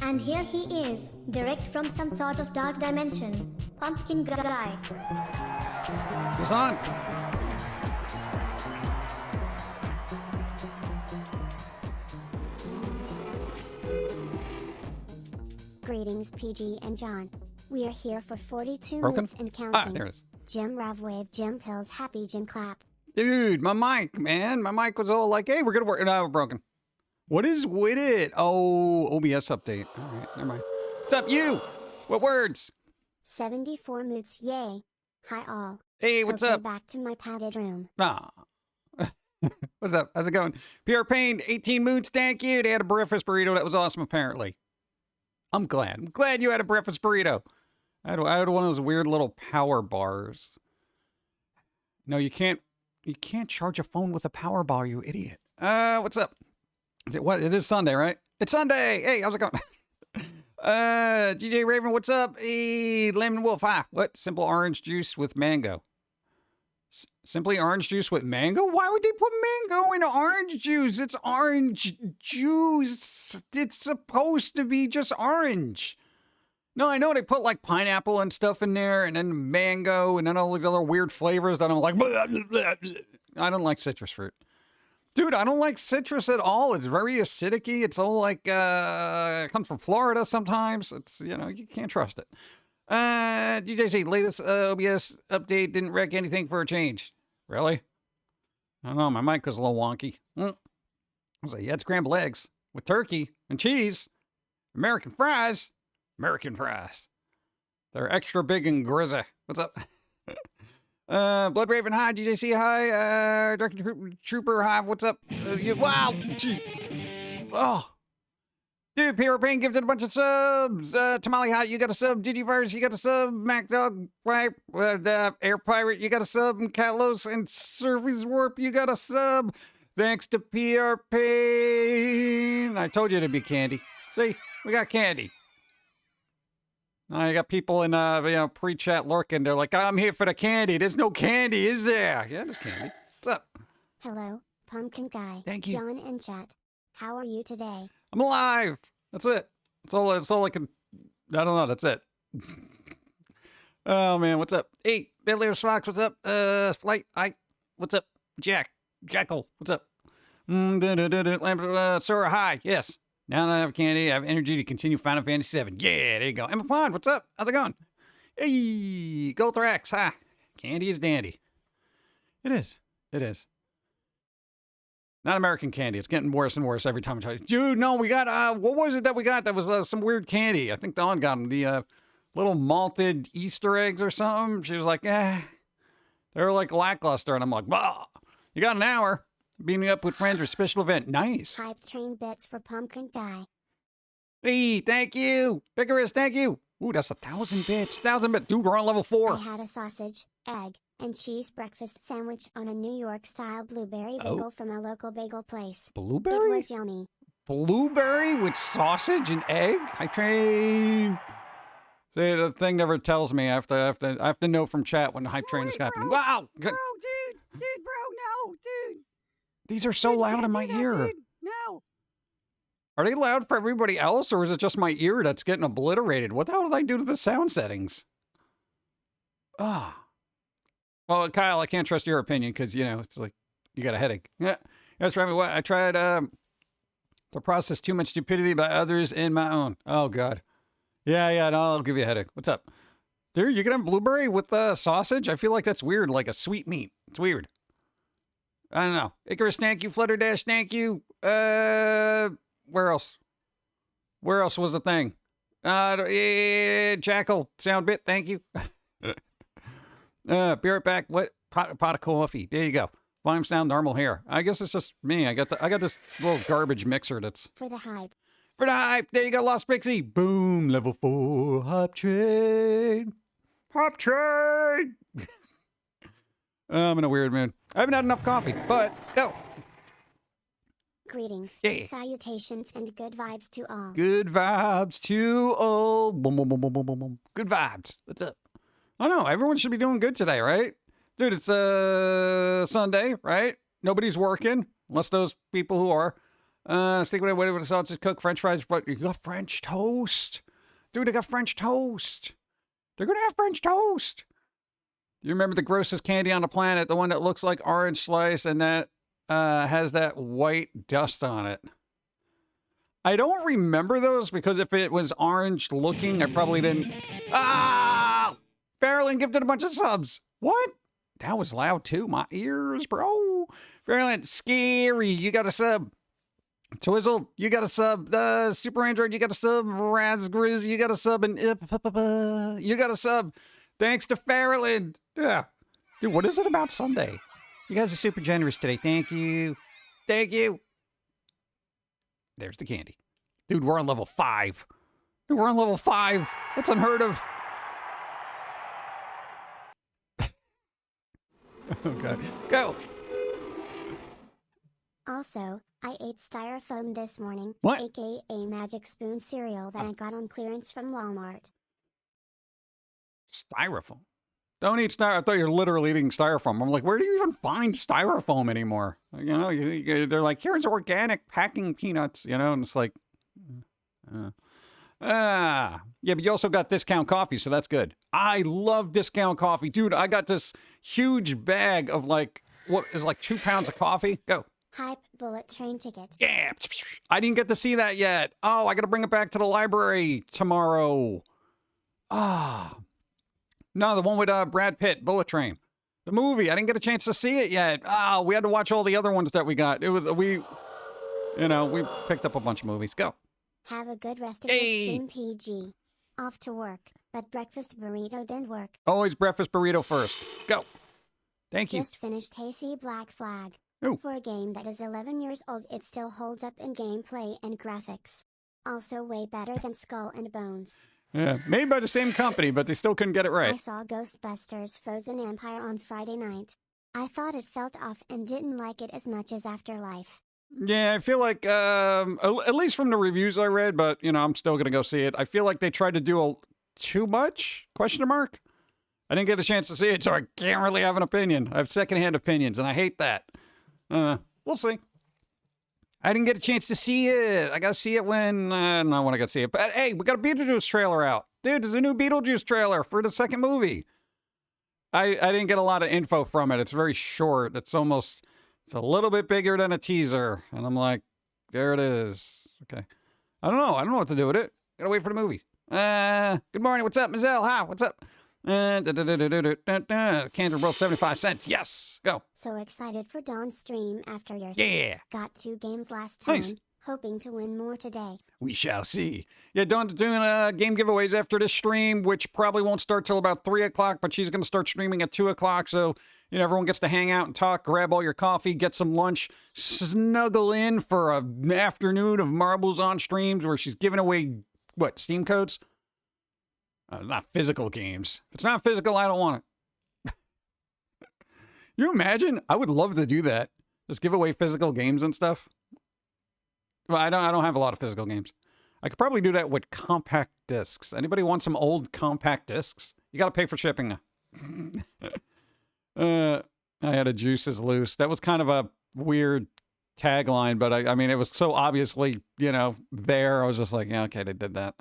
And here he is, direct from some sort of dark dimension. Pumpkin guy. It's on. Greetings, PG and John. We are here for 42 Broken? minutes and counting. Ah, there it is. Jim Rav Wave, Jim Pilz, Happy Jim Clap. Dude, my mic, man. My mic was all like, hey, we're going to work. No, we're broken. What is with it? Oh, OBS update. All right, never mind. What's up, you? What words? 74 moots, yay. Hi all. Hey, what's Okay, up? back to my padded room. Ah. What's up? How's it going? PR Pain, 18 moods, thank you. They had a breakfast burrito. That was awesome, apparently. I'm glad. I'm glad you had a breakfast burrito. I had one of those weird little power bars. No, you can't charge a phone with a power bar, you idiot. What's up? It is Sunday, right? It's Sunday. Hey, how's it going? DJ Raven, what's up? Hey, Lemon Wolf, hi. What? Simple orange juice with mango. Simply orange juice with mango? Why would they put mango in orange juice? It's orange juice. It's supposed to be just orange. No, I know they put like pineapple and stuff in there and then mango and then all these other weird flavors that I'm like, blah, blah, blah, blah. I don't like citrus fruit. Dude, I don't like citrus at all. It's very acidic-y. It's all like, it comes from Florida sometimes. It's, you can't trust it. DJC, latest OBS update didn't wreck anything for a change. Really? I don't know. My mic was a little wonky. I was like, you had scrambled eggs with turkey and cheese, American fries. American fries. They're extra big and grizzy. What's up? Blood Raven, hi. DJC, hi. Director Trooper, hi. What's up? Wow. Oh. Dude, PR Pain gifted a bunch of subs. Tamale Hot, you got a sub. Digiverse, you got a sub. MacDog, Air Pirate, you got a sub. And Kalos and Surface Warp, you got a sub. Thanks to PR Pain. I told you it'd be candy. See, we got candy. I got people in pre-chat lurking. They're like, I'm here for the candy. There's no candy, is there? Yeah, there's candy. What's up? Hello, Pumpkin Guy. Thank you. John in chat. How are you today? I'm alive. That's it. That's all I can. I don't know. That's it. Oh man, what's up? Hey, Billy Fox, what's up? Flight, what's up? Jackal, what's up? Sir, hi. Yes. Now that I have candy, I have energy to continue Final Fantasy VII. Yeah, there you go. Emma Pond, what's up? How's it going? Hey, Golthrax, hi. Candy is dandy. It is. It is. Not American candy. It's getting worse and worse every time I tell you. Dude, no, we got, what was it that we got? That was some weird candy. I think Dawn got them. The little malted Easter eggs or something. She was like, they were like lackluster. And I'm like, bah, you got an hour. Beaming up with friends or special event. Nice. Hype train bits for Pumpkin Guy. Hey, thank you. Vigorous, thank you. Ooh, that's 1,000 bits. 1,000 bits. Dude, we're on level 4. I had a sausage, egg, and cheese breakfast sandwich on a New York-style blueberry bagel from a local bagel place. Blueberry? It was yummy. Blueberry with sausage and egg? I train. See, the thing never tells me. I have to know from chat when the hype train is happening. Wow. Bro, dude, bro, no, dude. These are so loud in my ear. Dude. No. Are they loud for everybody else, or is it just my ear that's getting obliterated? What the hell did I do to the sound settings? Ah. Well, Kyle, I can't trust your opinion because, it's like you got a headache. Yeah. That's right. I tried to process too much stupidity by others in my own. Oh, God. Yeah, no, I'll give you a headache. What's up? Dude, you can have blueberry with sausage? I feel like that's weird, like a sweet meat. It's weird. I don't know. Icarus, thank you. Flutterdash, thank you. Where else? Where else was the thing? Jackal, sound bit, thank you. Be right back. What? Pot of coffee. There you go. Volume sound normal here. I guess it's just me. I got this little garbage mixer that's... For the hype. For the hype. There you go, Lost Pixie. Boom. Level 4. Hop train. Hop train. I'm in a weird mood. I haven't had enough coffee, but go. Greetings, yeah. Salutations, and good vibes to all. Good vibes to all. Boom, boom, boom, boom, boom, boom, boom. Good vibes. What's up? I don't know. Everyone should be doing good today, right? Dude, it's Sunday, right? Nobody's working, unless those people who are. Stick with it, whatever the sausage, cook French fries. But you got French toast. Dude, they got French toast. They're going to have French toast. You remember the grossest candy on the planet? The one that looks like orange slice and that has that white dust on it. I don't remember those because if it was orange looking, I probably didn't. Ah! Farrellin gifted a bunch of subs. What? That was loud too. My ears, bro. Farrellin, scary. You got a sub. Twizzle, you got a sub. Super Android, you got a sub. Razgriz, you got a sub. And you got a sub. Thanks to Farrellin. Yeah. Dude, what is it about Sunday? You guys are super generous today. Thank you. Thank you. There's the candy. Dude, we're on level 5. Dude, we're on level 5. That's unheard of. Okay. Go. Also, I ate styrofoam this morning, What? aka Magic Spoon cereal that I got on clearance from Walmart. Styrofoam. Don't eat styrofoam. I thought you were literally eating styrofoam. I'm like, where do you even find styrofoam anymore? You know, they're like, here's organic packing peanuts, you know, and it's like, yeah, but you also got discount coffee, so that's good. I love discount coffee. Dude, I got this huge bag of like, what is like 2 pounds of coffee? Go. Hype bullet train ticket. Yeah. I didn't get to see that yet. Oh, I got to bring it back to the library tomorrow. Ah. No, the one with Brad Pitt, Bullet Train. The movie. I didn't get a chance to see it yet. Oh, we had to watch all the other ones that we got. It was, we picked up a bunch of movies. Go. Have a good rest of the stream, PG. Off to work, but breakfast burrito then work. Always breakfast burrito first. Go. Thank you. Just finished Tasty Black Flag. Ooh. For a game that is 11 years old, it still holds up in gameplay and graphics. Also way better than Skull and Bones. Yeah, made by the same company, but they still couldn't get it I right. saw Ghostbusters Frozen Empire on Friday night. I thought it felt off and didn't like it as much as Afterlife. Yeah, I feel like, at least from the reviews I read, but, you know, I'm still going to go see it. I feel like they tried to do too much? Question mark? I didn't get a chance to see it, so I can't really have an opinion. I have secondhand opinions, and I hate that. We'll see. I didn't get a chance to see it. I got to see it when I got to see it. But hey, we got a Beetlejuice trailer out. Dude, there's a new Beetlejuice trailer for the second movie. I didn't get a lot of info from it. It's very short. It's a little bit bigger than a teaser. And I'm like, there it is. Okay. I don't know what to do with it. Gotta wait for the movie. Good morning. What's up, Mazel? Hi, what's up? Cantor World 75 cents. Yes. Go. So excited for Dawn's stream after your Yeah. got 2 games last time. Nice. Hoping to win more today. We shall see. Yeah, Dawn's doing game giveaways after this stream, which probably won't start till about 3 o'clock, but she's going to start streaming at 2 o'clock. So, you know, everyone gets to hang out and talk, grab all your coffee, get some lunch, snuggle in for an afternoon of marbles on streams where she's giving away, what, Steam codes? Not physical games. If it's not physical, I don't want it. You imagine? I would love to do that. Just give away physical games and stuff. Well, I don't have a lot of physical games. I could probably do that with compact discs. Anybody want some old compact discs? You got to pay for shipping now. I had a Juice is Loose. That was kind of a weird tagline, but I mean, it was so obviously, you know, there. I was just like, yeah, okay, they did that.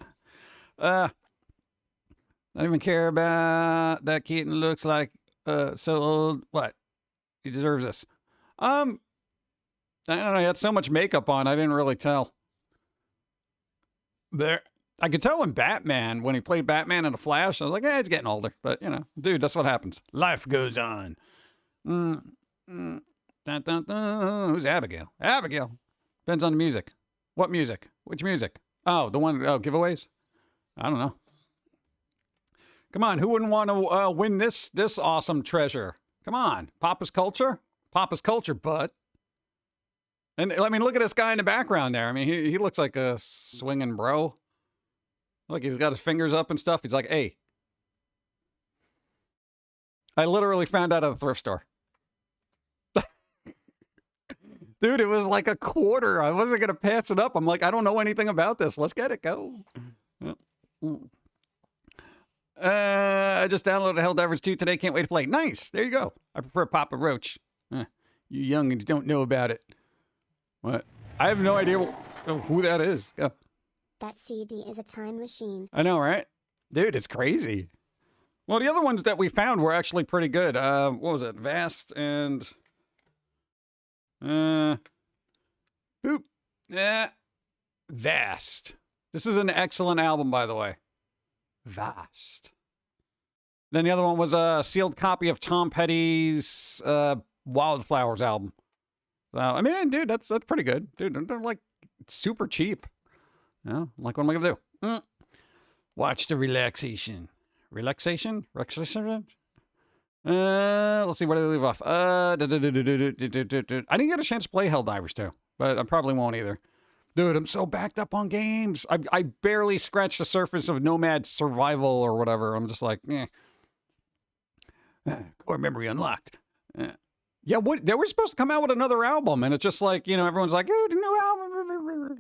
I don't even care about that Keaton looks like so old. What? He deserves this. I don't know. He had so much makeup on. I didn't really tell. I could tell in Batman, when he played Batman in The Flash, I was like, he's getting older. But, you know, dude, that's what happens. Life goes on. Dun, dun, dun. Who's Abigail? Abigail. Depends on the music. What music? Which music? Oh, the one, giveaways? I don't know. Come on, who wouldn't want to win this awesome treasure? Come on, Papa's Culture? Papa's Culture, but. And, I mean, look at this guy in the background there. I mean, he looks like a swinging bro. Look, he's got his fingers up and stuff. He's like, hey. I literally found out at a thrift store. Dude, it was like a quarter. I wasn't going to pass it up. I'm like, I don't know anything about this. Let's get it. Go. I just downloaded Helldivers 2 today. Can't wait to play. Nice. There you go. I prefer Papa Roach. You youngins don't know about it. What? I have no idea who that is. Yeah. That CD is a time machine. I know, right? Dude, it's crazy. Well, the other ones that we found were actually pretty good. What was it? Vast and... Boop. Yeah. Vast. This is an excellent album, by the way. Vast. Then the other one was a sealed copy of Tom Petty's Wildflowers album. So, I mean, dude, that's pretty good. Dude, they're like super cheap. You know, like, what am I going to do? Watch the relaxation. Relaxation? Relaxation? Let's see, where did I leave off? I didn't get a chance to play Helldivers 2, but I probably won't either. Dude, I'm so backed up on games. I barely scratched the surface of Nomad Survival or whatever. I'm just like, core memory unlocked. Yeah, what they were supposed to come out with another album, and it's just like, you know, everyone's like, oh, the new album.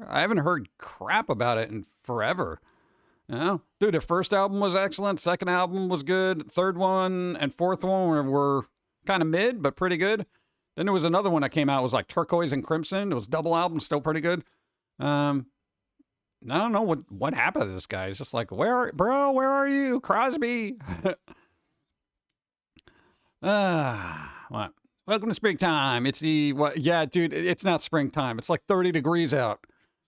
I haven't heard crap about it in forever. You know? Dude, the first album was excellent. Second album was good. Third one and fourth one were kind of mid, but pretty good. Then there was another one that came out. It was like Turquoise and Crimson. It was double album, still pretty good. I don't know what happened to this guy. It's just like, where are you, Crosby? What? Welcome to springtime. It's the what? Yeah, dude, it's not springtime. It's like 30 degrees out.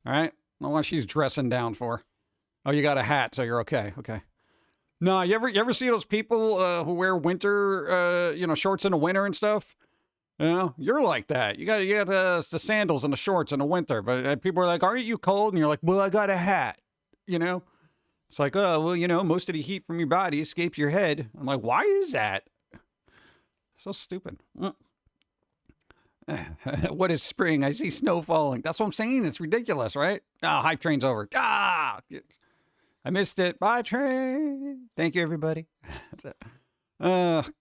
All right. I don't know what she's dressing down for. Oh, you got a hat, so you're okay. Okay. No, you ever see those people who wear winter, shorts in the winter and stuff? You know, you're like that. You got the sandals and the shorts in the winter, but people are like, "Aren't you cold?" And you're like, "Well, I got a hat." You know, it's like, "Oh, well, you know, most of the heat from your body escapes your head." I'm like, "Why is that?" So stupid. What is spring? I see snow falling. That's what I'm saying. It's ridiculous, right? Ah, hype train's over. Ah, I missed it. Bye, train. Thank you, everybody. That's it.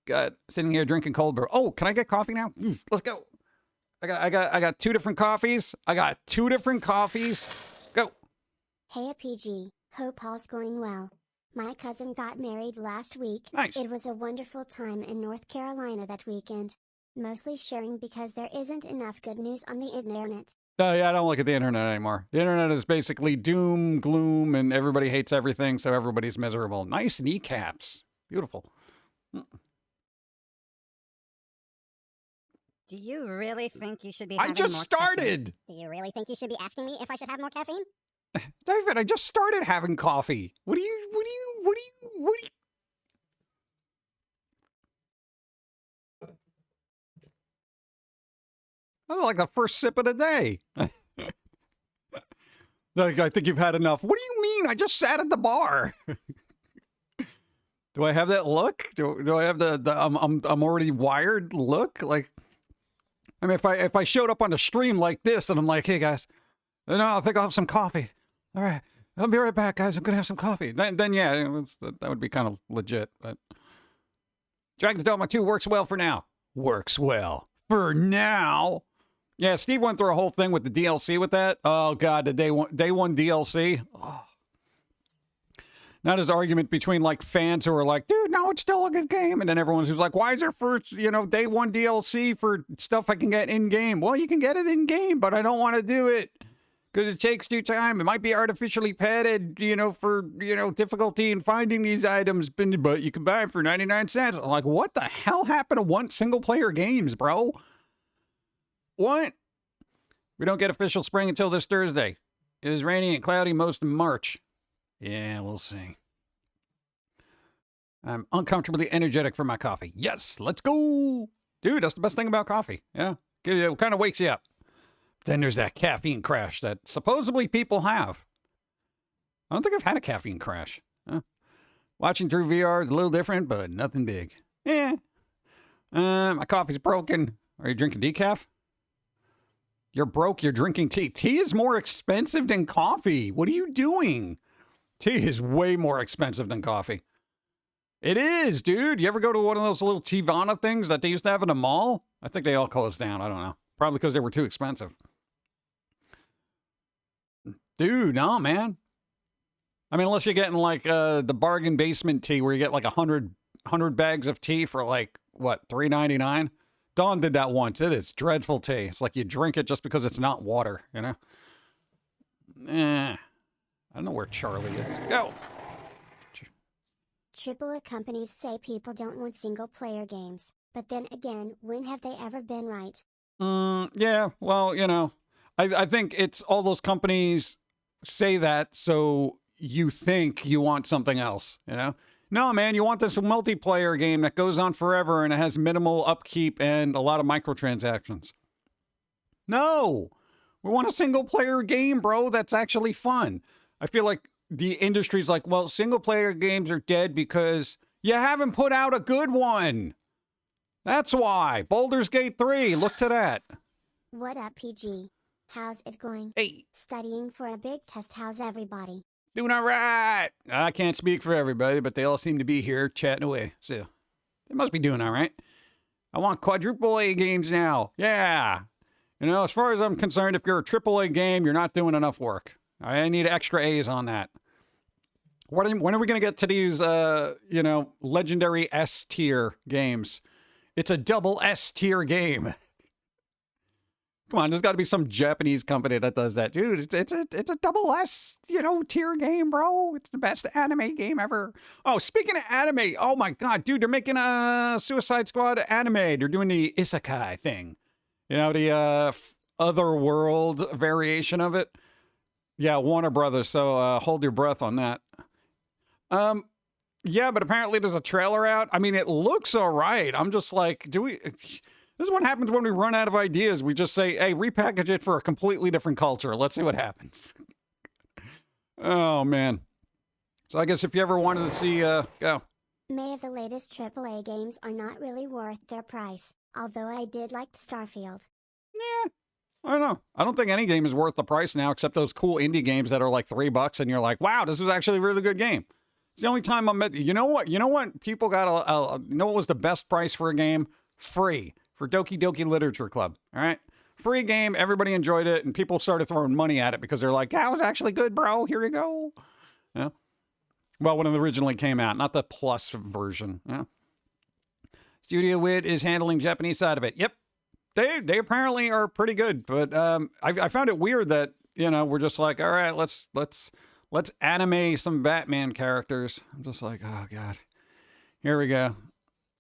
God, sitting here drinking cold brew. Oh, can I get coffee now? Let's go. I got two different coffees. Go. Hey, PG. Hope all's going well. My cousin got married last week. Nice. It was a wonderful time in North Carolina that weekend. Mostly sharing because there isn't enough good news on the internet. Oh, yeah, I don't look at the internet anymore. The internet is basically doom, gloom, and everybody hates everything, so everybody's miserable. Nice kneecaps. Beautiful. Do you really think you should be I having just more started! Caffeine? Do you really think you should be asking me if I should have more caffeine? David, I just started having coffee. What do you... That was like the first sip of the day. Like, I think you've had enough. What do you mean? I just sat at the bar. Do I have that look? Do I have the I'm already wired look? Like, I mean, if I showed up on the stream like this and I'm like, hey guys, no, I think I'll have some coffee. All right, I'll be right back, guys. I'm gonna have some coffee. Then yeah, that would be kind of legit. But Dragon's Dogma 2 works well for now. Works well for now. Yeah, Steve went through a whole thing with the DLC with that. Oh god, the day one DLC. Oh. Not his argument between like fans who are like, dude, no, it's still a good game. And then everyone's who's like, why is there first, day one DLC for stuff I can get in game? Well, you can get it in game, but I don't want to do it because it takes due time. It might be artificially padded, for, difficulty in finding these items, but you can buy it for 99 cents. I'm like, what the hell happened to one single player games, bro? What? We don't get official spring until this Thursday. It is rainy and cloudy most of March. Yeah, we'll see. I'm uncomfortably energetic for my coffee. Yes, let's go. Dude, that's the best thing about coffee. Yeah, it kind of wakes you up. Then there's that caffeine crash that supposedly people have. I don't think I've had a caffeine crash. Huh? Watching through VR is a little different, but nothing big. Yeah. My coffee's broken. Are you drinking decaf? You're broke, you're drinking tea. Tea is more expensive than coffee. What are you doing? Tea is way more expensive than coffee. It is, dude. You ever go to one of those little Teavana things that they used to have in a mall? I think they all closed down. I don't know. Probably because they were too expensive. Dude, no, man. I mean, unless you're getting like the bargain basement tea where you get like 100 bags of tea for like, what, $3.99? Dawn did that once. It is dreadful tea. It's like you drink it just because it's not water, you know? I don't know where Charlie is. Go! AAA companies say people don't want single-player games, but then again, when have they ever been right? Yeah, well, you know, I think it's all those companies say that so you think you want something else, you know? No, man, you want this multiplayer game that goes on forever and it has minimal upkeep and a lot of microtransactions. No! We want a single-player game, bro, that's actually fun. I feel like the industry's like, well, single-player games are dead because you haven't put out a good one. That's why. Baldur's Gate 3, look to that. What up, PG? How's it going? Hey. Studying for a big test, how's everybody? Doing all right. I can't speak for everybody, but they all seem to be here chatting away. So they must be doing all right. I want quadruple A games now. Yeah. You know, as far as I'm concerned, if you're a triple A game, you're not doing enough work. I need extra A's on that. When are we going to get to these, you know, legendary S tier games? It's a double S tier game. Come on, there's got to be some Japanese company that does that. Dude, it's a double S, you know, tier game, bro. It's the best anime game ever. Oh, speaking of anime, oh my God, dude, they're making a Suicide Squad anime. They're doing the isekai thing. You know, the otherworld variation of it. Yeah, Warner Brothers, so hold your breath on that. Yeah, but apparently there's a trailer out. I mean, it looks all right. I'm just like, this is what happens when we run out of ideas. We just say, hey, repackage it for a completely different culture. Let's see what happens. Oh, man. So I guess if you ever wanted to see, go. Many of the latest AAA games are not really worth their price, although I did like Starfield. Yeah, I don't know. I don't think any game is worth the price now, except those cool indie games that are like $3 and you're like, wow, this is actually a really good game. It's the only time I'm at, you know what? People got you know what was the best price for a game? Free. For Doki Doki Literature Club, all right? Free game, everybody enjoyed it, and people started throwing money at it because they're like, that was actually good, bro, here you go. Yeah. Well, when it originally came out, not the plus version. Yeah. Studio Wit is handling Japanese side of it. Yep. They apparently are pretty good, but I found it weird that, you know, we're just like, all right, let's anime some Batman characters. I'm just like, oh, God. Here we go.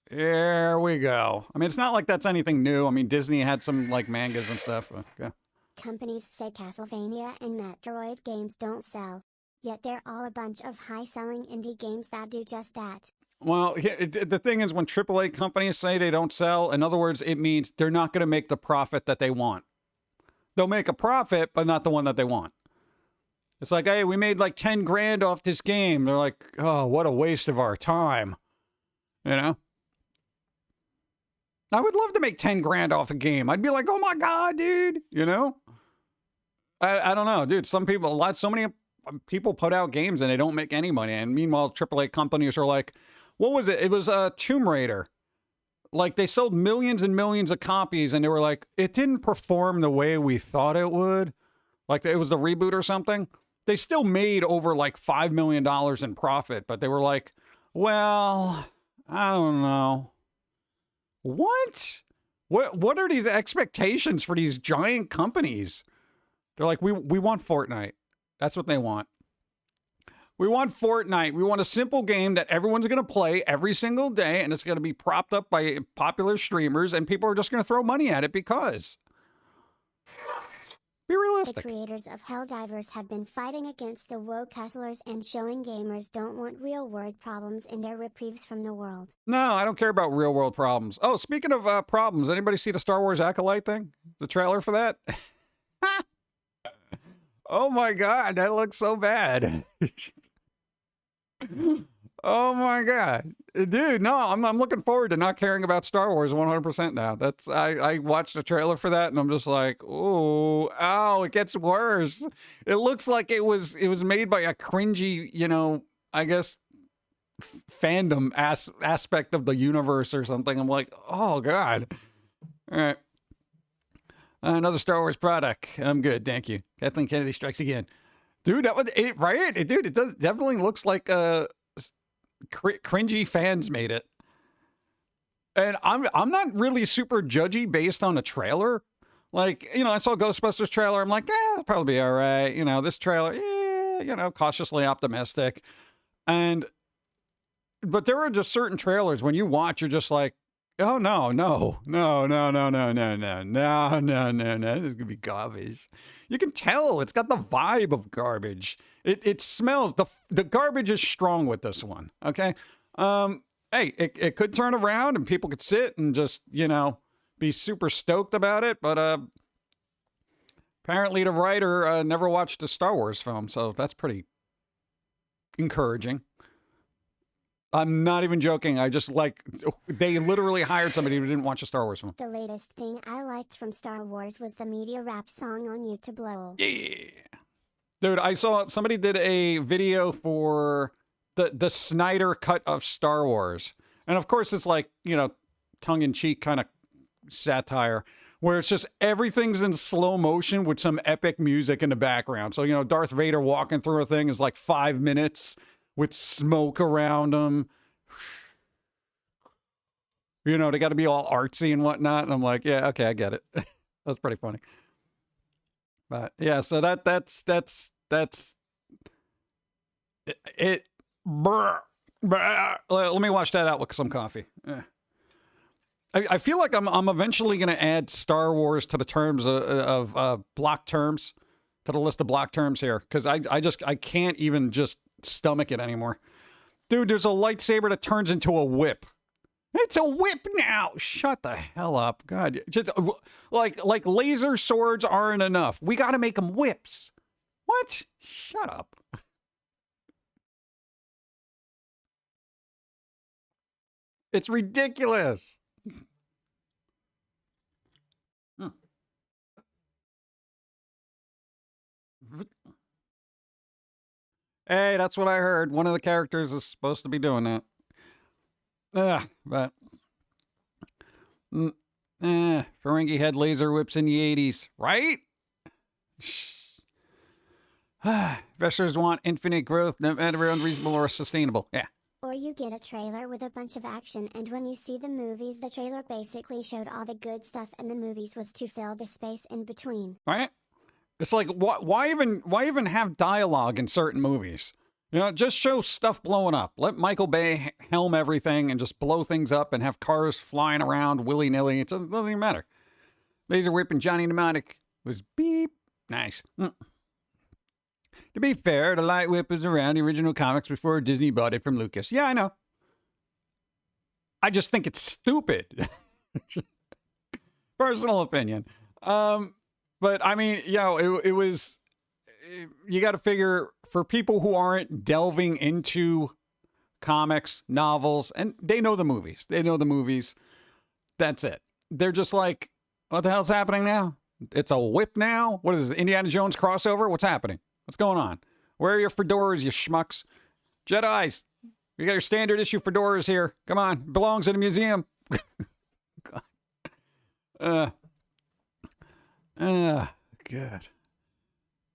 Here we go. I mean, it's not like that's anything new. I mean, Disney had some, like, mangas and stuff. Okay. Companies say Castlevania and Metroid games don't sell, yet they're all a bunch of high-selling indie games that do just that. Well, the thing is, when AAA companies say they don't sell, in other words, it means they're not going to make the profit that they want. They'll make a profit, but not the one that they want. It's like, hey, we made like 10 grand off this game. They're like, oh, what a waste of our time. You know? I would love to make 10 grand off a game. I'd be like, oh my God, dude. You know? I don't know, dude. So many people put out games and they don't make any money. And meanwhile, AAA companies are like, what was it? It was Tomb Raider. Like, they sold millions and millions of copies and they were like, it didn't perform the way we thought it would. Like, it was the reboot or something. They still made over like $5 million in profit, but they were like, well, I don't know. What are these expectations for these giant companies? They're like, we want Fortnite. That's what they want. We want Fortnite. We want a simple game that everyone's going to play every single day, and it's going to be propped up by popular streamers, and people are just going to throw money at it because. Be realistic. The creators of Helldivers have been fighting against the woke hustlers and showing gamers don't want real-world problems in their reprieves from the world. No, I don't care about real-world problems. Oh, speaking of problems, anybody see the Star Wars Acolyte thing? The trailer for that? Oh my God, that looks so bad. Oh my God. Dude, no, I'm looking forward to not caring about Star Wars 100% now. I watched the trailer for that and I'm just like, ow, it gets worse. It looks like it was made by a cringy, you know, I guess fandom aspect of the universe or something. I'm like, oh God. All right. Another Star Wars product. I'm good, thank you. Kathleen Kennedy strikes again. Dude, that was it, right? Dude, it definitely looks like cringy fans made it. And I'm not really super judgy based on the trailer. Like, you know, I saw Ghostbusters trailer. I'm like, it'll probably be all right. You know, this trailer, you know, cautiously optimistic. But there are just certain trailers when you watch, you're just like, oh, no. This is going to be garbage. You can tell it's got the vibe of garbage. It smells, the garbage is strong with this one. Okay. Hey, it could turn around and people could sit and just, you know, be super stoked about it. But apparently the writer never watched a Star Wars film. So that's pretty encouraging. I'm not even joking. I just they literally hired somebody who didn't watch a Star Wars film. The latest thing I liked from Star Wars was the media rap song on YouTube. Lol. Yeah. Dude, I saw somebody did a video for the Snyder cut of Star Wars. And of course it's like, you know, tongue-in-cheek kind of satire where it's just everything's in slow motion with some epic music in the background. So, you know, Darth Vader walking through a thing is like 5 minutes with smoke around them. You know, they got to be all artsy and whatnot. And I'm like, yeah, okay, I get it. That's pretty funny. But yeah, so that's it. Brr, brr. Let me wash that out with some coffee. I feel like I'm eventually going to add Star Wars to the terms of block terms, to the list of block terms here, because I can't even just stomach it anymore. Dude, there's a lightsaber that turns into a whip. It's a whip now. Shut the hell up. God, just like laser swords aren't enough. We got to make them whips. What? Shut up. It's ridiculous. Hey, that's what I heard. One of the characters is supposed to be doing that. But Ferengi had laser whips in the 80s, right? Investors want infinite growth, no matter unreasonable or sustainable. Yeah. Or you get a trailer with a bunch of action, and when you see the movies, the trailer basically showed all the good stuff and the movies was to fill the space in between. Right? It's like, why even have dialogue in certain movies? You know, just show stuff blowing up. Let Michael Bay helm everything and just blow things up and have cars flying around willy-nilly. It doesn't even matter. Laser whipping Johnny Mnemonic was beep. Nice. To be fair, the light whip was around the original comics before Disney bought it from Lucas. Yeah, I know. I just think it's stupid. Personal opinion. But I mean, you know, it was, you got to figure, for people who aren't delving into comics, novels, and they know the movies. That's it. They're just like, what the hell's happening now? It's a whip now? What is it, Indiana Jones crossover? What's happening? What's going on? Where are your fedoras, you schmucks? Jedis, you got your standard issue fedoras here. Come on, it belongs in a museum. Good.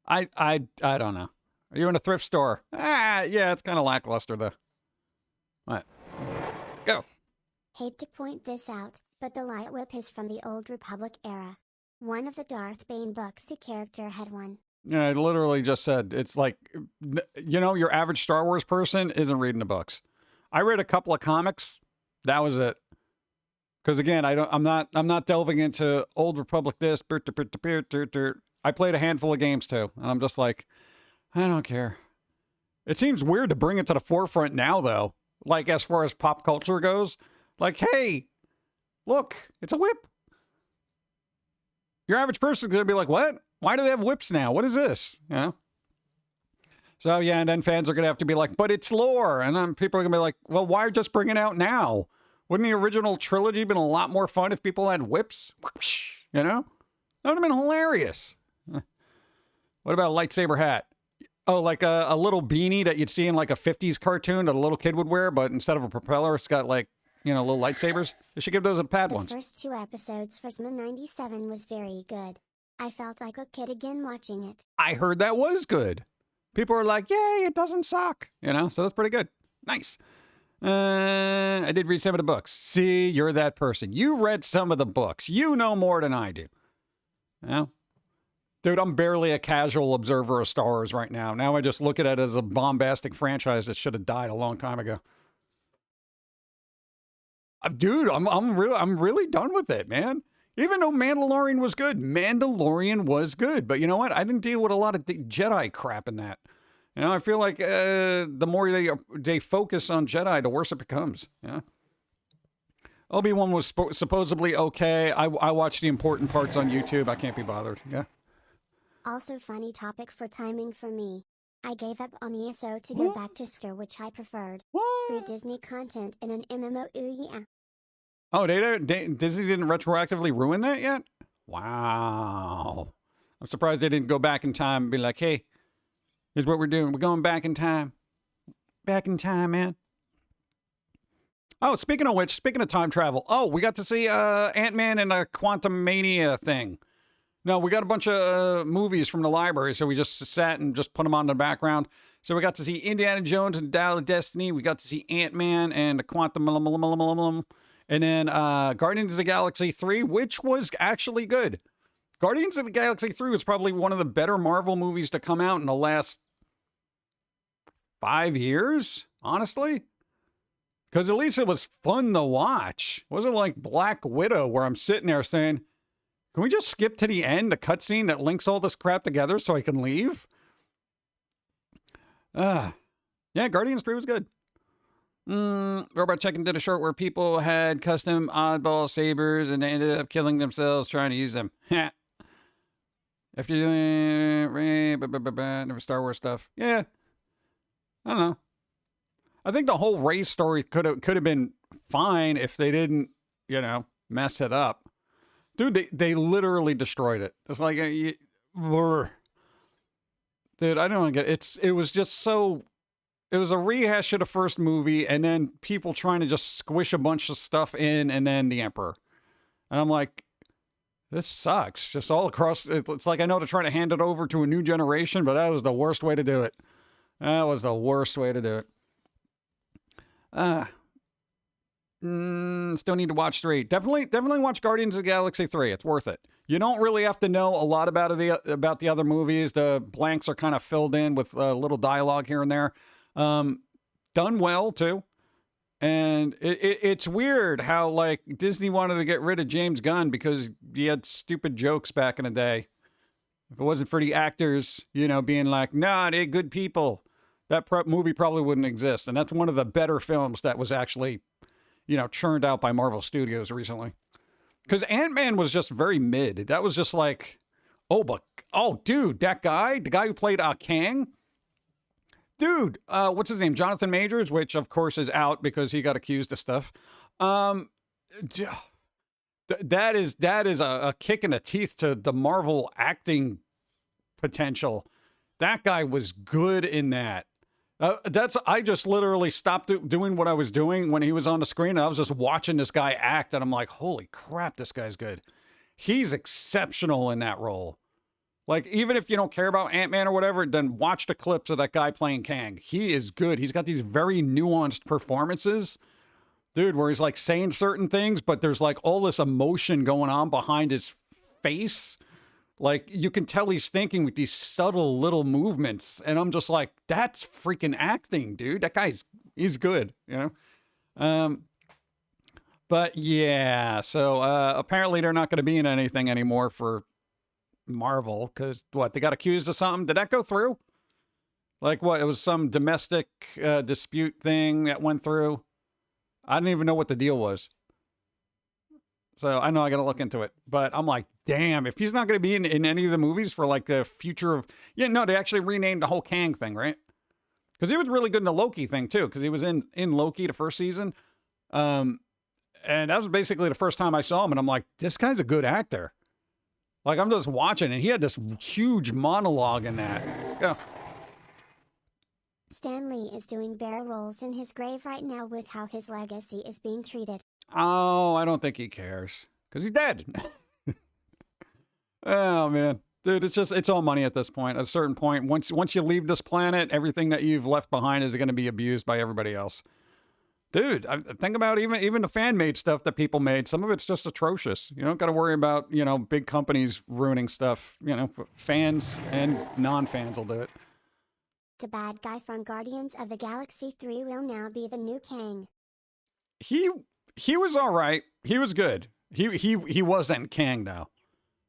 I don't know. Are you in a thrift store? Yeah, it's kind of lackluster though. What? Go. Hate to point this out, but the light whip is from the Old Republic era. One of the Darth Bane books, the character had one. Yeah, I literally just said, it's like, you know, your average Star Wars person isn't reading the books. I read a couple of comics. That was it. Because again, I'm not delving into Old Republic this. I played a handful of games too, and I'm just like, I don't care. It seems weird to bring it to the forefront now, though. Like, as far as pop culture goes, like, hey, look, it's a whip. Your average person's gonna be like, what? Why do they have whips now? What is this? You know? So yeah, and then fans are gonna have to be like, but it's lore, and then people are gonna be like, well, why just bring it out now? Wouldn't the original trilogy been a lot more fun if people had whips? You know? That would have been hilarious. What about a lightsaber hat? Oh, like a little beanie that you'd see in like a 50s cartoon that a little kid would wear, but instead of a propeller, it's got like, you know, little lightsabers. They should give those a pad ones. The first 2 episodes for Xmen 97 was very good. I felt like a kid again watching it. I heard that was good. People are like, yay, it doesn't suck. You know, so that's pretty good. Nice. I did read some of the books. See, you're that person. You read some of the books. You know more than I do. Yeah. Dude, I'm barely a casual observer of Star Wars right now. Now I just look at it as a bombastic franchise that should have died a long time ago. Dude, I'm really done with it, man. Even though Mandalorian was good. Mandalorian was good. But you know what? I didn't deal with a lot of Jedi crap in that. You know, I feel like the more they focus on Jedi, the worse it becomes. Yeah. Obi-Wan was supposedly okay. I watched the important parts on YouTube. I can't be bothered. Yeah. Also funny topic for timing for me. I gave up on ESO to go back to Star, which I preferred. Free Disney content in an MMO. Yeah. Oh, Disney didn't retroactively ruin that yet? Wow. I'm surprised they didn't go back in time and be like, hey, here's what we're doing. We're going back in time. Back in time, man. Oh, speaking of which, speaking of time travel. Oh, we got to see Ant-Man and a Quantum Mania thing. No, we got a bunch of movies from the library, so we just sat and just put them on in the background. So we got to see Indiana Jones and the Dial of Destiny. We got to see Ant-Man and the Quantum... And then Guardians of the Galaxy 3, which was actually good. Guardians of the Galaxy 3 was probably one of the better Marvel movies to come out in the last 5 years, honestly. Because at least it was fun to watch. It wasn't like Black Widow where I'm sitting there saying, can we just skip to the end, the cutscene that links all this crap together so I can leave? Yeah, Guardians 3 was good. Robot Chicken did a short where people had custom oddball sabers and they ended up killing themselves trying to use them. After doing never Star Wars stuff. Yeah. I don't know. I think the whole race story could have been fine if they didn't, you know, mess it up. Dude, they literally destroyed it. It's like, dude, I don't get it. It was just so... It was a rehash of the first movie, and then people trying to just squish a bunch of stuff in, and then the Emperor. And I'm like, this sucks. Just all across. It's like I know they're trying to hand it over to a new generation, but that was the worst way to do it. That was the worst way to do it. Still need to watch 3. Definitely watch Guardians of the Galaxy 3. It's worth it. You don't really have to know a lot about the other movies. The blanks are kind of filled in with a little dialogue here and there. Done well too. And it's weird how like Disney wanted to get rid of James Gunn because he had stupid jokes back in the day. If it wasn't for the actors, you know, being like, nah, they're good people, that movie probably wouldn't exist. And that's one of the better films that was actually, you know, churned out by Marvel Studios recently. Because Ant-Man was just very mid. That was just like, dude, that guy, the guy who played Kang, dude, what's his name? Jonathan Majors, which of course is out because he got accused of stuff. That is a kick in the teeth to the Marvel acting potential. That guy was good in that. I just literally stopped doing what I was doing when he was on the screen. And I was just watching this guy act, and I'm like, holy crap, this guy's good. He's exceptional in that role. Like, even if you don't care about Ant-Man or whatever, then watch the clips of that guy playing Kang. He is good. He's got these very nuanced performances, dude, where he's like saying certain things, but there's like all this emotion going on behind his face. Like, you can tell he's thinking with these subtle little movements. And I'm just like, that's freaking acting, dude. That he's good, you know? But yeah, so apparently they're not going to be in anything anymore for Marvel, because they got accused of something? Did that go through? Like what? It was some domestic dispute thing that went through. I didn't even know what the deal was. So I know I got to look into it. But I'm like, damn, if he's not going to be in any of the movies for like the future of... Yeah, no, they actually renamed the whole Kang thing, right? Because he was really good in the Loki thing too, because he was in Loki the first season. And that was basically the first time I saw him, and I'm like, this guy's a good actor. Like, I'm just watching, and he had this huge monologue in that. Go. Stan Lee is doing barrel rolls in his grave right now with how his legacy is being treated. Oh, I don't think he cares. Because he's dead. Oh, man. Dude, it's all money at this point. At a certain point, once you leave this planet, everything that you've left behind is going to be abused by everybody else. Dude, I think about even the fan-made stuff that people made. Some of it's just atrocious. You don't got to worry about, big companies ruining stuff. Fans and non-fans will do it. The bad guy from Guardians of the Galaxy 3 will now be the new Kang. He was all right. He was good. He wasn't Kang, though.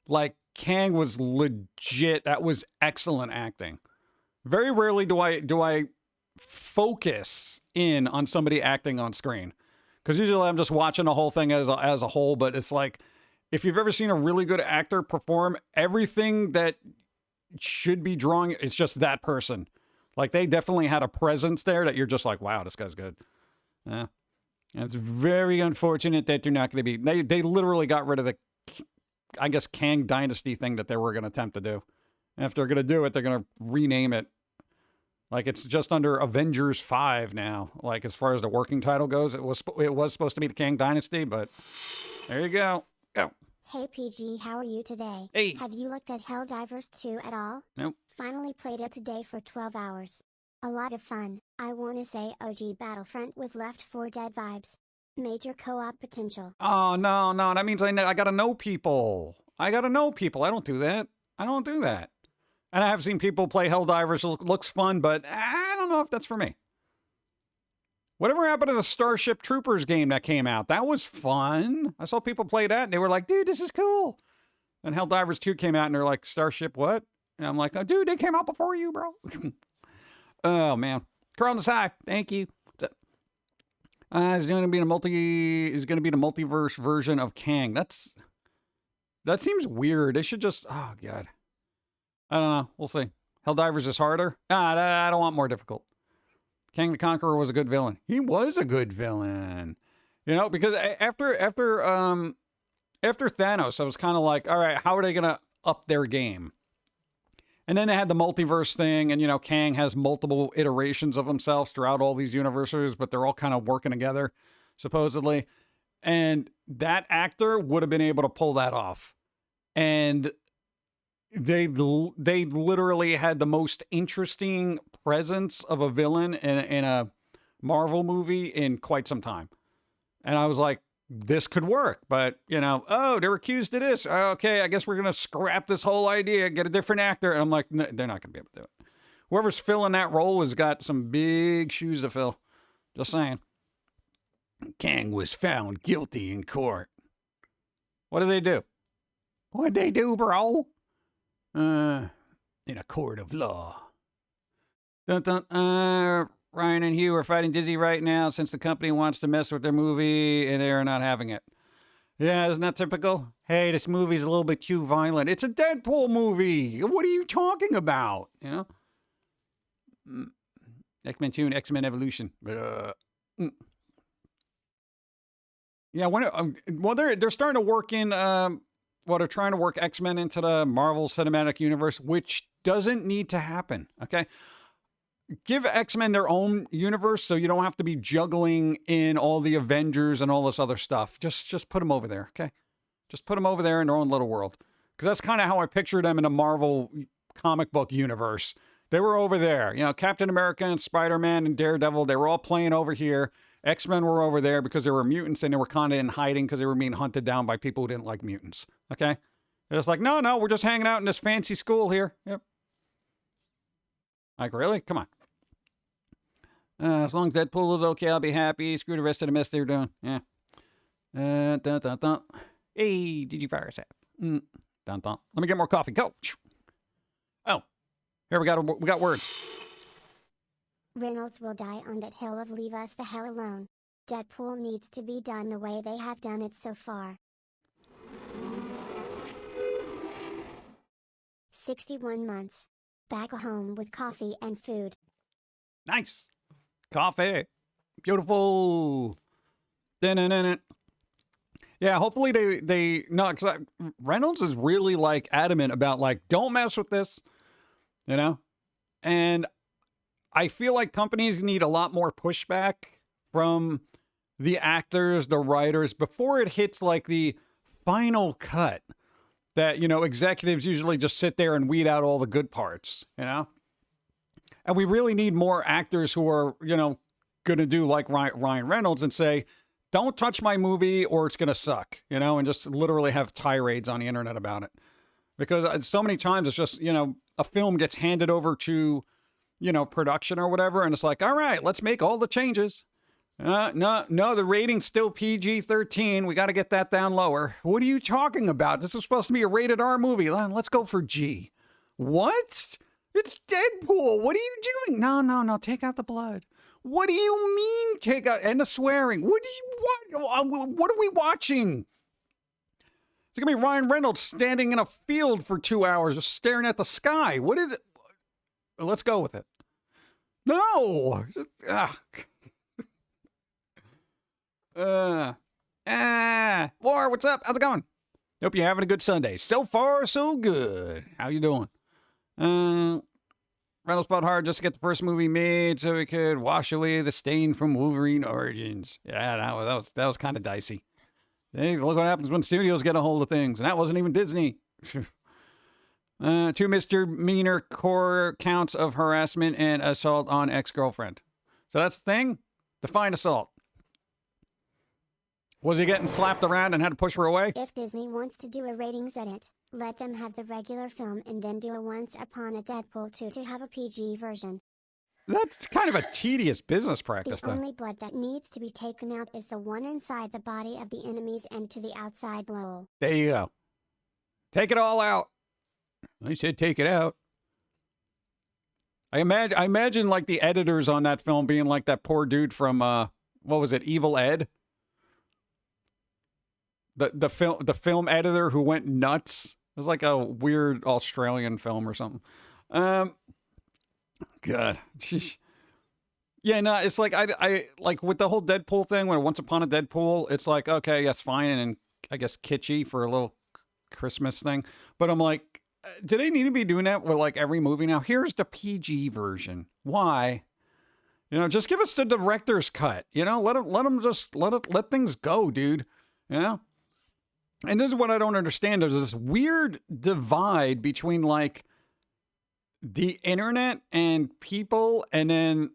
Like, Kang was legit. That was excellent acting. Very rarely do I focus in on somebody acting on screen, because usually I'm just watching the whole thing as a whole. But it's like, if you've ever seen a really good actor perform, everything that should be drawing, it's just that person. Like, they definitely had a presence there that you're just like, wow, this guy's good. Yeah. And it's very unfortunate that they're not going to be. They literally got rid of the, I guess, Kang Dynasty thing that they were going to attempt to do. And if they're going to do it, they're going to rename it. Like, it's just under Avengers 5 now. Like, as far as the working title goes, it was supposed to be the Kang Dynasty, but there you go. Go. Hey PG, how are you today? Hey. Have you looked at Helldivers 2 at all? Nope. Finally played it today for 12 hours. A lot of fun. I wanna say OG Battlefront with Left 4 Dead vibes. Major co-op potential. Oh, no. That means I got to know people. I don't do that. And I have seen people play Helldivers. Looks fun, but I don't know if that's for me. Whatever happened to the Starship Troopers game that came out? That was fun. I saw people play that, and they were like, dude, this is cool. And Helldivers 2 came out, and they're like, Starship what? And I'm like, oh, dude, they came out before you, bro. Oh, man. Carl on the side. Thank you. It's going to be the multiverse version of Kang. That seems weird. They should just, oh, God. I don't know. We'll see. Helldivers is harder. I don't want more difficult. Kang the Conqueror was a good villain. He was a good villain. Because after Thanos, I was kind of like, all right, how are they going to up their game? And then they had the multiverse thing, and, Kang has multiple iterations of himself throughout all these universes, but they're all kind of working together, supposedly. And that actor would have been able to pull that off. And they literally had the most interesting presence of a villain in a Marvel movie in quite some time. And I was like, this could work, but oh, they're accused of this. Okay, I guess we're going to scrap this whole idea, get a different actor. And I'm like, no, they're not going to be able to do it. Whoever's filling that role has got some big shoes to fill. Just saying. Kang was found guilty in court. What did they do? What'd they do, bro? In a court of law. Ryan and Hugh are fighting Disney right now since the company wants to mess with their movie and they are not having it. Yeah, isn't that typical? Hey, this movie's a little bit too violent. It's a Deadpool movie. What are you talking about? X-Men 2 and X-Men Evolution. Yeah, they're starting to work in, they're trying to work X-Men into the Marvel Cinematic Universe, which doesn't need to happen, okay? Give X-Men their own universe so you don't have to be juggling in all the Avengers and all this other stuff. Just put them over there, okay? Just put them over there in their own little world. Because that's kind of how I picture them in a Marvel comic book universe. They were over there. Captain America and Spider-Man and Daredevil, they were all playing over here. X-Men were over there because they were mutants and they were kind of in hiding because they were being hunted down by people who didn't like mutants, okay? They're just like, no, we're just hanging out in this fancy school here. Yep. Like, really? Come on. As long as Deadpool is okay, I'll be happy. Screw the rest of the mess they're doing. Yeah. Dun, dun, dun. Hey, did you fire us at? Dun, dun. Let me get more coffee. Go. Oh, here we got words. Reynolds will die on that hill of leave us the hell alone. Deadpool needs to be done the way they have done it so far. 61 months. Back home with coffee and food. Nice. Coffee. Beautiful. Dun-dun-dun-dun. Yeah, hopefully they no, because Reynolds is really like adamant about like, don't mess with this, and I feel like companies need a lot more pushback from the actors, the writers, before it hits like the final cut that, executives usually just sit there and weed out all the good parts, And we really need more actors who are, gonna do like Ryan Reynolds and say, don't touch my movie or it's gonna suck, you know, and just literally have tirades on the internet about it. Because so many times it's just, you know, a film gets handed over to, you know, production or whatever, and it's like, all right, let's make all the changes. No, the rating's still PG-13. We got to get that down lower. What are you talking about? This is supposed to be a rated R movie. Let's go for G. What? It's Deadpool. What are you doing? No. Take out the blood. What do you mean take out, and the swearing? What are we watching? It's going to be Ryan Reynolds standing in a field for 2 hours just staring at the sky. What is it? Let's go with it. No. Laura, what's up? How's it going? Hope you're having a good Sunday. So far, so good. How you doing? Reynolds fought hard just to get the first movie made so he could wash away the stain from Wolverine Origins. Yeah, that was kind of dicey. Hey, look what happens when studios get a hold of things, and that wasn't even Disney. 2 misdemeanor core counts of harassment and assault on ex-girlfriend. So that's the thing? Define assault. Was he getting slapped around and had to push her away? If Disney wants to do a ratings edit, let them have the regular film and then do a Once Upon a Deadpool 2 to have a PG version. That's kind of a tedious business practice, The though. only blood that needs to be taken out is the one inside the body of the enemies and to the outside bowl. There you go. Take it all out. I said take it out. I imagine like the editors on that film being like that poor dude from what was it, Evil Ed? The film editor who went nuts. It was like a weird Australian film or something. God. Yeah, no, it's like I like with the whole Deadpool thing, when Once Upon a Deadpool, it's like, okay, that's fine and I guess kitschy for a little Christmas thing. But I'm like, do they need to be doing that with like every movie now? Here's the PG version. Why? You know, just give us the director's cut. You know, let them just let things go, dude. You know? And this is what I don't understand. There's this weird divide between like the internet and people and then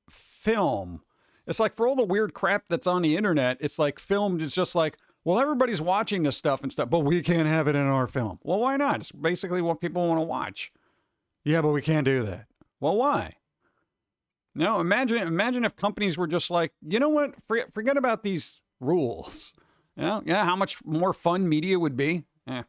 film. It's like for all the weird crap that's on the internet, it's like filmed is just like, well, everybody's watching this stuff and stuff, but we can't have it in our film. Well, why not? It's basically what people want to watch. Yeah, but we can't do that. Well, why? No, imagine if companies were just like, you know what? Forget about these rules. Yeah, how much more fun media would be. Yeah.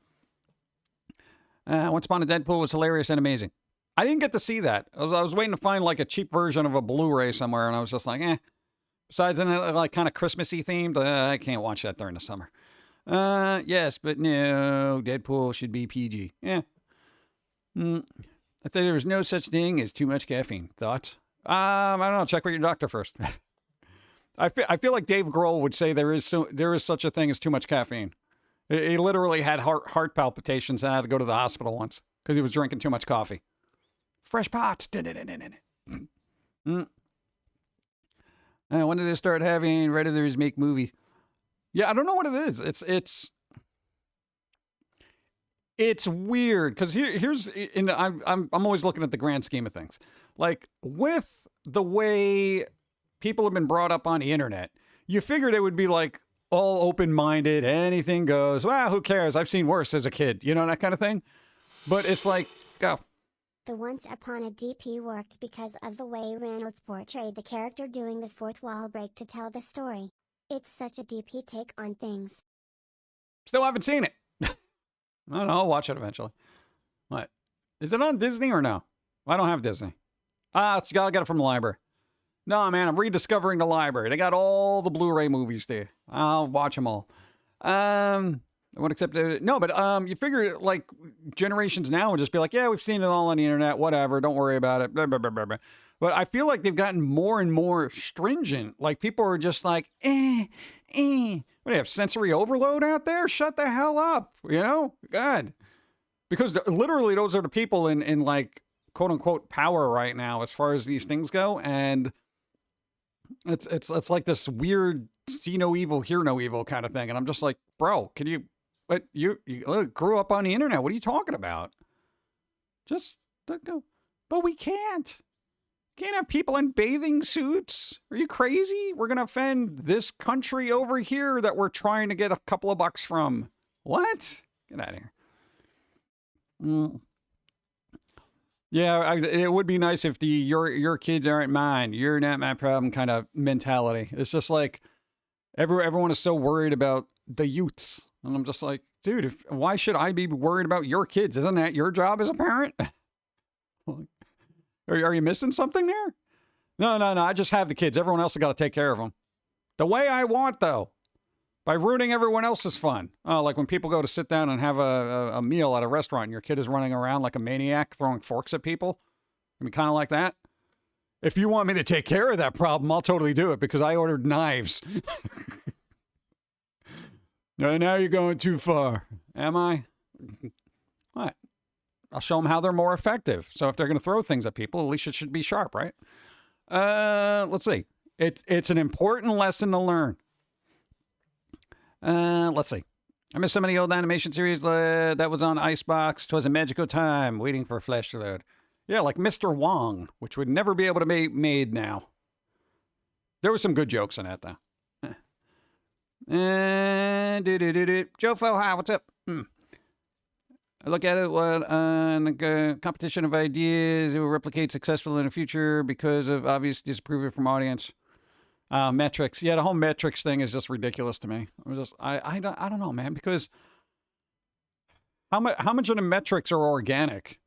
Once Upon a Deadpool was hilarious and amazing. I didn't get to see that. I was waiting to find like a cheap version of a Blu-ray somewhere, and I was just like, eh. Besides, like kind of Christmassy themed, I can't watch that during the summer. Yes, but no, Deadpool should be PG. Yeah. I thought there was no such thing as too much caffeine. Thoughts? I don't know. Check with your doctor first. I feel like Dave Grohl would say there is such a thing as too much caffeine. He literally had heart palpitations and had to go to the hospital once because he was drinking too much coffee. Fresh pots. When did they start having Redditors make movies? Yeah, I don't know what it is. It's weird because I'm always looking at the grand scheme of things. Like with the way people have been brought up on the internet, you figured it would be like all open-minded, anything goes. Well, who cares? I've seen worse as a kid, you know, that kind of thing. But it's like, go. The Once Upon a DP worked because of the way Reynolds portrayed the character doing the fourth wall break to tell the story. It's such a DP take on things. Still haven't seen it. I don't know. I'll watch it eventually. What? Is it on Disney or no? I don't have Disney. I gotta get it from the library. No, man, I'm rediscovering the library. They got all the Blu-ray movies there. I'll watch them all. I won't accept it. No, but you figure like generations now would just be like, yeah, we've seen it all on the internet, whatever, don't worry about it. Blah, blah, blah, blah, blah. But I feel like they've gotten more and more stringent. Like people are just like, What do you have, sensory overload out there? Shut the hell up, you know? God. Because literally those are the people in like quote unquote power right now as far as these things go. And it's like this weird see no evil, hear no evil kind of thing. And I'm just like, bro, can you, but you grew up on the internet. What are you talking about? Just go. But we can't. Can't have people in bathing suits. Are you crazy? We're going to offend this country over here that we're trying to get a couple of bucks from. What? Get out of here. Yeah, it would be nice if the your kids aren't mine, you're not my problem kind of mentality. It's just like everyone is so worried about the youths. And I'm just like, dude, why should I be worried about your kids? Isn't that your job as a parent? Are you missing something there? No. I just have the kids. Everyone else has got to take care of them. The way I want, though. By ruining everyone else's fun. Oh, like when people go to sit down and have a meal at a restaurant and your kid is running around like a maniac throwing forks at people. I mean, kind of like that. If you want me to take care of that problem, I'll totally do it because I ordered knives. No, now you're going too far. Am I? What? I'll show them how they're more effective. So if they're going to throw things at people, at least it should be sharp, right? Let's see. It's an important lesson to learn. Let's see. I missed some of the old animation series that was on Icebox. 'Twas a magical time, waiting for flesh to load. Yeah, like Mr. Wong, which would never be able to be made now. There were some good jokes in that, though. Joe Fo, hi, what's up? I look at it the competition of ideas. It will replicate successful in the future because of obvious disapproval from audience. Metrics. Yeah, the whole metrics thing is just ridiculous to me. I don't know, man, because how much of the metrics are organic?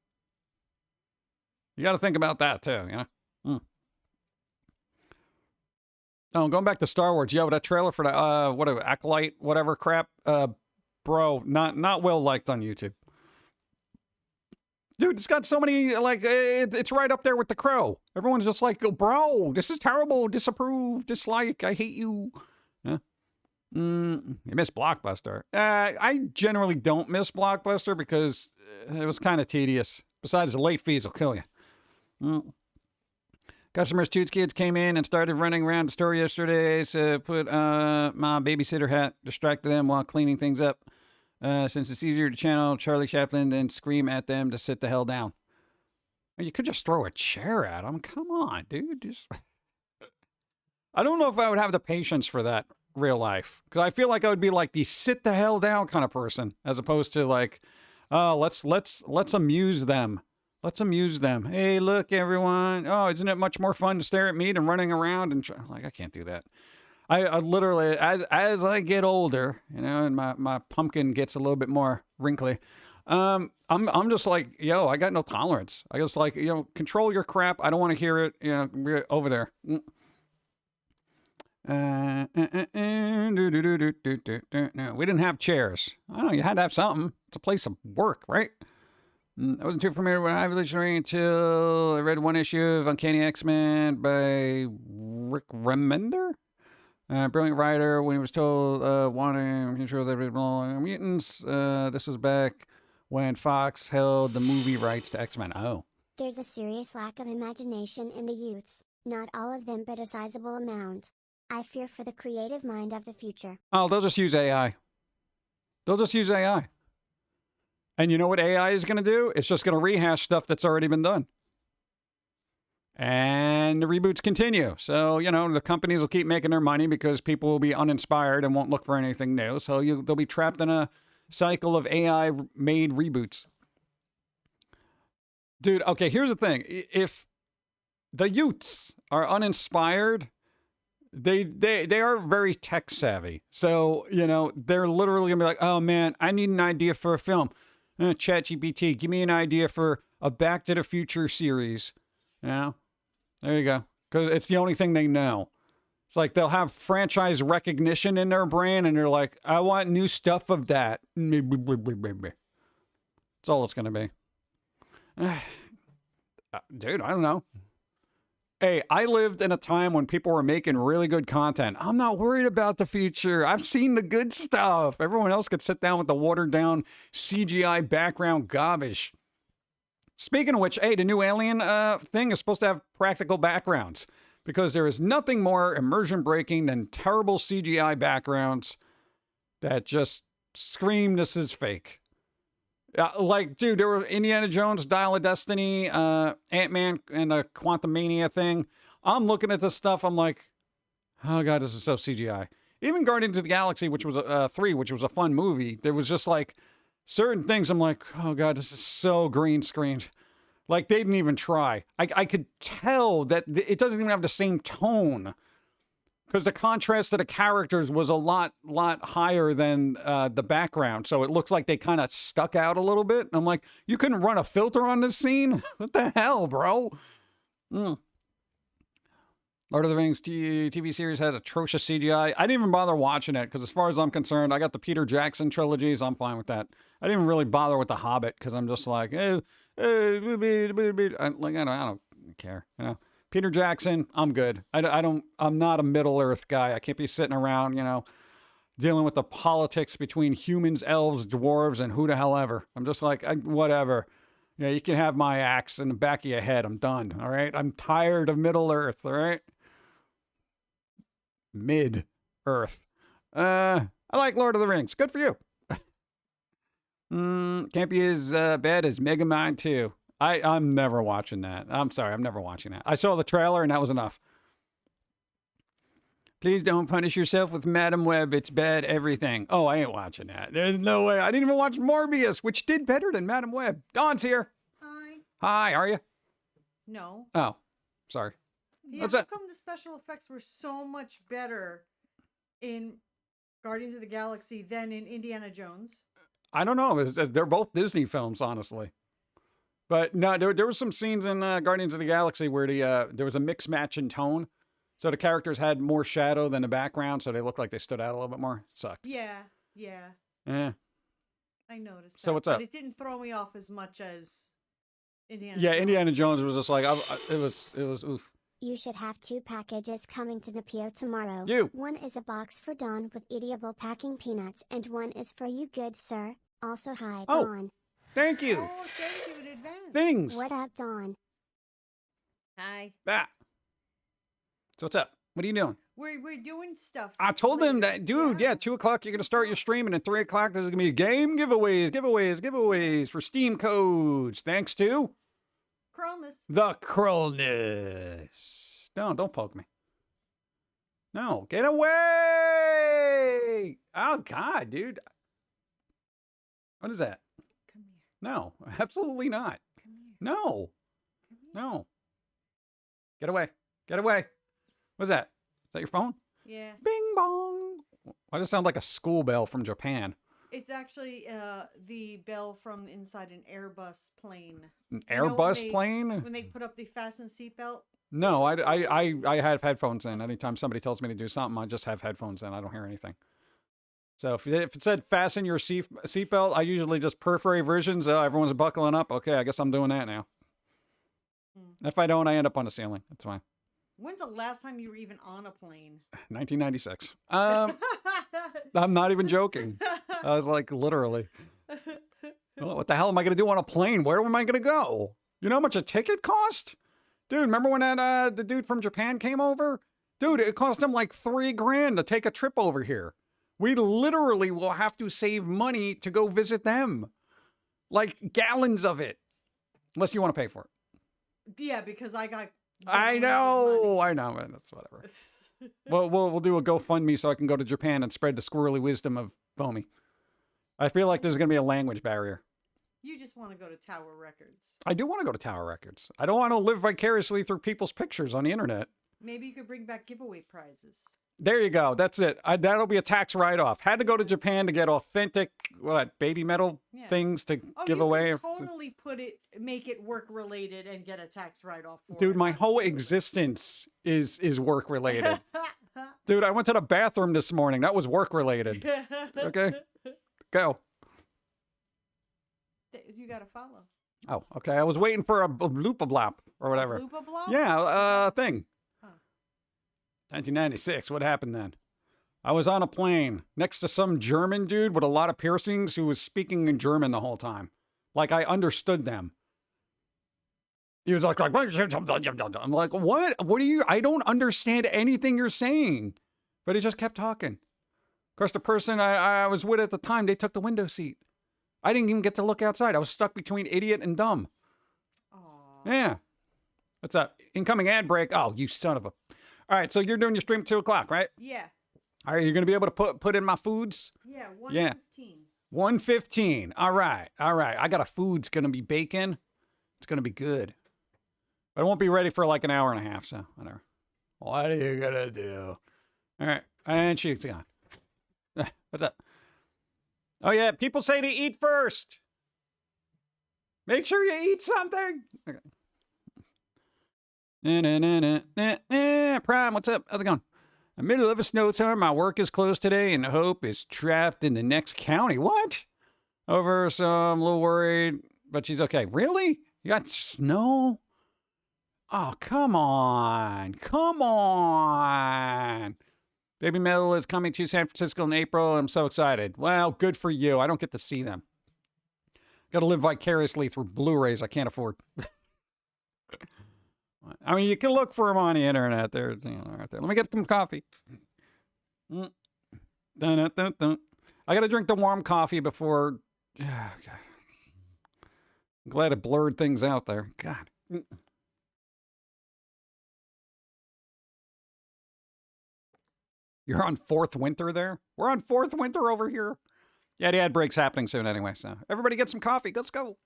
You got to think about that too, you know? Oh, going back to Star Wars, yo, that trailer for the Acolyte, whatever crap, bro, not well liked on YouTube. Dude, it's got so many, like, it's right up there with The Crow. Everyone's just like, oh, bro, this is terrible, disapprove, dislike, I hate you. Yeah. You miss Blockbuster. I generally don't miss Blockbuster because it was kind of tedious. Besides, the late fees will kill you. Customers' Toots kids came in and started running around the store yesterday, so put my babysitter hat, distracted them while cleaning things up. Since it's easier to channel Charlie Chaplin than scream at them to sit the hell down. You could just throw a chair at them. Come on, dude. I don't know if I would have the patience for that real life. Because I feel like I would be like the sit the hell down kind of person. As opposed to like, oh, let's amuse them. Let's amuse them. Hey, look, everyone. Oh, isn't it much more fun to stare at me than running around? And like, I can't do that. I literally, as I get older, you know, and my pumpkin gets a little bit more wrinkly, I'm just like, yo, I got no tolerance. I just like, you know, control your crap. I don't want to hear it, you know, we're over there. No, we didn't have chairs. I don't know, you had to have something. It's a place of work, right? I wasn't too familiar with Evolutionary until I read one issue of Uncanny XMen by Rick Remender. Brilliant writer. When he was told wanting to control the mutants, this was back when Fox held the movie rights to X-Men. Oh. There's a serious lack of imagination in the youths, not all of them but a sizable amount. I fear for the creative mind of the future. Oh, they'll just use AI. They'll just use AI. And you know what AI is going to do? It's just going to rehash stuff that's already been done. And the reboots continue. So, you know, the companies will keep making their money because people will be uninspired and won't look for anything new. So they'll be trapped in a cycle of AI-made reboots. Dude, okay, here's the thing. If the youths are uninspired, they are very tech savvy. So, you know, they're literally going to be like, oh, man, I need an idea for a film. ChatGPT, give me an idea for a Back to the Future series. You know? There you go. Because it's the only thing they know. It's like they'll have franchise recognition in their brain and they're like, I want new stuff of that. That's all it's going to be. Dude, I don't know. Hey, I lived in a time when people were making really good content. I'm not worried about the future. I've seen the good stuff. Everyone else could sit down with the watered down CGI background garbage. Speaking of which, hey, the new Alien thing is supposed to have practical backgrounds because there is nothing more immersion breaking than terrible CGI backgrounds that just scream this is fake. Like, dude, there were Indiana Jones, Dial of Destiny, Ant-Man, and a Quantumania thing. I'm looking at this stuff. I'm like, oh god, this is so CGI. Even Guardians of the Galaxy, which was 3, which was a fun movie. There was just like certain things. I'm like, oh god, this is so green screened. Like they didn't even try. I could tell that it doesn't even have the same tone. Because the contrast to the characters was a lot higher than the background. So it looks like they kind of stuck out a little bit. And I'm like, you couldn't run a filter on this scene? What the hell, bro? Lord of the Rings TV series had atrocious CGI. I didn't even bother watching it because as far as I'm concerned, I got the Peter Jackson trilogies. I'm fine with that. I didn't even really bother with The Hobbit because I'm just like, I don't care, you know. Peter Jackson, I'm good. I'm not a Middle Earth guy. I can't be sitting around, you know, dealing with the politics between humans, elves, dwarves, and who the hell ever. I'm just like, whatever. Yeah, you can have my axe in the back of your head. I'm done, all right? I'm tired of Middle Earth, all right? Mid-Earth. I like Lord of the Rings. Good for you. Can't be as bad as Megamind 2. I'm never watching that. I'm sorry, I'm never watching that. I saw the trailer and that was enough. Please don't punish yourself with Madam Web. It's bad everything. Oh, I ain't watching that. There's no way. I didn't even watch Morbius, which did better than Madam Web. Dawn's here. Hi. Hi, are you? No. Oh, sorry. Yeah, What's how that? come the special effects were so much better in Guardians of the Galaxy than in Indiana Jones? I don't know. They're both Disney films, honestly. But no, there were some scenes in Guardians of the Galaxy where there was a mix match in tone. So the characters had more shadow than the background, so they looked like they stood out a little bit more. Sucked. Yeah. Yeah. I noticed. So that, what's up? But it didn't throw me off as much as Indiana. Yeah, Jones. Indiana Jones was just like it was oof. You should have 2 packages coming to the PO tomorrow. You. One is a box for Dawn with eatable packing peanuts, and one is for you, good sir. Also, hi, Oh. Dawn. Thank you. Oh, thank you in advance. Things. What up, Dawn? Hi. Ah. So what's up? What are you doing? We're doing stuff. I told him later. that, dude, yeah, 2 o'clock, you're going to start your stream, and at 3 o'clock, there's going to be game giveaways for Steam codes. Thanks to Cronus. the Krolness. Don't poke me. No, get away. Oh, God, dude. What is that? Come here. No, absolutely not. Come here. No, Come here. no. Get away. Get away. What's that? Is that your phone? Yeah. Bing bong. Why does it sound like a school bell from Japan? It's actually the bell from inside an Airbus plane. An You know when Airbus they- plane? When they put up the fasten seatbelt. No, I have headphones in. Anytime somebody tells me to do something, I just have headphones in. I don't hear anything. So if it said fasten your seatbelt, I usually just perforate versions. Everyone's buckling up. Okay, I guess I'm doing that now. If I don't, I end up on the ceiling. That's fine. When's the last time you were even on a plane? 1996. I'm not even joking. I was like, literally. Oh, what the hell am I going to do on a plane? Where am I going to go? You know how much a ticket cost? Dude, remember when that the dude from Japan came over? Dude, it cost him like $3,000 to take a trip over here. We literally will have to save money to go visit them. Like gallons of it. Unless you want to pay for it. Yeah, because I got. I know, but that's whatever. Well, we'll do a GoFundMe so I can go to Japan and spread the squirrely wisdom of Foamy. I feel like there's going to be a language barrier. You just want to go to Tower Records. I do want to go to Tower Records. I don't want to live vicariously through people's pictures on the internet. Maybe you could bring back giveaway prizes. There you go. That's it. That'll be a tax write-off. Had to go to Japan to get authentic, baby metal things to give away. You can totally make it work related and get a tax write-off for it. Dude, my whole existence is work related. Dude, I went to the bathroom this morning. That was work related. Okay, go. You gotta follow. Oh, okay. I was waiting for a bloopa-blop or whatever. Bloopa-blop? Yeah, thing. 1996. What happened then? I was on a plane next to some German dude with a lot of piercings who was speaking in German the whole time. Like I understood them. He was like, I'm like, what? What are you? I don't understand anything you're saying. But he just kept talking. Of course, the person I was with at the time, they took the window seat. I didn't even get to look outside. I was stuck between idiot and dumb. Aw. Yeah. What's up? Incoming ad break. Oh, you son of a. All right, so you're doing your stream at 2 o'clock, right? Yeah. All right, you're going to be able to put in my foods? Yeah, Yeah. 1:15. 1:15. All right. I got a food's going to be bacon. It's going to be good. But it won't be ready for like an hour and a half, so whatever. What are you going to do? All right. And she's gone. What's up? Oh, yeah. People say to eat first. Make sure you eat something. Okay. Prime, what's up? How's it going? In the middle of a snowstorm, my work is closed today, and Hope is trapped in the next county. What? Over, so I'm a little worried, but she's okay. Really? You got snow? Oh, come on. Come on. Baby Metal is coming to San Francisco in April. I'm so excited. Well, good for you. I don't get to see them. Got to live vicariously through Blu-rays I can't afford. I mean, you can look for them on the internet. They're right there. Let me get some coffee. Dun, dun, dun, dun. I got to drink the warm coffee before. Oh, God. I'm glad it blurred things out there. God. You're on 4th winter there? We're on 4th winter over here. Yeah, the ad break's happening soon anyway, so everybody get some coffee. Let's go.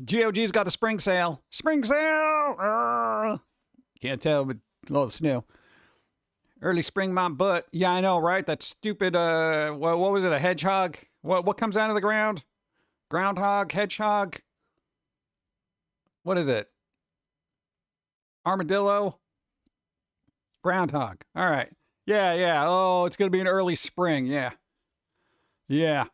GOG's got a spring sale. Spring sale! Can't tell, but a lot of snow. Early spring, my butt. Yeah, I know, right? That stupid, what was it, a hedgehog? What comes out of the ground? Groundhog? Hedgehog? What is it? Armadillo? Groundhog. All right. Yeah. Oh, it's going to be an early spring. Yeah. The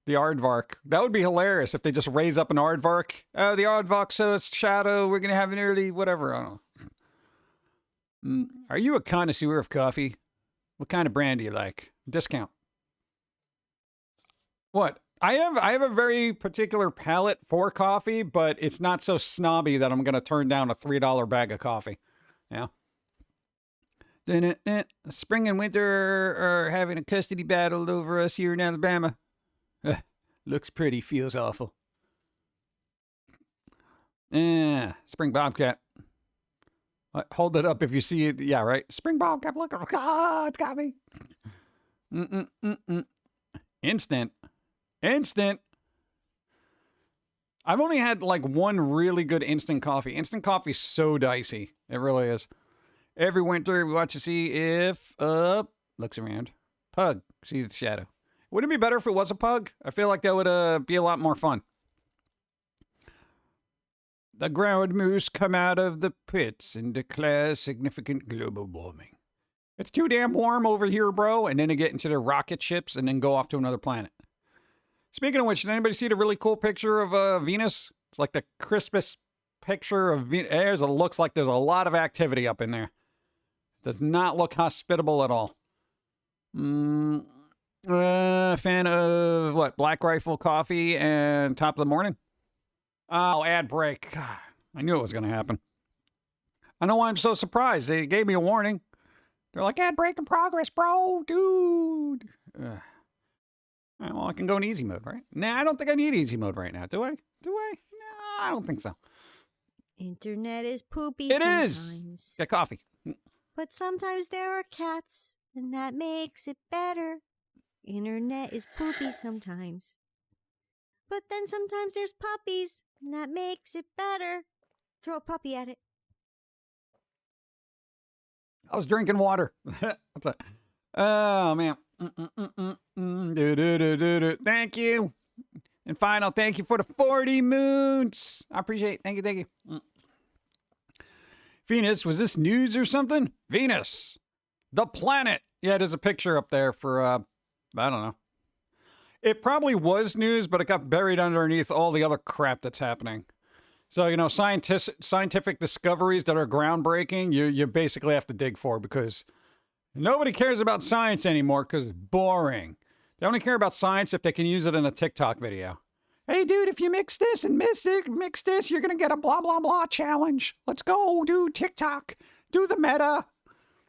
aardvark. That would be hilarious if they just raise up an aardvark. Oh, the aardvark, so it's shadow. We're going to have an early whatever. I don't know. Are you a connoisseur of coffee? What kind of brand do you like? Discount. What? I have a very particular palate for coffee, but it's not so snobby that I'm going to turn down a $3 bag of coffee. Yeah. Spring and winter are having a custody battle over us here in Alabama. Looks pretty, feels awful. Spring bobcat. Hold it up if you see it. Yeah, right. Spring bobcat. Look. Oh, it's got me. Instant. I've only had like one really good instant coffee. Instant coffee's so dicey. It really is. Every winter we watch to see if looks around. Pug sees its shadow. Wouldn't it be better if it was a pug? I feel like that would be a lot more fun. The ground moose come out of the pits and declare significant global warming. It's too damn warm over here, bro. And then they get into their rocket ships and then go off to another planet. Speaking of which, did anybody see the really cool picture of Venus? It's like the crispest picture of Venus. Looks like there's a lot of activity up in there. Does not look hospitable at all. Fan of what? Black Rifle Coffee and Top of the Morning? Oh, ad break. God, I knew it was going to happen. I know why I'm so surprised. They gave me a warning. They're like, ad break in progress, bro. Dude. Well, I can go in easy mode, right? Nah, I don't think I need easy mode right now. Do I? No, I don't think so. Internet is poopy It sometimes. is. Get coffee. But sometimes there are cats, and that makes it better. Internet is poopy sometimes. But then sometimes there's puppies, and that makes it better. Throw a puppy at it. I was drinking water. What's that? Oh, man. Thank you. And final, thank you for the 40 moons. I appreciate it. Thank you. Venus, was this news or something? Venus, the planet. Yeah, there's a picture up there for, I don't know. It probably was news, but it got buried underneath all the other crap that's happening. So, you know, scientific discoveries that are groundbreaking, you basically have to dig for because nobody cares about science anymore because it's boring. They only care about science if they can use it in a TikTok video. Hey, dude, if you mix this and mix this, you're going to get a blah, blah, blah challenge. Let's go, dude, TikTok. Do the meta.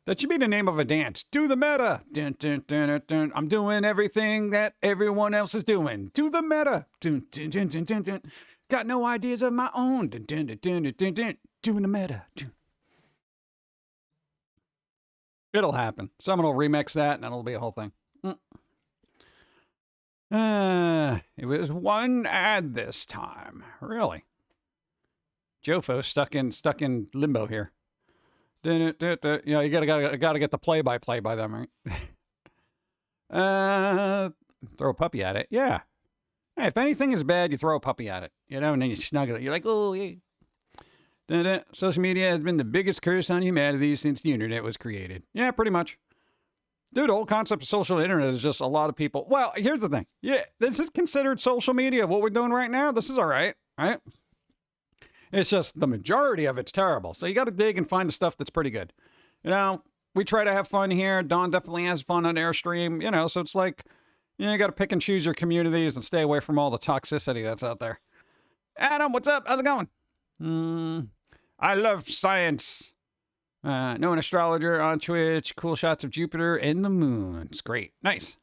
That should be the name of a dance. Do the meta. Dun, dun, dun, dun, dun. I'm doing everything that everyone else is doing. Do the meta. Dun, dun, dun, dun, dun, dun. Got no ideas of my own. Dun, dun, dun, dun, dun, dun. Doing the meta. Dun. It'll happen. Someone will remix that and it'll be a whole thing. It was one ad this time. Really? Jofo stuck in limbo here. You know, you gotta get the play-by-play by them, right? Throw a puppy at it. Yeah. Hey, if anything is bad, you throw a puppy at it. You know, and then you snuggle it. You're like, oh, yeah. Social media has been the biggest curse on humanity since the internet was created. Yeah, pretty much. Dude, the whole concept of social internet is just a lot of people. Well, here's the thing. Yeah, this is considered social media. What we're doing right now, this is all right, right? It's just the majority of it's terrible. So you got to dig and find the stuff that's pretty good. You know, we try to have fun here. Dawn definitely has fun on Airstream. You know, so it's like, you got to pick and choose your communities and stay away from all the toxicity that's out there. Adam, what's up? How's it going? I love science. Know an astrologer on Twitch. Cool shots of Jupiter and the moon. It's great. Nice.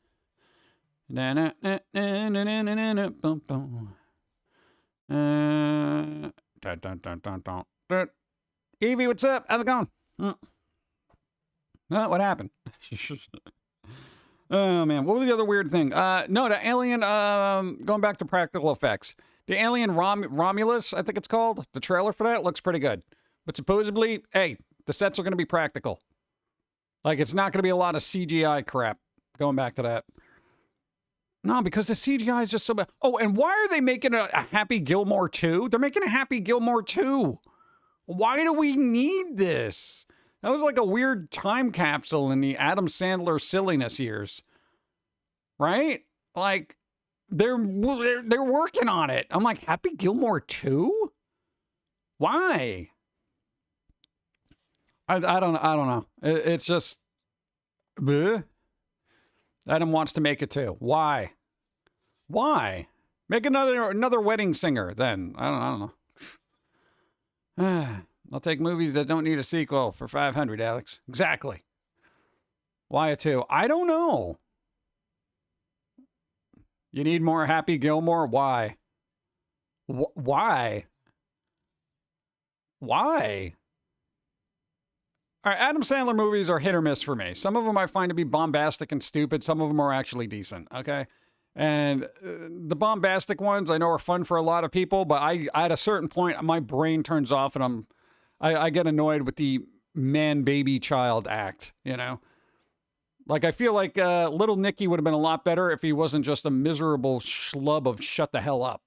Evie, what's up? How's it going? What happened? Oh, man. What was the other weird thing? No, the alien, going back to practical effects. The alien Romulus, I think it's called. The trailer for that looks pretty good. But supposedly, hey, the sets are going to be practical. Like, it's not going to be a lot of CGI crap. Going back to that. No, because the CGI is just so bad. Oh, and why are they making a Happy Gilmore 2? They're making a Happy Gilmore 2. Why do we need this? That was like a weird time capsule in the Adam Sandler silliness years. Right? Like, they're working on it. I'm like, Happy Gilmore 2? Why? I don't know. It's just, bleh. Adam wants to make it too. Why? Make another wedding singer then. I don't know. I'll take movies that don't need a sequel for 500, Alex. Exactly. Why a 2? I don't know. You need more Happy Gilmore? Why? Why? All right, Adam Sandler movies are hit or miss for me. Some of them I find to be bombastic and stupid. Some of them are actually decent, okay? And the bombastic ones I know are fun for a lot of people, but I at a certain point, my brain turns off and I get annoyed with the man-baby-child act, you know? Like, I feel like Little Nicky would have been a lot better if he wasn't just a miserable schlub of shut the hell up.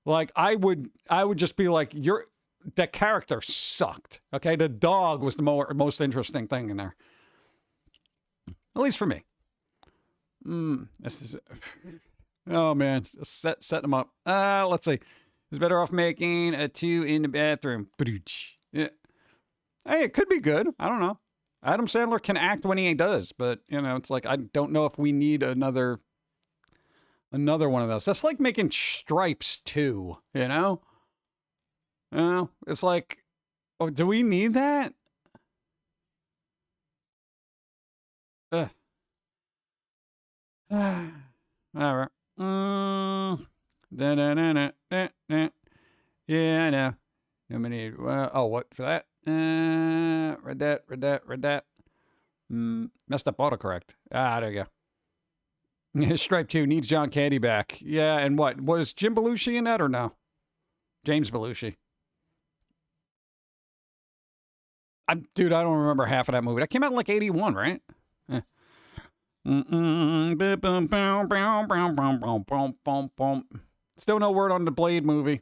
Like, I would just be like, that character sucked. Okay, the dog was the most interesting thing in there. At least for me. This is, oh man, set them up. Let's see. It's better off making a 2 in the bathroom. Yeah. Hey, it could be good. I don't know. Adam Sandler can act when he does, but you know, it's like I don't know if we need another one of those. That's like making Stripes 2. You know. It's like, oh, do we need that? Whatever. Yeah, I know. No many. Oh, what for that? Read that. Messed up autocorrect. There you go. Stripe 2 needs John Candy back. Yeah, and what? Was Jim Belushi in that or no? James Belushi. Dude, I don't remember half of that movie. That came out in like 81, right? Still no word on the Blade movie.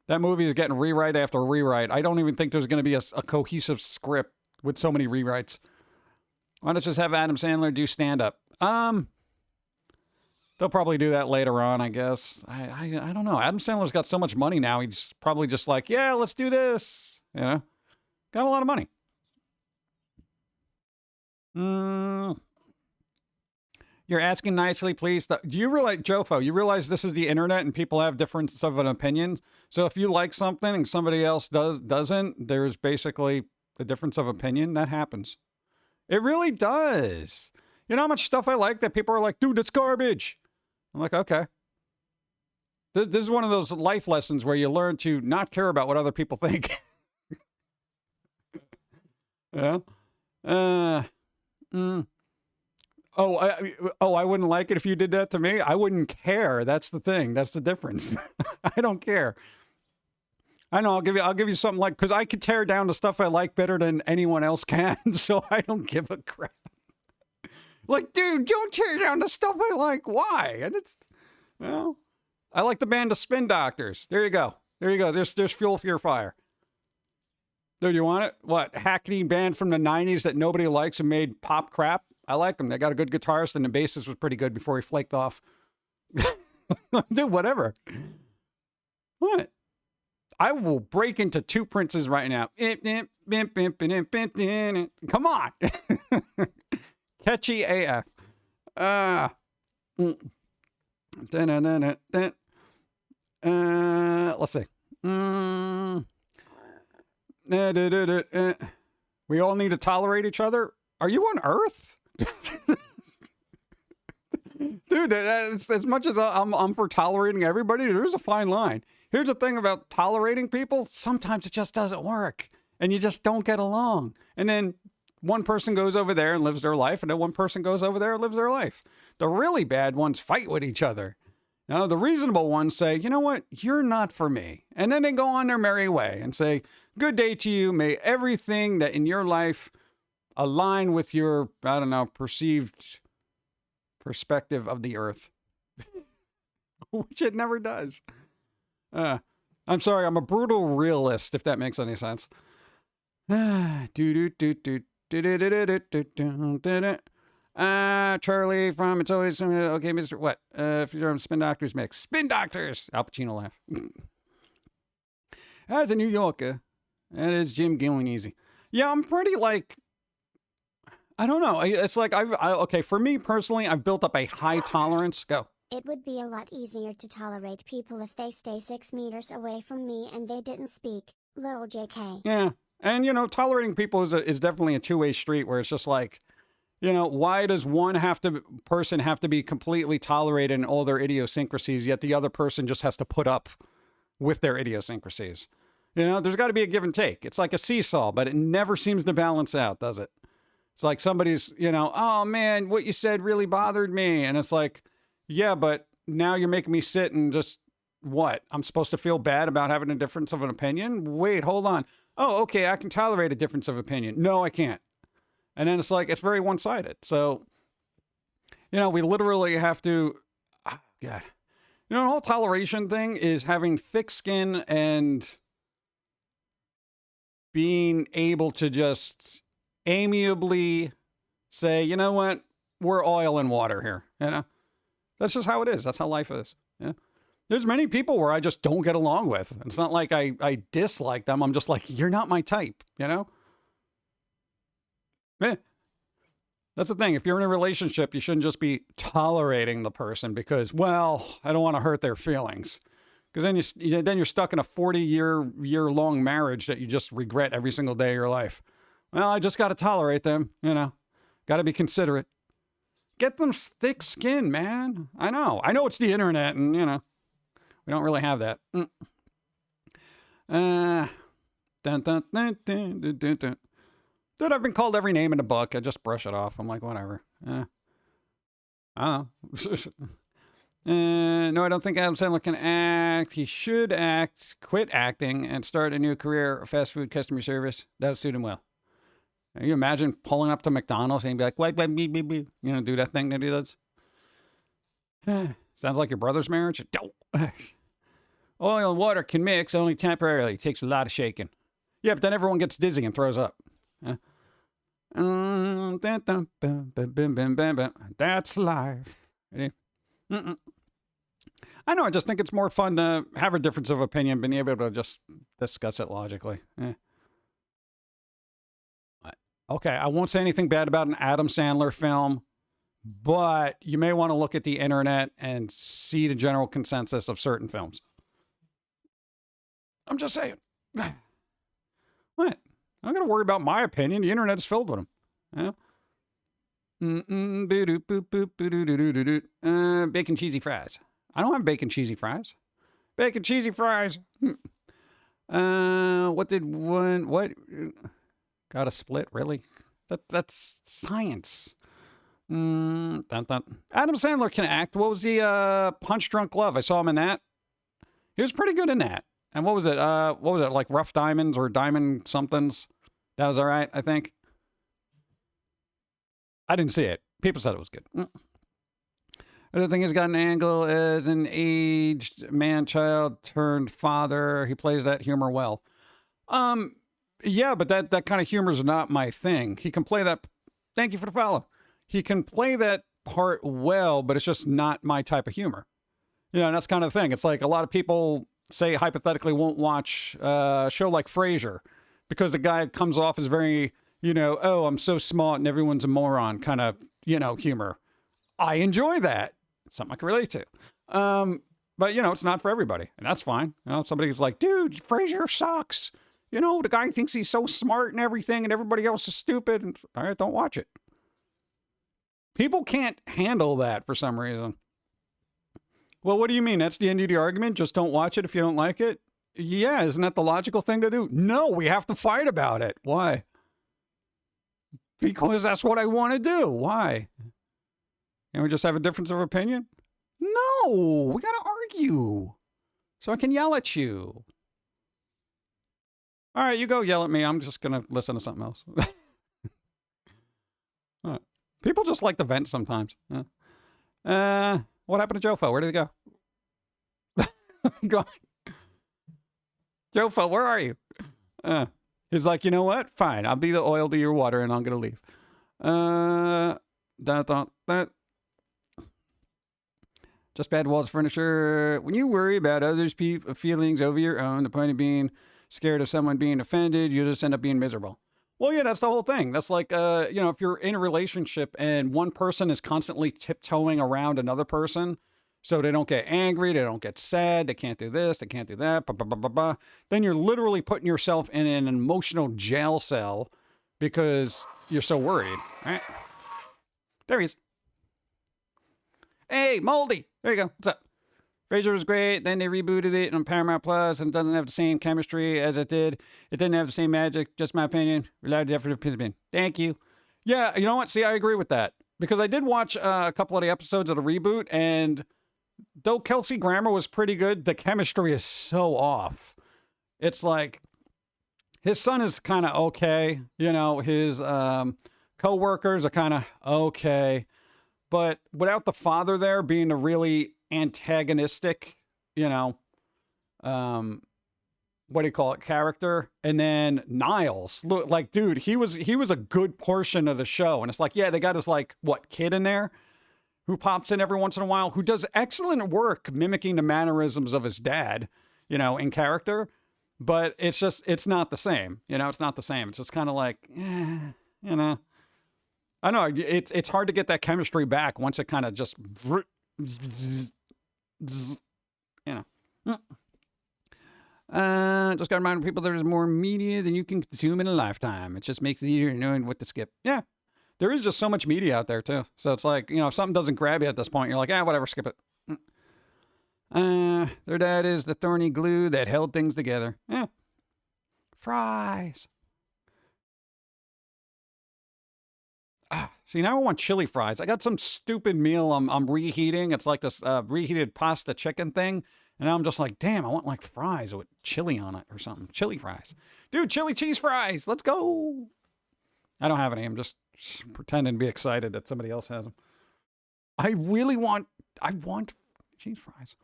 That movie is getting rewrite after rewrite. I don't even think there's going to be a cohesive script with so many rewrites. Why not just have Adam Sandler do stand-up? They'll probably do that later on, I guess. I don't know. Adam Sandler's got so much money now. He's probably just like, yeah, let's do this. You know? Got a lot of money. You're asking nicely, please. Do you realize, Jofo, you realize this is the internet and people have difference of an opinion? So if you like something and somebody else doesn't, there's basically a difference of opinion. That happens. It really does. You know how much stuff I like that people are like, dude, that's garbage. I'm like, okay. This is one of those life lessons where you learn to not care about what other people think. Yeah. I wouldn't like it if you did that to me. I wouldn't care. That's the thing. That's the difference. I don't care. I know. I'll give you something like, because I could tear down the stuff I like better than anyone else can. So I don't give a crap. Like, dude, don't tear down the stuff I like. Why? And it's, well, I like the band of Spin Doctors. There you go. There you go. There's fuel for your fire. Dude, you want it? What? Hackney band from the 90s that nobody likes and made pop crap? I like them. They got a good guitarist and the bassist was pretty good before he flaked off. Dude, whatever. What? I will break into two Princes right now. Come on. Catchy AF. Let's see. We all need to tolerate each other. Are you on Earth? Dude, as much as I'm for tolerating everybody, there's a fine line. Here's the thing about tolerating people. Sometimes it just doesn't work. And you just don't get along. And then one person goes over there and lives their life. And then one person goes over there and lives their life. The really bad ones fight with each other. Now, the reasonable ones say, you know what? You're not for me. And then they go on their merry way and say, good day to you. May everything that in your life align with your, I don't know, perceived perspective of the earth. Which it never does. I'm sorry, I'm a brutal realist, if that makes any sense. Charlie from It's Always Okay, Mr. What? If you're on Spin Doctors mix. Spin Doctors! Al Pacino laugh. As a New Yorker, that is Jim Gilling easy. Yeah, I'm pretty like, I don't know. It's like, okay, for me personally, I've built up a high tolerance. Go. It would be a lot easier to tolerate people if they stay 6 meters away from me and they didn't speak. Lil JK. Yeah. And, you know, tolerating people is definitely a two-way street where it's just like, you know, why does one person have to be completely tolerated in all their idiosyncrasies, yet the other person just has to put up with their idiosyncrasies? You know, there's got to be a give and take. It's like a seesaw, but it never seems to balance out, does it? It's like somebody's, you know, oh man, what you said really bothered me. And it's like, yeah, but now you're making me sit and just, what? I'm supposed to feel bad about having a difference of an opinion? Wait, hold on. Oh, okay, I can tolerate a difference of opinion. No, I can't. And then it's like, it's very one-sided. So, you know, we literally have to, oh, God. You know, the whole toleration thing is having thick skin and being able to just amiably say, you know what, we're oil and water here, you know? That's just how it is. That's how life is. Yeah. There's many people where I just don't get along with. It's not like I dislike them. I'm just like, you're not my type, you know? Yeah. That's the thing. If you're in a relationship, you shouldn't just be tolerating the person because, well, I don't want to hurt their feelings. Because then you're stuck in a 40-year-long marriage that you just regret every single day of your life. Well, I just got to tolerate them, you know. Got to be considerate. Get them thick skin, man. I know it's the internet and, you know, we don't really have that. Dude, I've been called every name in the book. I just brush it off. I'm like, whatever. I don't know. No, I don't think Adam Sandler can act. He should act, quit acting, and start a new career, fast food customer service. That would suit him well. Can you imagine pulling up to McDonald's and be like, wait, you know, do that thing that he does? Sounds like your brother's marriage. Oil and water can mix only temporarily. It takes a lot of shaking. Yeah, but then everyone gets dizzy and throws up. That's life. I know, I just think it's more fun to have a difference of opinion, being able to just discuss it logically. Okay, I won't say anything bad about an Adam Sandler film. but you may want to look at the internet and see the general consensus of certain films. I'm just saying. What? I'm going to worry about my opinion. The internet is filled with them. Yeah. Bacon cheesy fries. I don't have bacon cheesy fries. Bacon cheesy fries. What? Got a split? Really? That's science. Adam Sandler can act. What was the Punch Drunk Love? I saw him in that. He was pretty good in that. And what was it? Like Rough Diamonds or Diamond Somethings? That was all right, I think. I didn't see it. People said it was good. I don't think he's got an angle as an aged man-child turned father. He plays that humor well. Yeah, but that kind of humor is not my thing. He can play that. Thank you for the follow. He can play that part well, but it's just not my type of humor. You know, and that's kind of the thing. It's like a lot of people say hypothetically won't watch a show like Frasier because the guy comes off as very, you know, oh, I'm so smart and everyone's a moron kind of, you know, humor. I enjoy that. It's something I can relate to. But, you know, it's not for everybody, and that's fine. You know, somebody's like, dude, Frasier sucks. You know, the guy thinks he's so smart and everything, and everybody else is stupid. And, all right, don't watch it. People can't handle that for some reason. Well, what do you mean? That's the end of the argument? Just don't watch it if you don't like it? Yeah, isn't that the logical thing to do? No, we have to fight about it. Why? Because that's what I want to do. Why? Can we just have a difference of opinion? No, we got to argue so I can yell at you. All right, you go yell at me. I'm just going to listen to something else. People just like to vent sometimes. What happened to Jofo? Where did he go? Go on. Jofo, where are you? He's like, you know what? Fine, I'll be the oil to your water, and I'm gonna leave. Just bad walls, furniture. When you worry about others' feelings over your own, the point of being scared of someone being offended, you just end up being miserable. Well, yeah, that's the whole thing. That's like, you know, if you're in a relationship and one person is constantly tiptoeing around another person so they don't get angry, they don't get sad, they can't do this, they can't do that, then you're literally putting yourself in an emotional jail cell because you're so worried, right? There he is. Hey, Moldy. There you go. What's up? Frasier was great. Then they rebooted it on Paramount Plus and it doesn't have the same chemistry as it did. It didn't have the same magic. Just my opinion. Relied effort of opinion. Thank you. Yeah, you know what? See, I agree with that. Because I did watch a couple of the episodes of the reboot, and though Kelsey Grammer was pretty good, the chemistry is so off. It's like, his son is kind of okay. You know, his co-workers are kind of okay. But without the father there being a really antagonistic, you know, what do you call it, character, and then Niles, look, like, dude, he was a good portion of the show, and it's like, yeah, they got his, like, what, kid in there who pops in every once in a while, who does excellent work mimicking the mannerisms of his dad, you know, in character, but it's just, it's not the same, you know, it's not the same. It's just kind of like, you know, I know it's hard to get that chemistry back once it kind of just, you know. Just gotta remind people there's more media than you can consume in a lifetime. It just makes it easier knowing what to skip. Yeah, there is just so much media out there too. So it's like, you know, if something doesn't grab you at this point, you're like, whatever, skip it. Their dad is the thorny glue that held things together. Yeah. Fries. See, now I want chili fries. I got some stupid meal I'm reheating. It's like this reheated pasta chicken thing. And now I'm just like, damn, I want like fries with chili on it or something. Chili fries. Dude, chili cheese fries. Let's go. I don't have any. I'm just pretending to be excited that somebody else has them. I want cheese fries.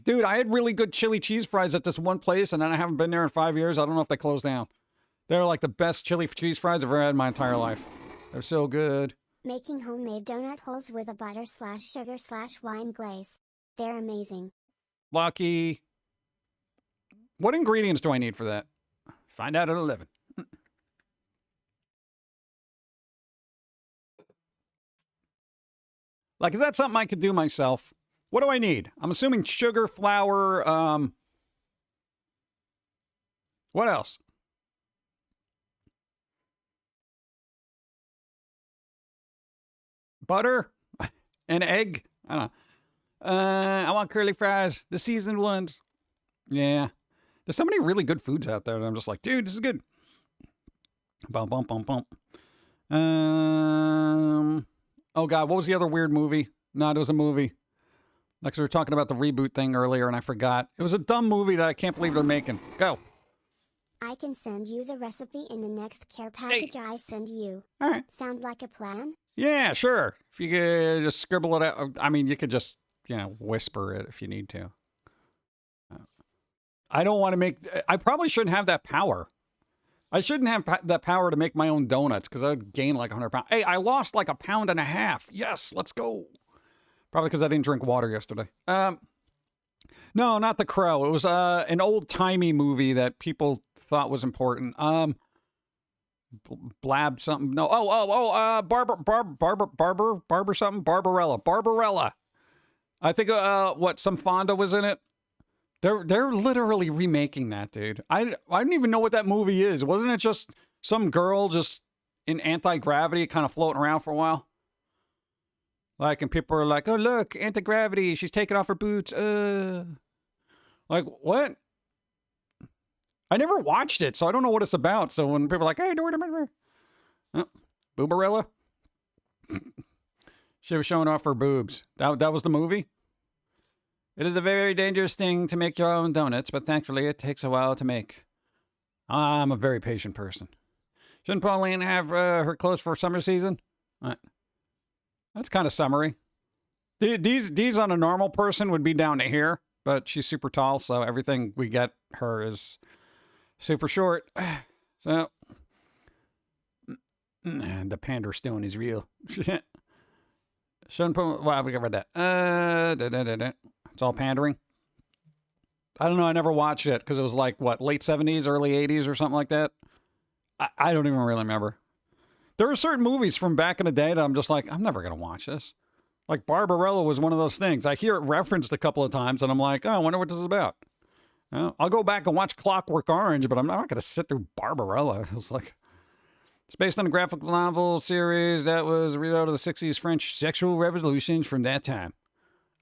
Dude, I had really good chili cheese fries at this one place, and then I haven't been there in 5 years. I don't know if they closed down. They're like the best chili cheese fries I've ever had in my entire life. They're so good. Making homemade donut holes with a butter/sugar/wine glaze. They're amazing. Lucky. What ingredients do I need for that? Find out at 11. Like, is that something I could do myself? What do I need? I'm assuming sugar, flour, what else? Butter? An egg? I don't know. I want curly fries. The seasoned ones. Yeah. There's so many really good foods out there that I'm just like, dude, this is good. Bum, bum, bum, bum. Oh, God, what was the other weird movie? No, it was a movie. Like, we were talking about the reboot thing earlier, and I forgot. It was a dumb movie that I can't believe they're making. Go. I can send you the recipe in the next care package I send you. All right. Sound like a plan? Yeah, sure. If you could just scribble it out. I mean, you could just, whisper it if you need to. I don't want to make... I probably shouldn't have that power. I shouldn't have that power to make my own donuts because I would gain like 100 pounds. Hey, I lost like 1.5 pounds. Yes, let's go. Probably because I didn't drink water yesterday. No, not The Crow. It was an old-timey movie that people thought was important. Blab something. No. Barber something. Barbarella. I think some Fonda was in it. They're literally remaking that, dude. I don't even know what that movie is. Wasn't it just some girl just in anti-gravity kind of floating around for a while? Like, and people are like, oh, look, anti-gravity. She's taking off her boots. Like, what? I never watched it, so I don't know what it's about. So when people are like, hey, Boobarella? She was showing off her boobs. That was the movie? It is a very dangerous thing to make your own donuts, but thankfully it takes a while to make. I'm a very patient person. Shouldn't Pauline have her clothes for summer season? That's kind of summery. These on a normal person would be down to here, but she's super tall, so everything we get her is super short. So, the pander stone is real. Shouldn't put... Well, we got that. It's all pandering. I don't know. I never watched it because it was like, what, late 70s, early 80s or something like that? I don't even really remember. There are certain movies from back in the day that I'm just like, I'm never going to watch this. Like Barbarella was one of those things. I hear it referenced a couple of times and I'm like, oh, I wonder what this is about. I'll go back and watch Clockwork Orange, but I'm not going to sit through Barbarella. It's like... It's based on a graphic novel series that was a readout of the 60s French sexual revolutions from that time.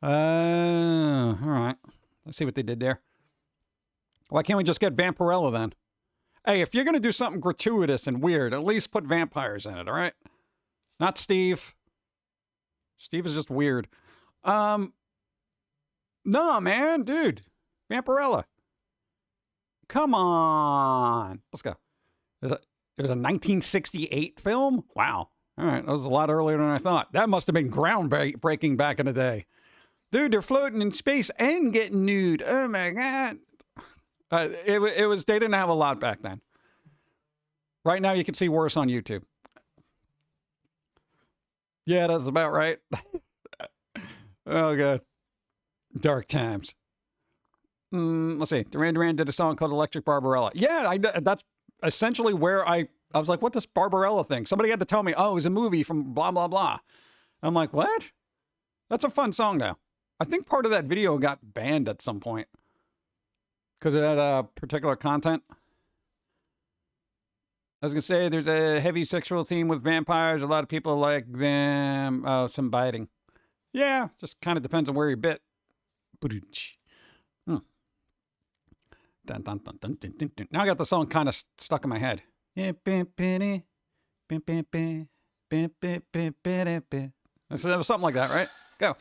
All right. Let's see what they did there. Why can't we just get Vampirella then? Hey, if you're going to do something gratuitous and weird, at least put vampires in it, all right? Not Steve. Steve is just weird. No, man, dude. Vampirella. Come on. Let's go. It was a 1968 film? Wow. All right, that was a lot earlier than I thought. That must have been groundbreaking back in the day. Dude, they're floating in space and getting nude. Oh, my God. It was, they didn't have a lot back then. Right now, you can see worse on YouTube. Yeah, that's about right. Oh, God. Dark times. Let's see. Duran Duran did a song called Electric Barbarella. Yeah, that's essentially where I was like, what this Barbarella thing? Somebody had to tell me, oh, it was a movie from blah, blah, blah. I'm like, what? That's a fun song now. I think part of that video got banned at some point because it had particular content. I was going to say there's a heavy sexual theme with vampires. A lot of people like them. Oh, some biting. Yeah, just kind of depends on where you bit. Dun, dun, dun, dun, dun, dun, dun. Now I got the song kind of stuck in my head. So that was something like that, right? Go.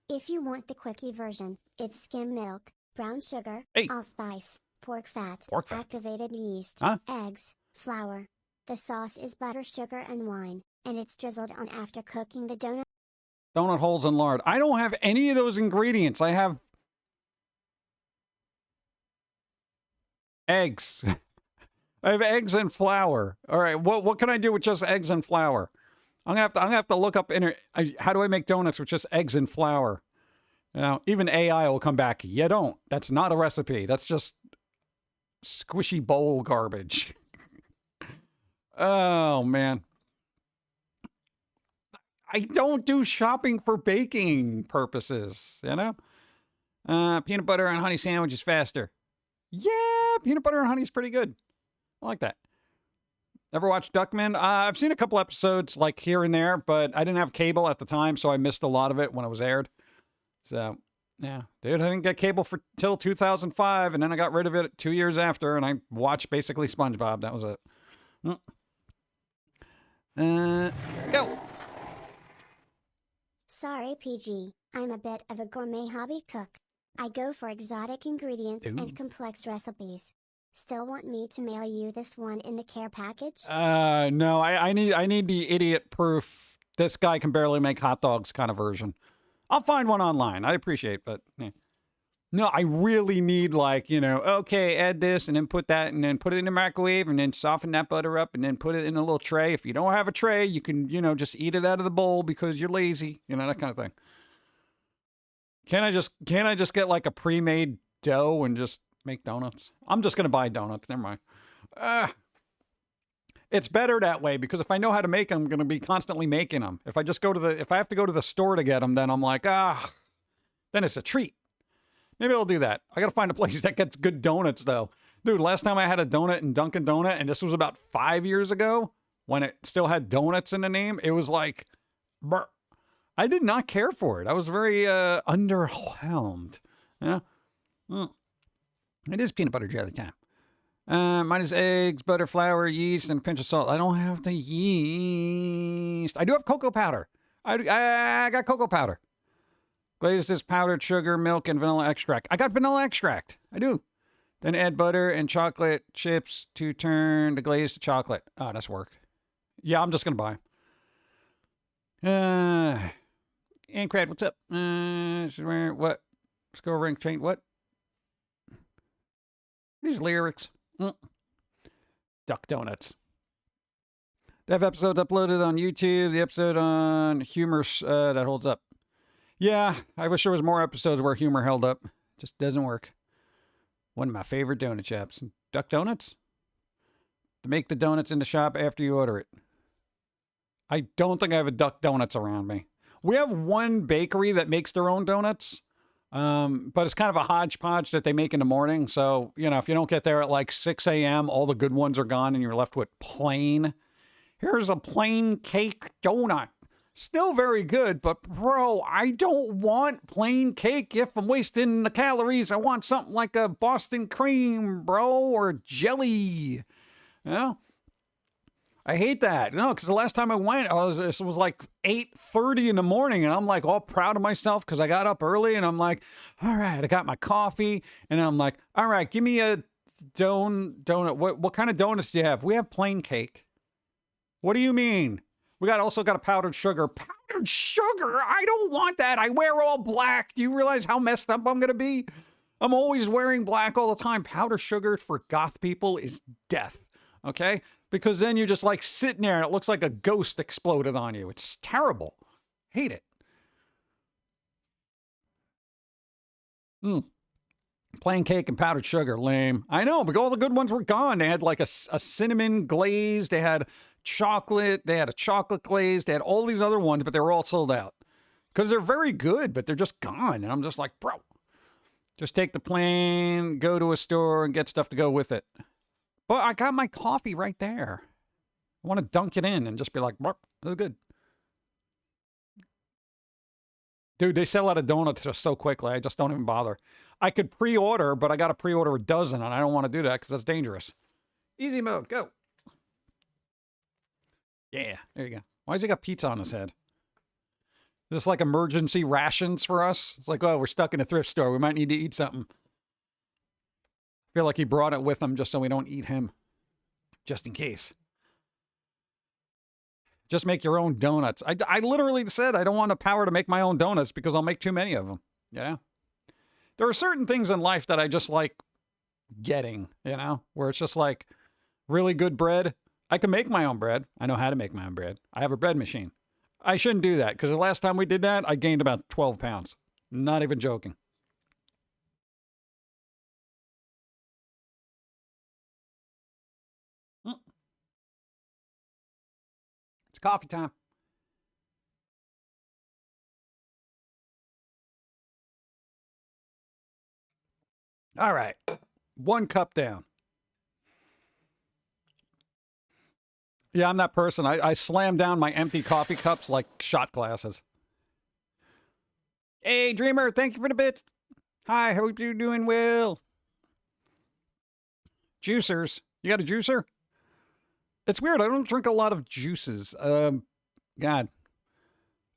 If you want the quickie version, it's skim milk, brown sugar, allspice, pork fat, activated yeast, eggs, flour. The sauce is butter, sugar, and wine, and it's drizzled on after cooking the donut. Donut holes and lard. I don't have any of those ingredients. I have eggs. I have eggs and flour. All right, what can I do with just eggs and flour? I'm gonna have to look up how do I make donuts with just eggs and flour? You know, even AI will come back. You don't. That's not a recipe. That's just squishy bowl garbage. Oh man. I don't do shopping for baking purposes, you know? Peanut butter and honey sandwich is faster. Yeah, peanut butter and honey is pretty good. I like that. Ever watch Duckman? I've seen a couple episodes, like here and there, but I didn't have cable at the time, so I missed a lot of it when it was aired. So, yeah. Dude, I didn't get cable till 2005, and then I got rid of it 2 years after, and I watched basically SpongeBob. That was it. Go! Sorry, PG. I'm a bit of a gourmet hobby cook. I go for exotic ingredients and complex recipes. Still want me to mail you this one in the care package? No, I need the idiot proof. This guy can barely make hot dogs kind of version. I'll find one online. I appreciate, but yeah. No, I really need like, you know, okay, add this and then put that and then put it in the microwave and then soften that butter up and then put it in a little tray. If you don't have a tray, you can, you know, just eat it out of the bowl because you're lazy, you know, that kind of thing. Can't I just get like a pre-made dough and just make donuts? I'm just going to buy donuts. Never mind. It's better that way because if I know how to make them, I'm going to be constantly making them. If I have to go to the store to get them, then I'm like, then it's a treat. Maybe I'll do that. I got to find a place that gets good donuts though. Dude, last time I had a donut in Dunkin' Donut, and this was about 5 years ago when it still had donuts in the name, it was like, I did not care for it. I was very underwhelmed. Yeah. It is peanut butter jelly time. Mine is eggs, butter, flour, yeast, and a pinch of salt. I don't have the yeast. I do have cocoa powder. I got cocoa powder. Glazed is powdered sugar, milk, and vanilla extract. I got vanilla extract. I do. Then add butter and chocolate chips to turn the glaze to chocolate. Oh, that's work. Yeah, I'm just going to buy. Ancrad, what's up? What? Score rank chain, what? These lyrics. Duck Donuts. They have episodes uploaded on YouTube. The episode on humor that holds up. Yeah, I wish there was more episodes where humor held up. Just doesn't work. One of my favorite donut shops. Duck Donuts? To make the donuts in the shop after you order it. I don't think I have a Duck Donuts around me. We have one bakery that makes their own donuts. But it's kind of a hodgepodge that they make in the morning. So, you know, if you don't get there at like 6 a.m., all the good ones are gone and you're left with plain. Here's a plain cake donut. Still very good, but bro, I don't want plain cake if I'm wasting the calories. I want something like a Boston cream, bro, or jelly. You know? I hate that. No, because the last time I went, it was like 8:30 in the morning, and I'm like all proud of myself because I got up early, and I'm like, all right, I got my coffee, and I'm like, all right, give me a donut. What kind of donuts do you have? We have plain cake. What do you mean? We also got a powdered sugar. Powdered sugar? I don't want that. I wear all black. Do you realize how messed up I'm going to be? I'm always wearing black all the time. Powdered sugar for goth people is death. Okay? Because then you're just like sitting there and it looks like a ghost exploded on you. It's terrible. Hate it. Plain cake and powdered sugar. Lame. I know, but all the good ones were gone. They had like a cinnamon glaze. They had chocolate. They had a chocolate glaze. They had all these other ones, but they were all sold out. Because they're very good, but they're just gone. And I'm just like, bro, just take the plane, go to a store, and get stuff to go with it. But I got my coffee right there. I want to dunk it in and just be like, "Burp, that's good." Dude, they sell out of donuts just so quickly. I just don't even bother. I could pre-order, but I got to pre-order a dozen, and I don't want to do that because that's dangerous. Easy mode, go. Yeah, there you go. Why has he got pizza on his head? Is this like emergency rations for us? It's like, oh, we're stuck in a thrift store. We might need to eat something. I feel like he brought it with him just so we don't eat him. Just in case. Just make your own donuts. I literally said I don't want the power to make my own donuts because I'll make too many of them. You know? There are certain things in life that I just like getting, you know? Where it's just like really good bread. I can make my own bread. I know how to make my own bread. I have a bread machine. I shouldn't do that because the last time we did that, I gained about 12 pounds. Not even joking. It's coffee time. All right. 1 cup down. Yeah, I'm that person. I slam down my empty coffee cups like shot glasses. Hey, Dreamer, thank you for the bits. Hi, hope you're doing well. Juicers. You got a juicer? It's weird. I don't drink a lot of juices. God.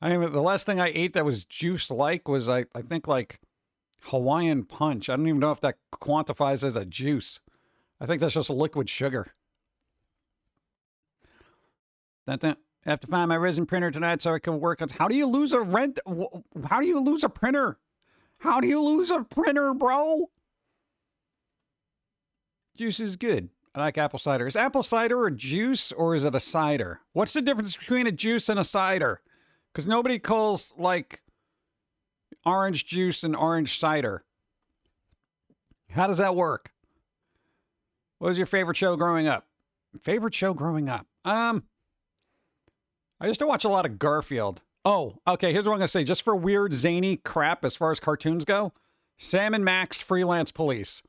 I mean, the last thing I ate that was juice-like was, I think, like, Hawaiian Punch. I don't even know if that quantifies as a juice. I think that's just liquid sugar. I have to find my resin printer tonight so I can work on... How do you lose a rent... How do you lose a printer? How do you lose a printer, bro? Juice is good. I like apple cider. Is apple cider a juice or is it a cider? What's the difference between a juice and a cider? Because nobody calls, like, orange juice and orange cider. How does that work? What was your favorite show growing up? Favorite show growing up? I used to watch a lot of Garfield. Oh, okay, here's what I'm going to say. Just for weird, zany crap as far as cartoons go, Sam and Max Freelance Police.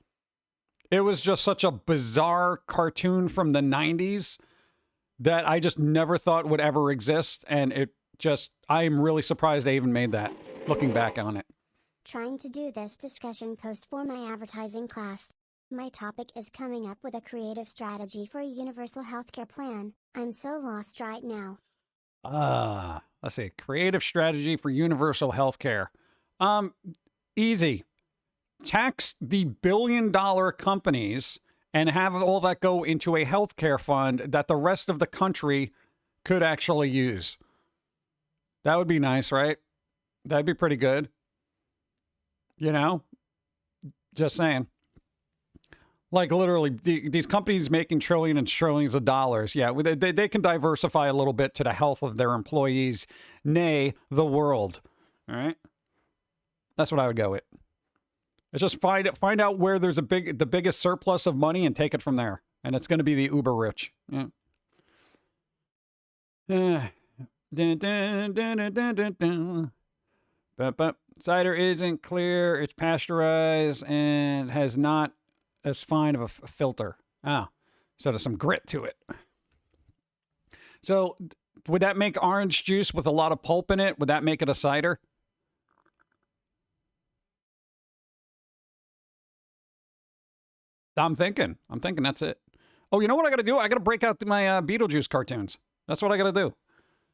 It was just such a bizarre cartoon from the 90s that I just never thought would ever exist. And it just, I am really surprised they even made that, looking back on it. Trying to do this discussion post for my advertising class. My topic is coming up with a creative strategy for a universal healthcare plan. I'm so lost right now. Let's see. Creative strategy for universal healthcare. Easy. Tax the billion-dollar companies and have all that go into a healthcare fund that the rest of the country could actually use. That would be nice, right? That'd be pretty good. You know? Just saying. Like, literally, these companies making trillions and trillions of dollars, yeah, they can diversify a little bit to the health of their employees, nay, the world. All right? That's what I would go with. It's just find out where there's the biggest surplus of money and take it from there. And it's going to be the uber rich. Yeah. Cider isn't clear. It's pasteurized and has not as fine of a filter. Ah, so there's some grit to it. So would that make orange juice with a lot of pulp in it? Would that make it a cider? I'm thinking that's it. Oh, you know what I got to do? I got to break out my Beetlejuice cartoons. That's what I got to do.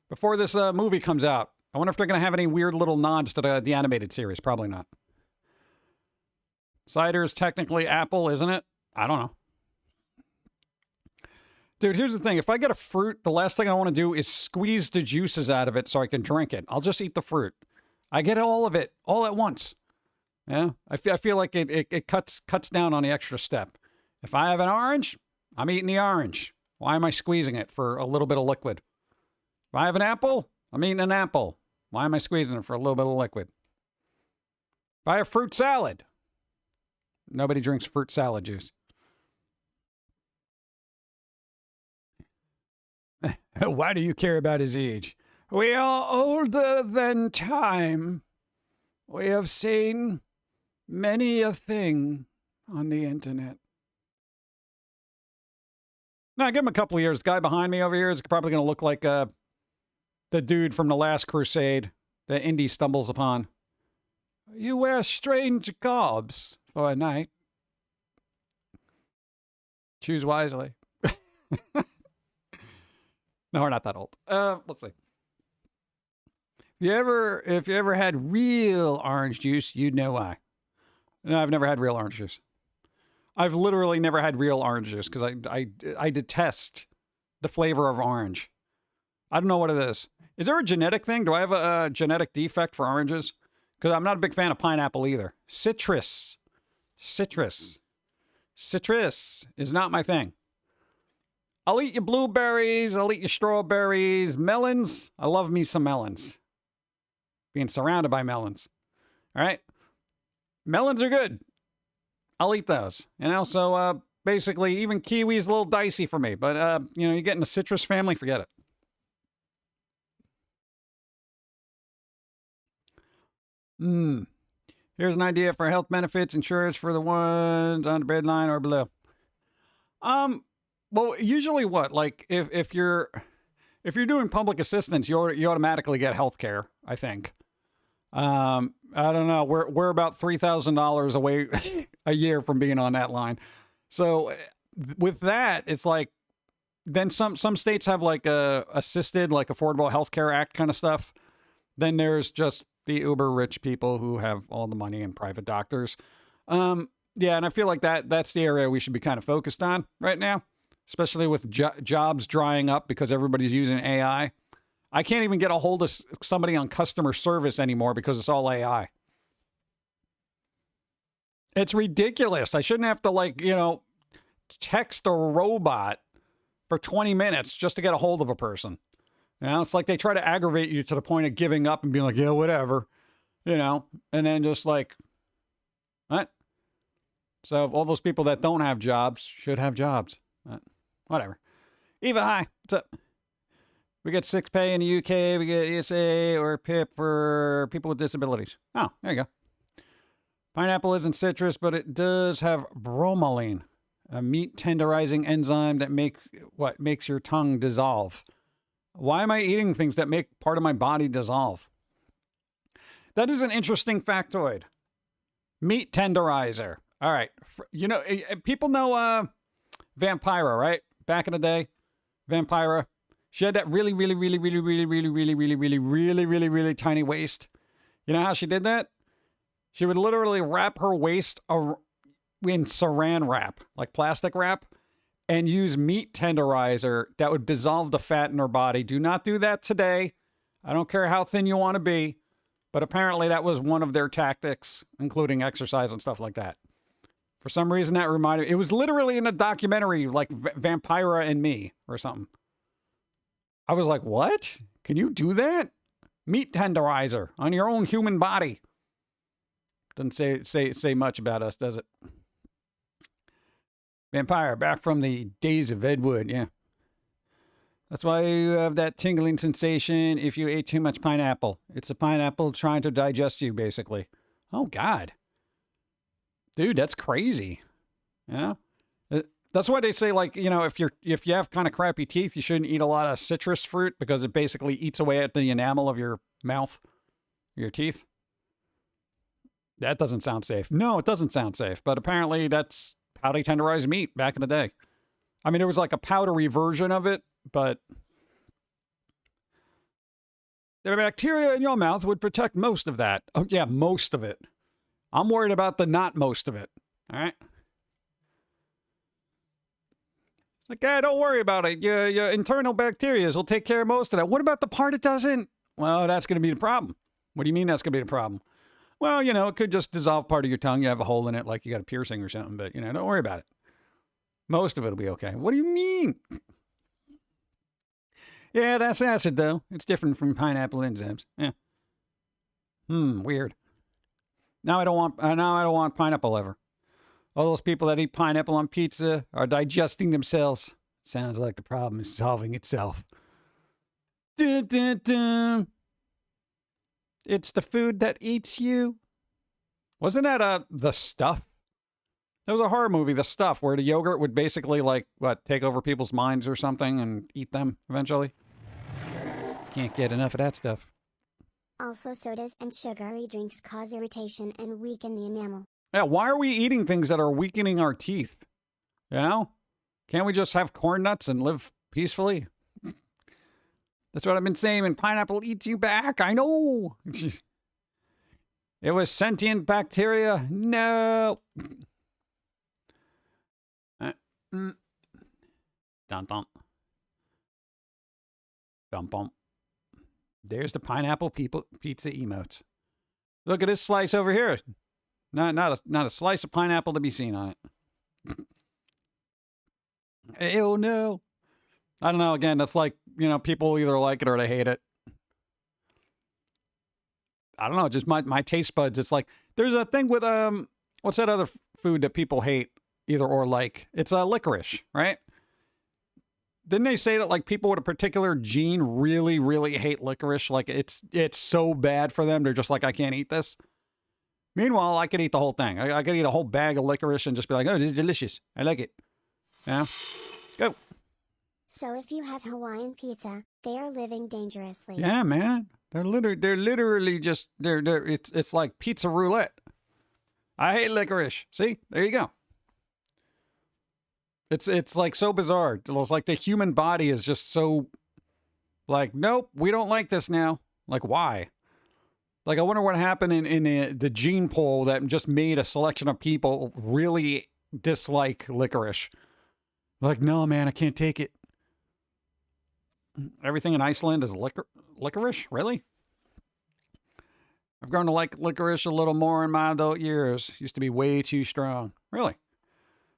Before this movie comes out. I wonder if they're going to have any weird little nods to the animated series. Probably not. Cider is technically apple, isn't it? I don't know. Dude, here's the thing. If I get a fruit, the last thing I want to do is squeeze the juices out of it so I can drink it. I'll just eat the fruit. I get all of it all at once. Yeah, I feel like it cuts down on the extra step. If I have an orange, I'm eating the orange. Why am I squeezing it for a little bit of liquid? If I have an apple, I'm eating an apple. Why am I squeezing it for a little bit of liquid? If I have fruit salad, nobody drinks fruit salad juice. Why do you care about his age? We are older than time. We have seen many a thing on the internet. Now, give him a couple of years. The guy behind me over here is probably going to look like the dude from The Last Crusade that Indy stumbles upon. You wear strange garbs for a night. Choose wisely. No, we're not that old. Let's see. If you ever had real orange juice, you'd know why. No, I've never had real orange juice. I've literally never had real orange juice because I detest the flavor of orange. I don't know what it is. Is there a genetic thing? Do I have a genetic defect for oranges? Because I'm not a big fan of pineapple either. Citrus is not my thing. I'll eat your blueberries. I'll eat your strawberries. Melons. I love me some melons. Being surrounded by melons. All right. Melons are good. I'll eat those. And also, basically, even kiwi's a little dicey for me. But, you know, you get in the citrus family, forget it. Here's an idea for health benefits insurance for the ones on the breadline or below. Well, usually what? Like if you're doing public assistance, you automatically get health care, I think. I don't know. We're about $3,000 away a year from being on that line. So with that, it's like, then some states have like a assisted, like Affordable Health Care Act kind of stuff. Then there's just the uber rich people who have all the money and private doctors. Yeah, and I feel like that's the area we should be kind of focused on right now, especially with jobs drying up because everybody's using AI. I can't even get a hold of somebody on customer service anymore because it's all AI. It's ridiculous. I shouldn't have to, like, you know, text a robot for 20 minutes just to get a hold of a person. You know, it's like they try to aggravate you to the point of giving up and being like, yeah, whatever, you know, and then just like, what? So all those people that don't have jobs should have jobs. Whatever. Eva, hi. What's up? We get 6 pay in the UK. We get ESA or PIP for people with disabilities. Oh, there you go. Pineapple isn't citrus, but it does have bromelain, a meat tenderizing enzyme that makes your tongue dissolve. Why am I eating things that make part of my body dissolve? That is an interesting factoid. Meat tenderizer. All right. You know, people know Vampira, right? Back in the day, Vampira. She had that really tiny waist. You know how she did that? She would literally wrap her waist in saran wrap, like plastic wrap, and use meat tenderizer that would dissolve the fat in her body. Do not do that today. I don't care how thin you want to be, but apparently that was one of their tactics, including exercise and stuff like that. For some reason, that reminded me. It was literally in a documentary, like Vampira and Me or something. I was like, what? Can you do that? Meat tenderizer on your own human body. Doesn't say much about us, does it? Vampire, back from the days of Ed Wood, yeah. That's why you have that tingling sensation if you ate too much pineapple. It's a pineapple trying to digest you, basically. Oh, God. Dude, that's crazy. You know? That's why they say, like, you know, if you have kind of crappy teeth, you shouldn't eat a lot of citrus fruit because it basically eats away at the enamel of your mouth, your teeth. That doesn't sound safe. No, it doesn't sound safe. But apparently that's how they tenderized meat back in the day. I mean, it was like a powdery version of it, but the bacteria in your mouth would protect most of that. Oh, yeah, most of it. I'm worried about the not most of it. All right? Like, don't worry about it. Your internal bacteria will take care of most of that. What about the part it doesn't? Well, that's going to be the problem. What do you mean that's going to be the problem? Well, you know, it could just dissolve part of your tongue. You have a hole in it like you got a piercing or something, but, you know, don't worry about it. Most of it will be okay. What do you mean? Yeah, that's acid, though. It's different from pineapple enzymes. Yeah. Weird. Now I don't want pineapple ever. All those people that eat pineapple on pizza are digesting themselves. Sounds like the problem is solving itself. Dun, dun, dun. It's the food that eats you. Wasn't that The Stuff? There was a horror movie, The Stuff, where the yogurt would basically, like, take over people's minds or something and eat them eventually. Can't get enough of that stuff. Also, sodas and sugary drinks cause irritation and weaken the enamel. Yeah, why are we eating things that are weakening our teeth? You know? Can't we just have corn nuts and live peacefully? That's what I've been saying, and pineapple eats you back. I know. It was sentient bacteria. No. Dun dun. Bum bum. There's the pineapple pizza emotes. Look at this slice over here. Not a slice of pineapple to be seen on it. Ew, no. I don't know. Again, that's like, you know, people either like it or they hate it. I don't know. Just my taste buds. It's like, there's a thing with, what's that other food that people hate either or like? It's licorice, right? Didn't they say that, like, people with a particular gene really, really hate licorice? Like, it's so bad for them. They're just like, I can't eat this. Meanwhile, I could eat the whole thing. I could eat a whole bag of licorice and just be like, oh, this is delicious. I like it. Yeah. Go. So if you have Hawaiian pizza, they are living dangerously. Yeah, man. They're literally just, it's like pizza roulette. I hate licorice. See? There you go. It's like so bizarre. It's like the human body is just so like, nope, we don't like this now. Like, why? Like, I wonder what happened in the gene pool that just made a selection of people really dislike licorice. Like, no, man, I can't take it. Everything in Iceland is licorice? Really? I've grown to like licorice a little more in my adult years. Used to be way too strong. Really?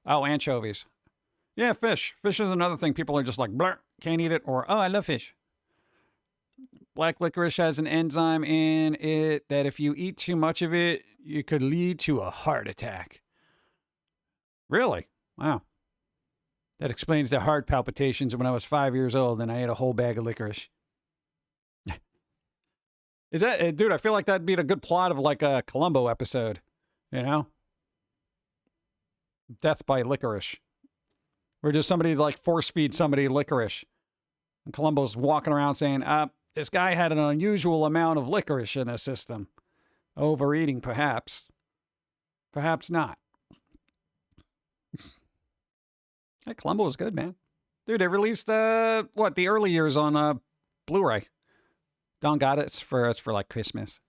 Oh, anchovies. Yeah, fish. Fish is another thing. People are just like, bleh, can't eat it. Or, oh, I love fish. Black licorice has an enzyme in it that if you eat too much of it, it could lead to a heart attack. Really? Wow. That explains the heart palpitations when I was 5 years old and I ate a whole bag of licorice. Is that, dude, I feel like that'd be a good plot of like a Columbo episode, you know? Death by licorice. Where just somebody like force feed somebody licorice. And Columbo's walking around saying, this guy had an unusual amount of licorice in his system. Overeating, perhaps. Perhaps not. Hey, Columbo was good, man. Dude, they released, the early years on Blu-ray. Don got it. It's for like Christmas.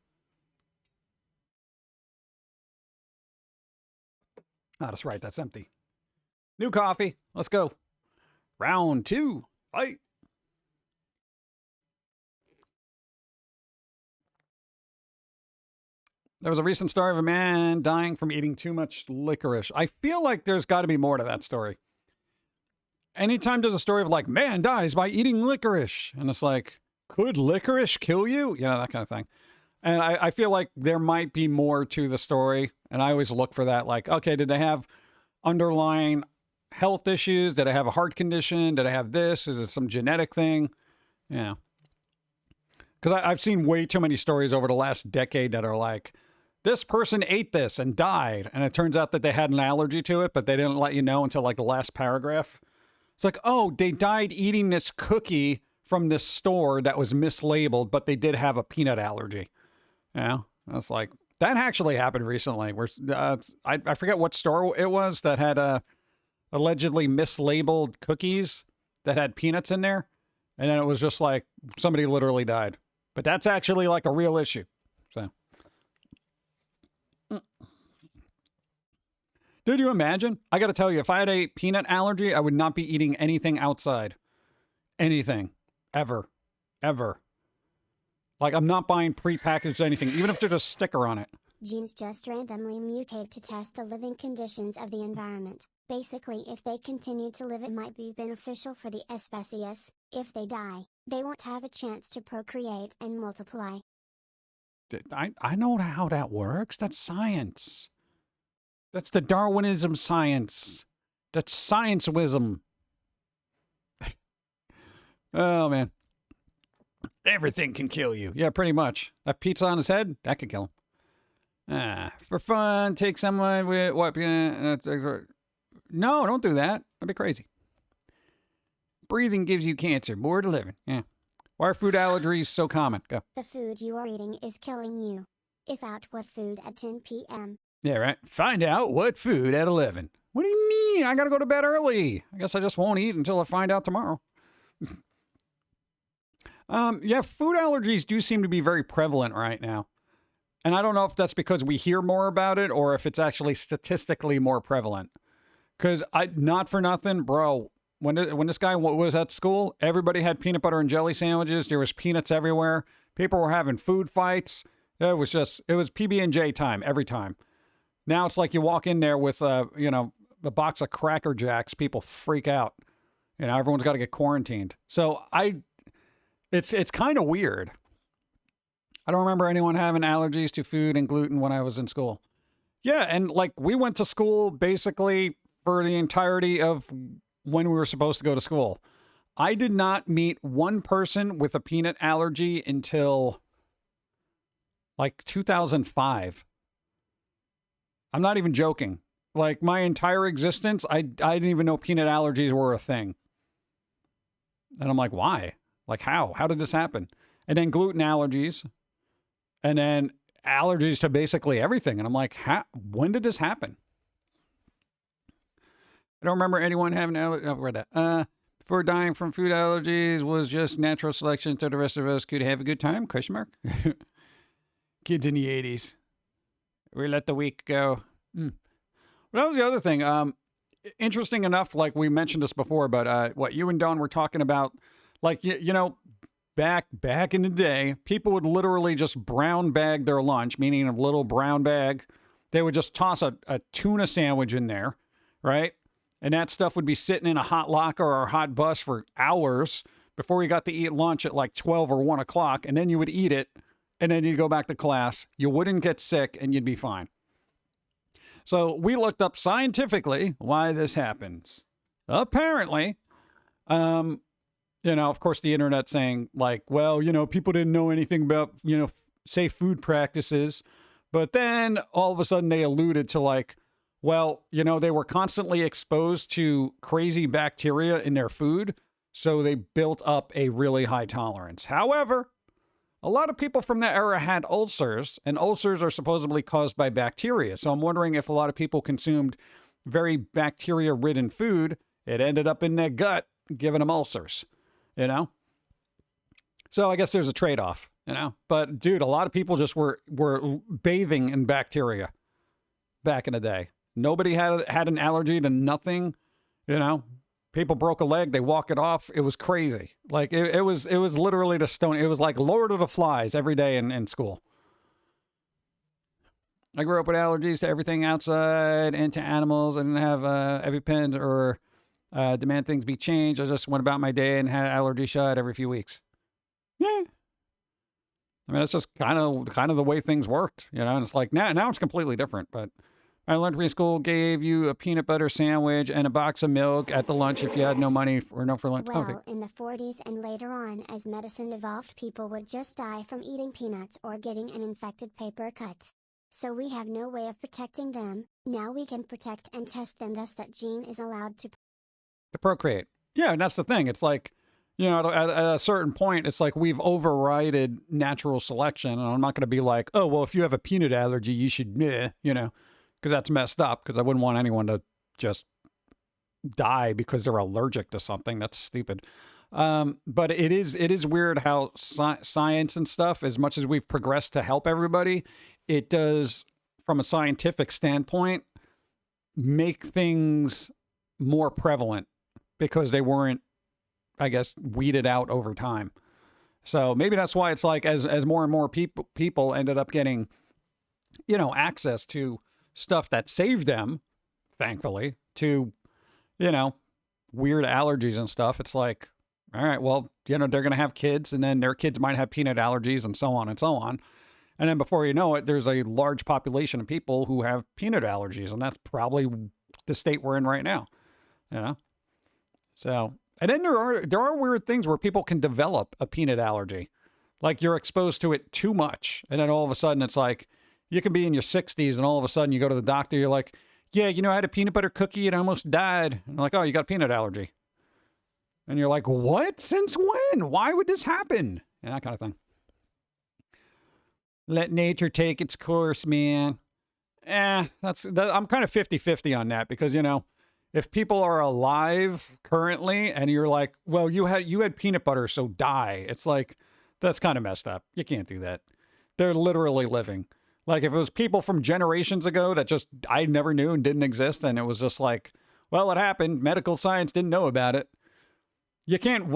Oh, that's right. That's empty. New coffee. Let's go. Round 2. Fight. There was a recent story of a man dying from eating too much licorice. I feel like there's got to be more to that story. Anytime there's a story of like, man dies by eating licorice. And it's like, could licorice kill you? You know, that kind of thing. And I feel like there might be more to the story. And I always look for that. Like, okay, did they have underlying health issues? Did I have a heart condition? Did I have this? Is it some genetic thing? Yeah. Because I've seen way too many stories over the last decade that are like, this person ate this and died. And it turns out that they had an allergy to it, but they didn't let you know until like the last paragraph. It's like, oh, they died eating this cookie from this store that was mislabeled, but they did have a peanut allergy. Yeah, that's like, that actually happened recently. Where I forget what store it was that had allegedly mislabeled cookies that had peanuts in there. And then it was just like, somebody literally died. But that's actually like a real issue. So, did you imagine? I got to tell you, if I had a peanut allergy, I would not be eating anything outside. Anything. Ever. Ever. Like, I'm not buying prepackaged anything, even if there's a sticker on it. Genes just randomly mutate to test the living conditions of the environment. Basically, if they continue to live, it might be beneficial for the species. If they die, they won't have a chance to procreate and multiply. I know how that works. That's science. That's the Darwinism science. That's science-wism. Oh, man. Everything can kill you. Yeah, pretty much. That pizza on his head, that could kill him. For fun, take someone with what? No, don't do that. That'd be crazy. Breathing gives you cancer. More to living. Yeah. Why are food allergies so common? Go. The food you are eating is killing you. If out, what food at 10 p.m.? Yeah, right. Find out what food at 11. What do you mean? I gotta go to bed early. I guess I just won't eat until I find out tomorrow. Yeah, food allergies do seem to be very prevalent right now. And I don't know if that's because we hear more about it or if it's actually statistically more prevalent. Because not for nothing, bro, when this guy was at school, everybody had peanut butter and jelly sandwiches. There was peanuts everywhere. People were having food fights. It was PB&J time every time. Now it's like you walk in there with, the box of Cracker Jacks. People freak out. You know, everyone's got to get quarantined. So it's kind of weird. I don't remember anyone having allergies to food and gluten when I was in school. Yeah, and like we went to school basically for the entirety of when we were supposed to go to school. I did not meet one person with a peanut allergy until like 2005. I'm not even joking. Like, my entire existence, I didn't even know peanut allergies were a thing. And I'm like, why? Like, how? How did this happen? And then gluten allergies. And then allergies to basically everything. And I'm like, when did this happen? I don't remember anyone having allergies. I've read that. Before dying from food allergies was just natural selection so the rest of us could have a good time? Question mark. Kids in the 80s. We let the week go. Well, that was the other thing. Interesting enough, like we mentioned this before, but what you and Dawn were talking about, like, you know, back in the day, people would literally just brown bag their lunch, meaning a little brown bag. They would just toss a tuna sandwich in there, right? And that stuff would be sitting in a hot locker or a hot bus for hours before you got to eat lunch at like 12 or 1 o'clock. And then you would eat it, and then you'd go back to class. You wouldn't get sick, and you'd be fine. So we looked up scientifically why this happens. Apparently, you know, of course, the internet saying like, well, you know, people didn't know anything about, you know, safe food practices. But then all of a sudden they alluded to like, well, you know, they were constantly exposed to crazy bacteria in their food. So they built up a really high tolerance. However, a lot of people from that era had ulcers, and ulcers are supposedly caused by bacteria. So I'm wondering if a lot of people consumed very bacteria-ridden food, it ended up in their gut, giving them ulcers, you know? So I guess there's a trade-off, you know? But, dude, a lot of people just were bathing in bacteria back in the day. Nobody had an allergy to nothing, you know? People broke a leg, they walk it off. It was crazy. Like, it was literally the stone. It was like Lord of the Flies every day in school. I grew up with allergies to everything outside and to animals. I didn't have EpiPen or demand things be changed. I just went about my day and had an allergy shot every few weeks. Yeah. I mean, it's just kind of the way things worked, you know? And it's like, now it's completely different, but... Elementary school gave you a peanut butter sandwich and a box of milk at the lunch if you had no money or no for lunch. Well, okay. In the 40s and later on, as medicine evolved, people would just die from eating peanuts or getting an infected paper cut. So we have no way of protecting them. Now we can protect and test them, thus that gene is allowed to procreate. Yeah, and that's the thing. It's like, you know, at a certain point, it's like we've overridden natural selection. And I'm not going to be like, oh, well, if you have a peanut allergy, you should, you know. Because that's messed up, because I wouldn't want anyone to just die because they're allergic to something. That's stupid. But it is weird how science and stuff, as much as we've progressed to help everybody, it does, from a scientific standpoint, make things more prevalent because they weren't, I guess, weeded out over time. So maybe that's why it's like as more and more people ended up getting, you know, access to stuff that saved them, thankfully, to, you know, weird allergies and stuff. It's like, all right, well, you know, they're going to have kids, and then their kids might have peanut allergies and so on and so on. And then before you know it, there's a large population of people who have peanut allergies, and that's probably the state we're in right now, you know? So, and then there are weird things where people can develop a peanut allergy. Like you're exposed to it too much, and then all of a sudden it's like, you can be in your 60s and all of a sudden you go to the doctor, you're like, yeah, you know, I had a peanut butter cookie and I almost died. And they're like, oh, you got a peanut allergy. And you're like, what? Since when? Why would this happen? And that kind of thing. Let nature take its course, man. I'm kind of 50-50 on that because, you know, if people are alive currently and you're like, well, you had peanut butter, so die. It's like, that's kind of messed up. You can't do that. They're literally living. Like if it was people from generations ago that just I never knew and didn't exist, and it was just like, well, it happened. Medical science didn't know about it. You can't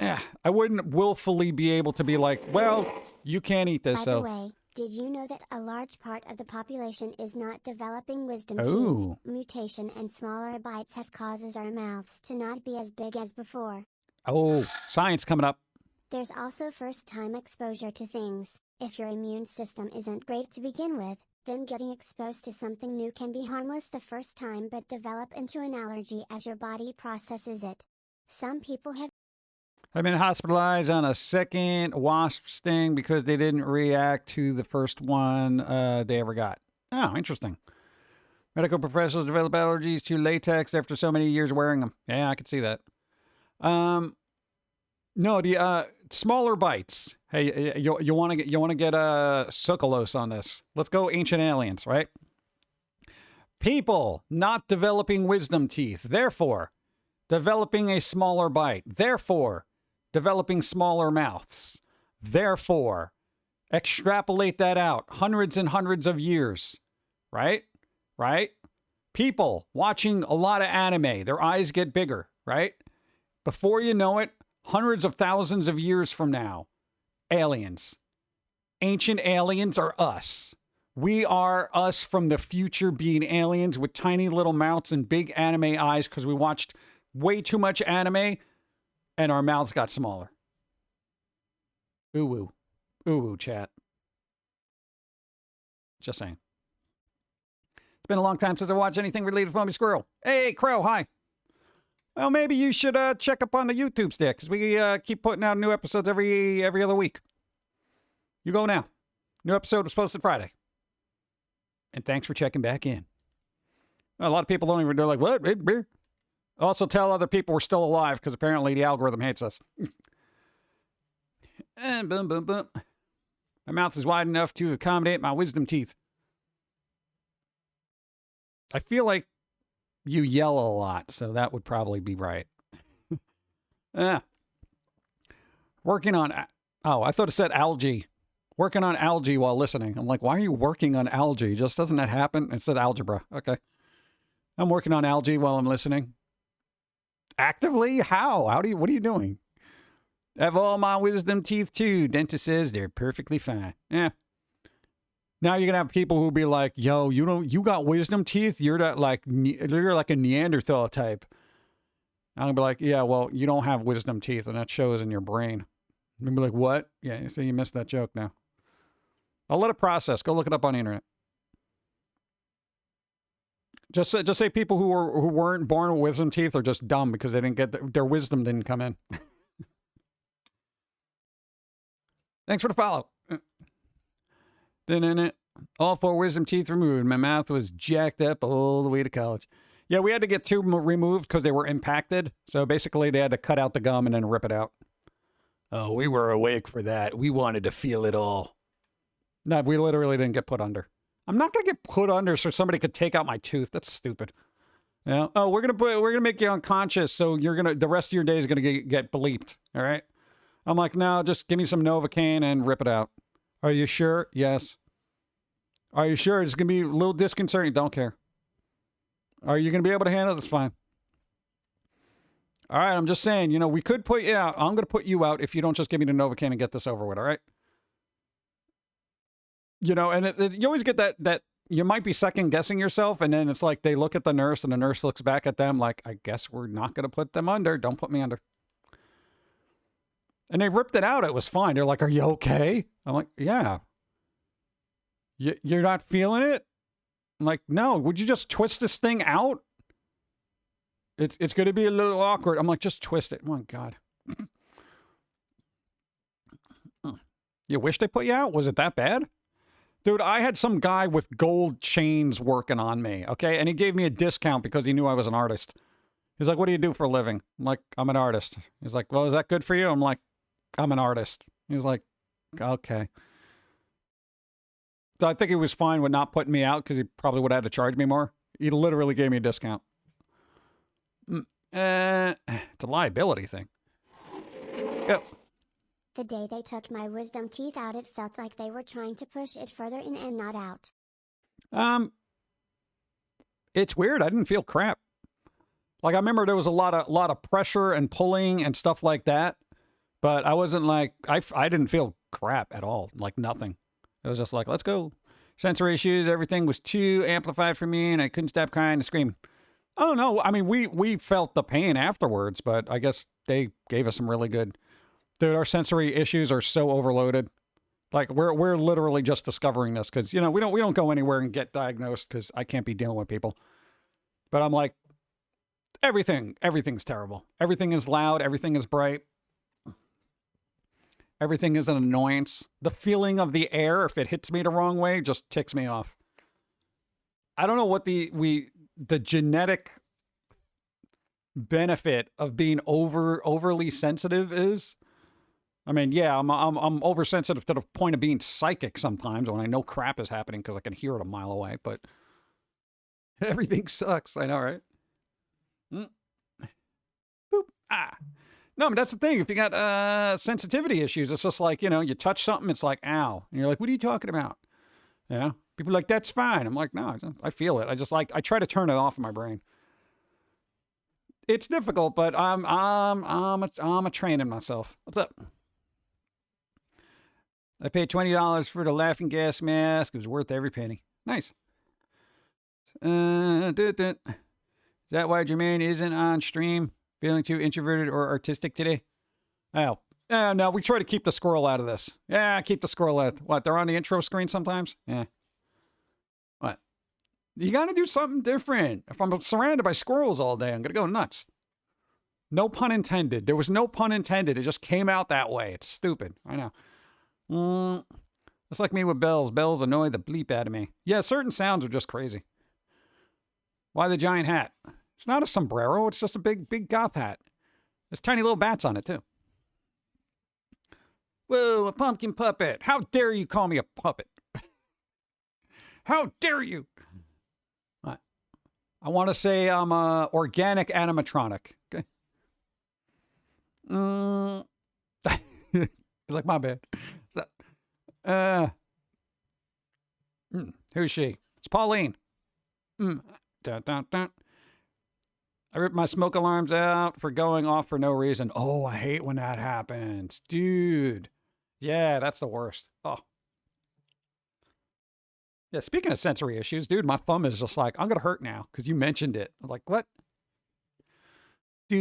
I wouldn't willfully be able to be like, well, you can't eat this. By So the way, did you know that a large part of the population is not developing wisdom Ooh. teeth? Mutation and smaller bites has causes our mouths to not be as big as before. Oh, science coming up. There's also first-time exposure to things. If your immune system isn't great to begin with, then getting exposed to something new can be harmless the first time but develop into an allergy as your body processes it. Some people have been hospitalized on a second wasp sting because they didn't react to the first one they ever got. Oh, interesting. Medical professionals develop allergies to latex after so many years wearing them. Yeah, I could see that. No, the smaller bites. Hey, you want to get sucralose on this? Let's go ancient aliens, right? People not developing wisdom teeth, therefore developing a smaller bite, therefore developing smaller mouths, therefore extrapolate that out hundreds and hundreds of years, right? Right? People watching a lot of anime, their eyes get bigger, right? Before you know it, hundreds of thousands of years from now, aliens. Ancient aliens are us. We are us from the future being aliens with tiny little mouths and big anime eyes because we watched way too much anime and our mouths got smaller. Ooh, ooh, chat. Just saying. It's been a long time since I watched anything related to Foamy Squirrel. Hey, Crow, hi. Well, maybe you should check up on the YouTube stick, because we keep putting out new episodes every other week. You go now. New episode was posted Friday. And thanks for checking back in. A lot of people don't even, they're like, what? Also tell other people we're still alive, because apparently the algorithm hates us. And boom, boom, boom. My mouth is wide enough to accommodate my wisdom teeth. I feel like you yell a lot, so that would probably be right. Working on... Oh, I thought it said algae. Working on algae while listening. I'm like, why are you working on algae? Just doesn't that happen? It said algebra. Okay. I'm working on algae while I'm listening. Actively? How? What are you doing? Have all my wisdom teeth too. Dentist says they're perfectly fine. Yeah. Now you're gonna have people who be like, "Yo, you got wisdom teeth? You're like a Neanderthal type." I'm gonna be like, "Yeah, well, you don't have wisdom teeth, and that shows in your brain." I'm gonna be like, "What? Yeah, so you missed that joke now." I'll let it process. Go look it up on the internet. Just say people who weren't born with wisdom teeth are just dumb because they didn't get their wisdom didn't come in. Thanks for the follow. All 4 wisdom teeth removed. My mouth was jacked up all the way to college. Yeah, we had to get 2 removed because they were impacted. So basically they had to cut out the gum and then rip it out. Oh, we were awake for that. We wanted to feel it all. No, we literally didn't get put under. I'm not going to get put under so somebody could take out my tooth. That's stupid. Yeah. Oh, we're going to make you unconscious so the rest of your day is going to get bleeped. All right. I'm like, no, just give me some Novocaine and rip it out. Are you sure? Yes. Are you sure? It's going to be a little disconcerting. Don't care. Are you going to be able to handle it? It's fine. All right, I'm just saying, we could put you out. I'm going to put you out if you don't just give me the Novocaine and get this over with, all right? And you always get that you might be second guessing yourself, and then it's like they look at the nurse, and the nurse looks back at them like, I guess we're not going to put them under. Don't put me under. And they ripped it out. It was fine. They're like, are you okay? I'm like, yeah. You're not feeling it? I'm like, no. Would you just twist this thing out? It's going to be a little awkward. I'm like, just twist it. Oh, my God. You wish they put you out? Was it that bad? Dude, I had some guy with gold chains working on me, okay? And he gave me a discount because he knew I was an artist. He's like, what do you do for a living? I'm like, I'm an artist. He's like, well, is that good for you? I'm like, I'm an artist. He's like, okay. So I think he was fine with not putting me out because he probably would have had to charge me more. He literally gave me a discount. It's a liability thing. Go. The day they took my wisdom teeth out, it felt like they were trying to push it further in and not out. It's weird. I didn't feel crap. Like, I remember there was a lot of pressure and pulling and stuff like that. But I wasn't like, I didn't feel crap at all. Like, nothing. It was just like, let's go. Sensory issues, everything was too amplified for me, and I couldn't stop crying and screaming. Oh, no. I mean, we felt the pain afterwards, but I guess they gave us some really good... Dude, our sensory issues are so overloaded. Like, we're literally just discovering this because, we don't go anywhere and get diagnosed because I can't be dealing with people. But I'm like, everything's terrible. Everything is loud. Everything is bright. Everything is an annoyance. The feeling of the air, if it hits me the wrong way, just ticks me off. I don't know what the genetic benefit of being overly sensitive is. I mean, yeah, I'm oversensitive to the point of being psychic sometimes when I know crap is happening because I can hear it a mile away, but everything sucks. I know, right? Boop. Ah. No, but that's the thing. If you got sensitivity issues, it's just like, you touch something, it's like, ow. And you're like, what are you talking about? Yeah. People are like, that's fine. I'm like, no, I feel it. I try to turn it off in my brain. It's difficult, but I'm a training myself. What's up? I paid $20 for the laughing gas mask. It was worth every penny. Nice. Is that why Jermaine isn't on stream? Feeling too introverted or artistic today? Oh. No, we try to keep the squirrel out of this. Yeah, keep the squirrel out. What, they're on the intro screen sometimes? Yeah. What? You got to do something different. If I'm surrounded by squirrels all day, I'm going to go nuts. No pun intended. There was no pun intended. It just came out that way. It's stupid. I know. It's like me with bells. Bells annoy the bleep out of me. Yeah, certain sounds are just crazy. Why the giant hat? It's not a sombrero. It's just a big goth hat. There's tiny little bats on it, too. Whoa, a pumpkin puppet. How dare you call me a puppet? How dare you? What? I want to say I'm a organic animatronic. Okay. Like, my bad. Who's she? It's Pauline. Dun, dun, dun. I ripped my smoke alarms out for going off for no reason. Oh, I hate when that happens. Dude. Yeah, that's the worst. Oh. Yeah, speaking of sensory issues, dude, my thumb is just like, I'm going to hurt now because you mentioned it. I was like, what? No.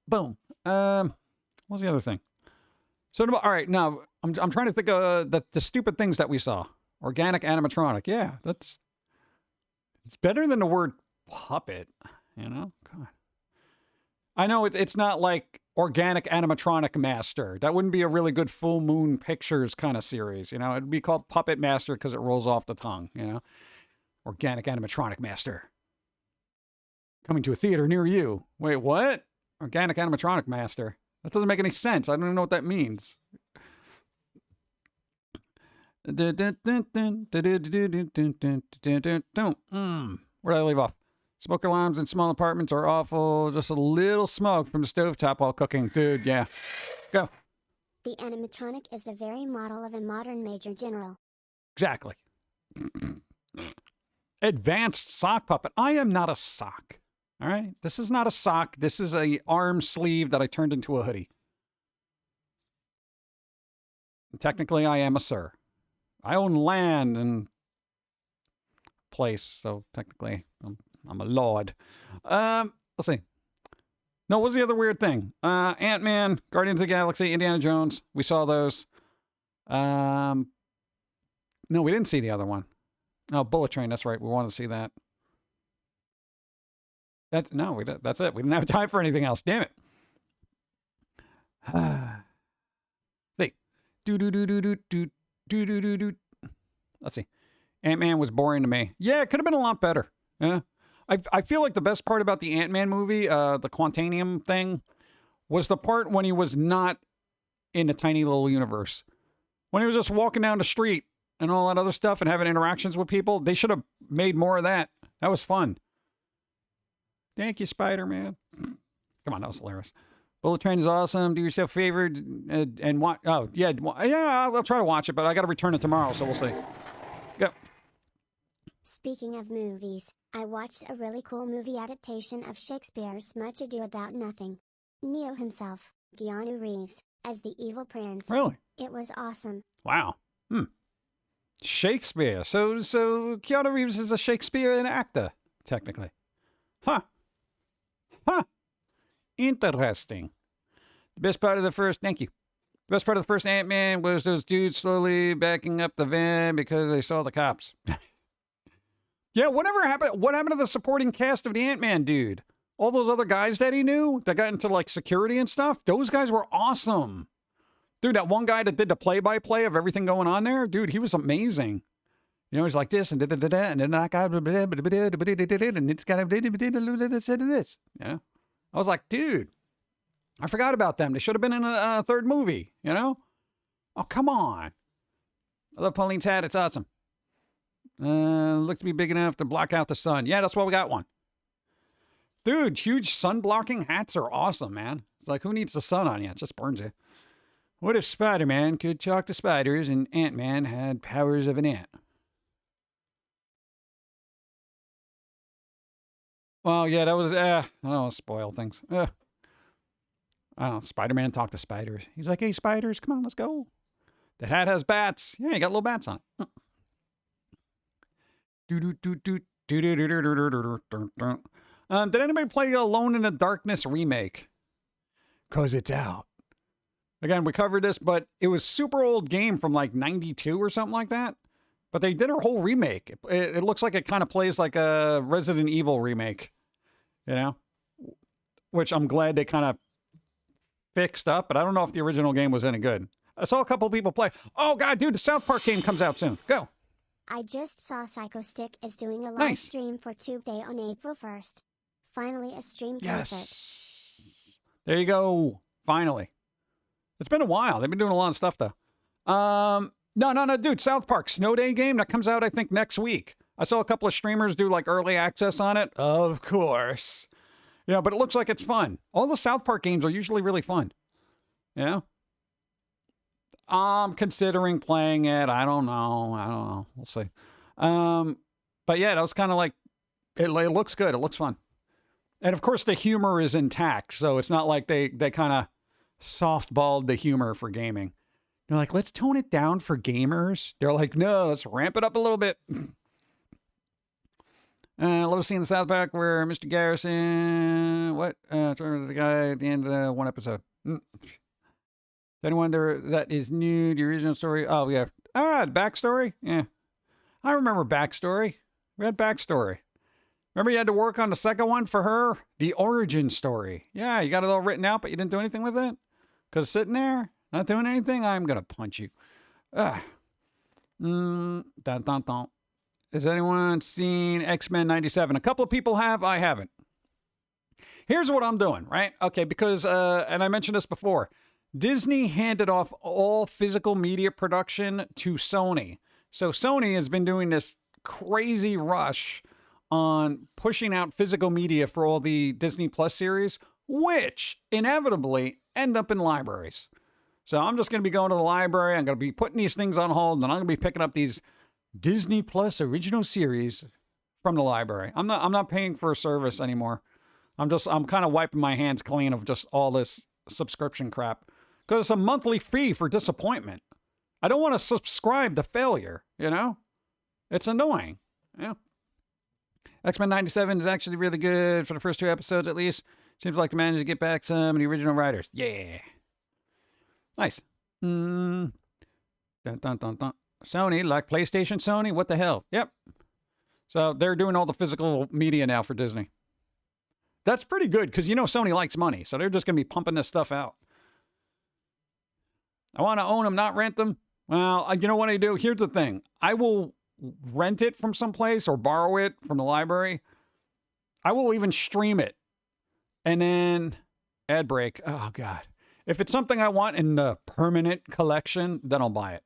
Boom. What's the other thing? So, all right, now, I'm trying to think of the stupid things that we saw. Organic animatronic. Yeah, it's better than the word puppet, God. I know it's not like organic animatronic master. That wouldn't be a really good Full Moon Pictures kind of series, It'd be called Puppet Master because it rolls off the tongue, Organic animatronic master. Coming to a theater near you. Wait, what? Organic animatronic master. That doesn't make any sense. I don't even know what that means. Where did I leave off? Smoke alarms in small apartments are awful. Just a little smoke from the stovetop while cooking. Dude, yeah. Go. The animatronic is the very model of a modern Major General. Exactly. Advanced sock puppet. I am not a sock. All right? This is not a sock. This is a arm sleeve that I turned into a hoodie. Technically, I am a sir. I own land and place, so technically, I'm a lord. Let's see. No, what was the other weird thing? Ant-Man, Guardians of the Galaxy, Indiana Jones. We saw those. No, we didn't see the other one. Oh, Bullet Train. That's right. We wanted to see that. That's it. We didn't have time for anything else. Damn it. See. Let's see. Ant-Man was boring to me. Yeah, it could have been a lot better. Yeah. I feel like the best part about the Ant-Man movie, the Quantanium thing, was the part when he was not in a tiny little universe. When he was just walking down the street and all that other stuff and having interactions with people. They should have made more of that. That was fun. Thank you, Spider-Man. Come on, that was hilarious. Bullet Train is awesome. Do yourself a favor and watch. Oh, yeah. Yeah, I'll try to watch it, but I got to return it tomorrow, so we'll see. Go. Speaking of movies, I watched a really cool movie adaptation of Shakespeare's Much Ado About Nothing. Neo himself, Keanu Reeves, as the evil prince. Really? It was awesome. Wow. Shakespeare. So Keanu Reeves is a Shakespearean actor, technically. Huh. Interesting. The best part of the first, thank you. The best part of the first Ant-Man was those dudes slowly backing up the van because they saw the cops. Yeah, whatever happened? What happened to the supporting cast of the Ant-Man dude? All those other guys that he knew that got into like security and stuff? Those guys were awesome. Dude, that one guy that did the play-by-play of everything going on there, dude, he was amazing. You know, he's like this and da-da-da-da, and then that guy, and it's got this. You know? I was like, dude, I forgot about them. They should have been in a third movie, you know? Oh, come on. I love Pauline's hat. It's awesome. Looks to be big enough to block out the sun. Yeah, that's why we got one. Dude, huge sun blocking hats are awesome, man. It's like, who needs the sun on you? It just burns you. What if Spider-Man could talk to spiders and Ant-Man had powers of an ant? Well, yeah, that was, I don't want to spoil things. I don't know, Spider-Man talked to spiders. He's like, hey, spiders, come on, let's go. The hat has bats. Yeah, you got little bats on it. Did anybody play Alone in the Darkness remake? Because it's out. Again, we covered this, but it was super old game from like 92 or something like that. But they did a whole remake. It looks like it kind of plays like a Resident Evil remake, you know? Which I'm glad they kind of fixed up, but I don't know if the original game was any good. I saw a couple people play. Oh, God, dude, the South Park game comes out soon. Go. I just saw Psycho Stick is doing a live stream for Tube Day on April 1st. Finally, a stream concert. Yes. There you go. Finally. It's been a while. They've been doing a lot of stuff, though. No, dude. South Park Snow Day game that comes out, I think, next week. I saw a couple of streamers do like early access on it. Of course. Yeah, but it looks like it's fun. All the South Park games are usually really fun. Yeah. I'm considering playing it. I don't know. We'll see. But yeah, that was kind of like, it looks good. It looks fun. And of course the humor is intact. So it's not like they kind of softballed the humor for gaming. They're like, let's tone it down for gamers. They're like, no, let's ramp it up a little bit. I love seeing the South Park where Mr. Garrison, the guy at the end of one episode. Anyone there that is new to the original story? Oh, yeah. The backstory? Yeah. I remember backstory. We had backstory. Remember you had to work on the second one for her? The origin story. Yeah, you got it all written out, but you didn't do anything with it? Because sitting there, not doing anything, I'm going to punch you. Has anyone seen X-Men 97? A couple of people have. I haven't. Here's what I'm doing, right? Okay, because, and I mentioned this before, Disney handed off all physical media production to Sony. So Sony has been doing this crazy rush on pushing out physical media for all the Disney Plus series, which inevitably end up in libraries. So I'm just going to be going to the library. I'm going to be putting these things on hold, and I'm going to be picking up these Disney Plus original series from the library. I'm not paying for a service anymore. I'm kind of wiping my hands clean of just all this subscription crap. Because it's a monthly fee for disappointment. I don't want to subscribe to failure, you know? It's annoying. Yeah. X-Men 97 is actually really good for the first 2 episodes at least. Seems like they managed to get back some of the original writers. Yeah. Nice. Dun, dun, dun, dun. Sony, like PlayStation Sony? What the hell? Yep. So they're doing all the physical media now for Disney. That's pretty good because, you know, Sony likes money. So they're just going to be pumping this stuff out. I want to own them, not rent them. Well, you know what I do? Here's the thing. I will rent it from someplace or borrow it from the library. I will even stream it. And then ad break. Oh, God. If it's something I want in the permanent collection, then I'll buy it.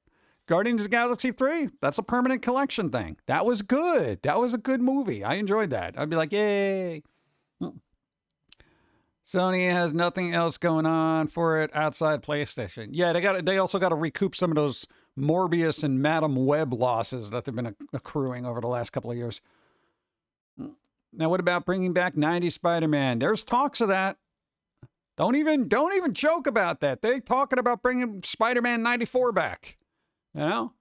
Guardians of the Galaxy 3, that's a permanent collection thing. That was good. That was a good movie. I enjoyed that. I'd be like, yay. Sony has nothing else going on for it outside PlayStation. Yeah, they also got to recoup some of those Morbius and Madam Web losses that they've been accruing over the last couple of years. Now, what about bringing back 90s Spider-Man? There's talks of that. Don't even joke about that. They're talking about bringing Spider-Man 94 back. You know?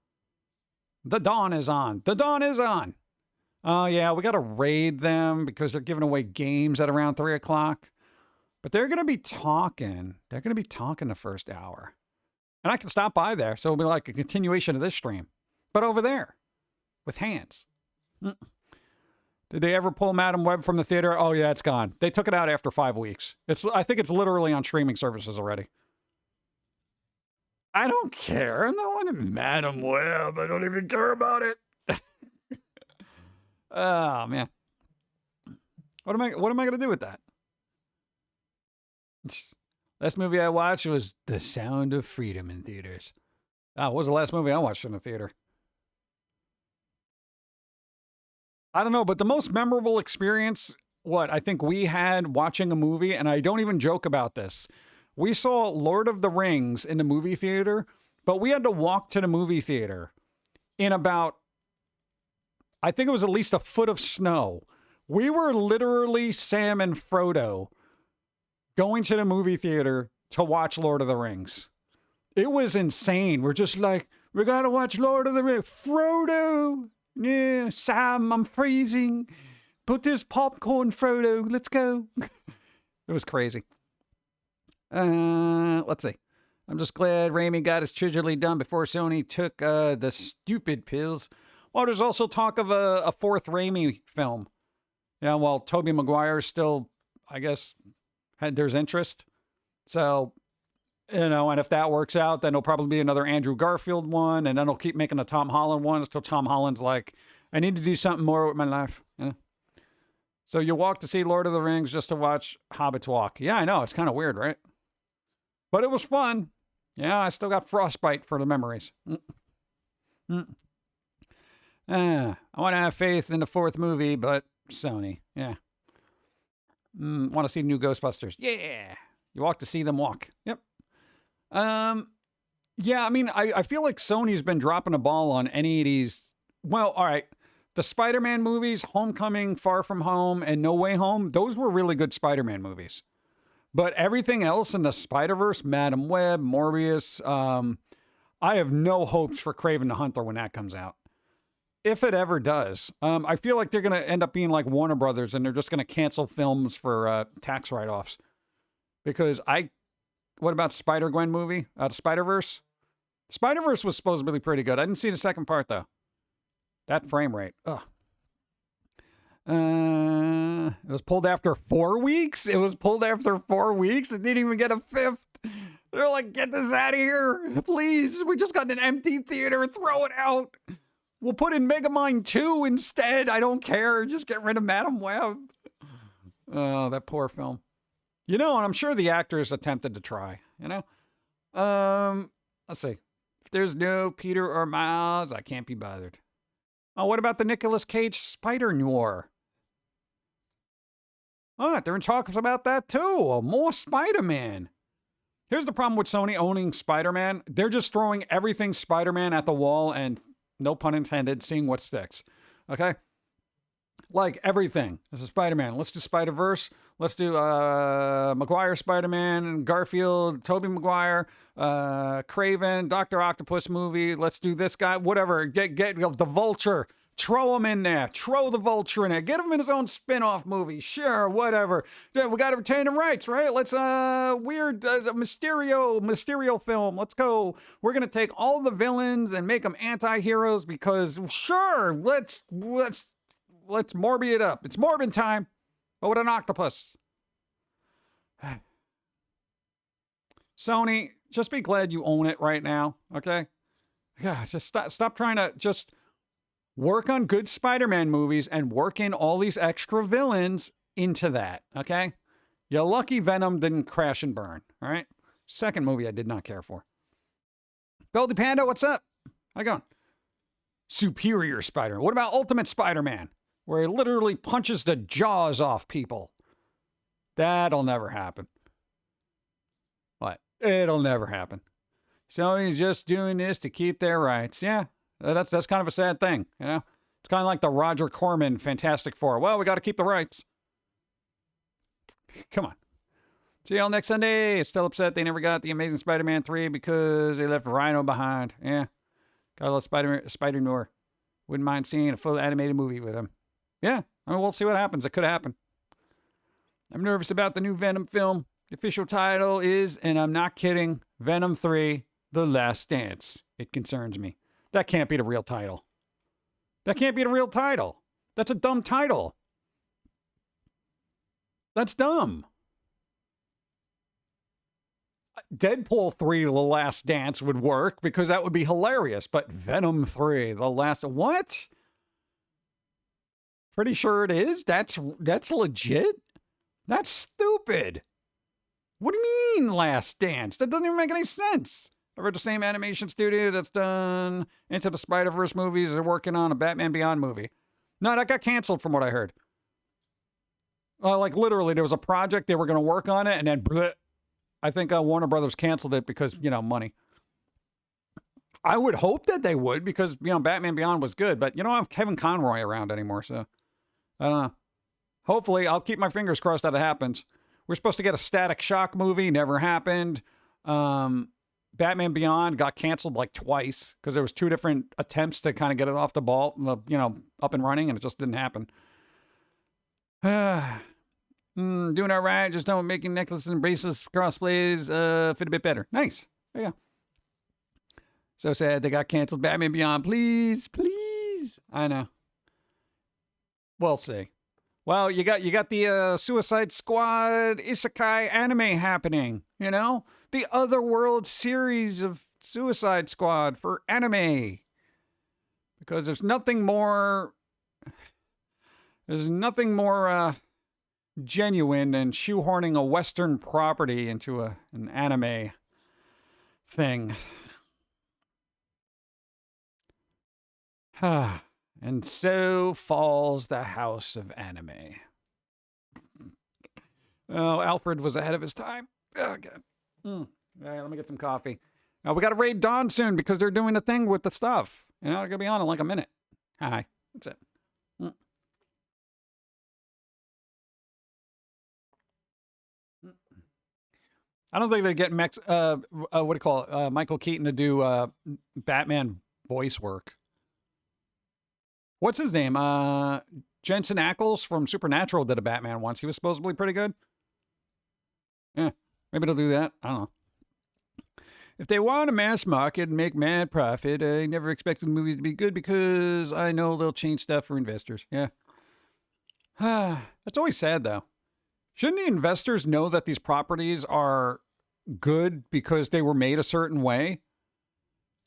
The dawn is on. The dawn is on. Oh, yeah, we got to raid them because they're giving away games at around 3 o'clock. But they're going to be talking. They're going to be talking the first hour. And I can stop by there. So it'll be like a continuation of this stream. But over there. With hands. Did they ever pull Madam Web from the theater? Oh, yeah, it's gone. They took it out after 5 weeks. I think it's literally on streaming services already. I don't care. No one in Madam Web. I don't even care about it. Oh, man. What am I going to do with that? Last movie I watched was The Sound of Freedom in theaters. What was the last movie I watched in the theater? I don't know, but the most memorable experience, I think we had watching a movie, and I don't even joke about this. We saw Lord of the Rings in the movie theater, but we had to walk to the movie theater in about, I think it was at least a foot of snow. We were literally Sam and Frodo going to the movie theater to watch Lord of the Rings. It was insane. We're just like, we gotta watch Lord of the Rings. Frodo! Yeah, Sam, I'm freezing. Put this popcorn, Frodo. Let's go. It was crazy. Let's see. I'm just glad Raimi got his trilogy done before Sony took the stupid pills. Well, there's also talk of a fourth Raimi film. Yeah, well, Tobey Maguire still, I guess, there's interest. So, and if that works out, then there'll probably be another Andrew Garfield one, and then they'll keep making the Tom Holland ones till Tom Holland's like, I need to do something more with my life. Yeah. So you walk to see Lord of the Rings just to watch Hobbits walk. Yeah, I know. It's kind of weird, right? But it was fun. Yeah, I still got frostbite for the memories. I want to have faith in the fourth movie, but Sony, yeah. Want to see new Ghostbusters. Yeah. You walk to see them walk. Yep. Yeah, I mean, I feel like Sony's been dropping a ball on any of these. Well, all right. The Spider-Man movies, Homecoming, Far From Home, and No Way Home, those were really good Spider-Man movies. But everything else in the Spider-Verse, Madam Web, Morbius, I have no hopes for Kraven the Hunter when that comes out. If it ever does. I feel like they're going to end up being like Warner Brothers, and they're just going to cancel films for tax write-offs. Because what about Spider-Gwen movie? The Spider-Verse? Spider-Verse was supposed to be pretty good. I didn't see the second part, though. That frame rate. Ugh. It was pulled after 4 weeks? It was pulled after 4 weeks? It didn't even get a fifth? They're like, get this out of here. Please. We just got an empty theater. Throw it out. We'll put in Megamind 2 instead. I don't care. Just get rid of Madam Web. Oh, that poor film. You know, and I'm sure the actors attempted to try, you know? Let's see. If there's no Peter or Miles, I can't be bothered. Oh, what about the Nicolas Cage Spider Noir? Oh, they're in talks about that too. Oh, more Spider-Man. Here's the problem with Sony owning Spider-Man. They're just throwing everything Spider-Man at the wall and, no pun intended, seeing what sticks. Okay? Like everything. This is Spider-Man. Let's do Spider-Verse. Let's do Maguire Spider-Man, Garfield, Tobey Maguire, Kraven, Dr. Octopus movie. Let's do this guy. Whatever. Get the Vulture. Throw him in there. Throw the Vulture in there. Get him in his own spin-off movie. Sure, whatever. We got to retain the rights, right? Let's Mysterio film. Let's go. We're gonna take all the villains and make them anti-heroes because sure, let's Morbi it up. It's Morbin time, but with an octopus. Sony, just be glad you own it right now, okay? Yeah, just stop trying to just work on good Spider-Man movies and work in all these extra villains into that, okay? You're lucky Venom didn't crash and burn, all right? Second movie I did not care for. Goldie Panda, what's up? How you going? Superior Spider-Man. What about Ultimate Spider-Man? Where he literally punches the jaws off people. That'll never happen. What? It'll never happen. Sony's just doing this to keep their rights. Yeah, that's kind of a sad thing, you know? It's kind of like the Roger Corman Fantastic Four. Well, we got to keep the rights. Come on. See y'all next Sunday. Still upset they never got the Amazing Spider-Man 3 because they left Rhino behind. Yeah. Got a little Spider-Noir. Wouldn't mind seeing a full animated movie with him. Yeah, I mean, we'll see what happens. It could happen. I'm nervous about the new Venom film. The official title is, and I'm not kidding, Venom 3, The Last Dance. It concerns me. That can't be the real title. That can't be the real title. That's a dumb title. That's dumb. Deadpool 3, The Last Dance would work because that would be hilarious. But Venom 3, The Last... What? Pretty sure it is. That's legit. That's stupid. What do you mean Last Dance? That doesn't even make any sense. I've heard the same animation studio that's done Into the Spider-Verse movies are working on a Batman Beyond movie. No, that got canceled from what I heard. Like literally, there was a project, they were going to work on it, and then bleh, I think Warner Brothers canceled it because, money. I would hope that they would because, Batman Beyond was good, but I don't have Kevin Conroy around anymore, so I don't know. Hopefully, I'll keep my fingers crossed that it happens. We're supposed to get a Static Shock movie, never happened. Batman Beyond got canceled like twice because there was 2 different attempts to kind of get it off the ball, up and running, and it just didn't happen. Doing all right, just don't making necklaces and bracelets, crossplays, fit a bit better. Nice. There you go. So sad they got canceled. Batman Beyond, please, please. I know. We'll see. Well, you got the Suicide Squad isekai anime happening, The Otherworld series of Suicide Squad for anime. Because there's nothing more genuine than shoehorning a Western property into an anime thing. And so falls the house of anime. Oh, Alfred was ahead of his time. Oh, God. All right, let me get some coffee. Now, we got to raid Dawn soon because they're doing a thing with the stuff. They're going to be on in like a minute. Hi. That's it. I don't think they get Michael Keaton to do Batman voice work. What's his name? Jensen Ackles from Supernatural did a Batman once. He was supposedly pretty good. Yeah, maybe they'll do that. I don't know. If they want a mass market and make mad profit, I never expected the movies to be good because I know they'll change stuff for investors. Yeah. That's always sad, though. Shouldn't the investors know that these properties are good because they were made a certain way?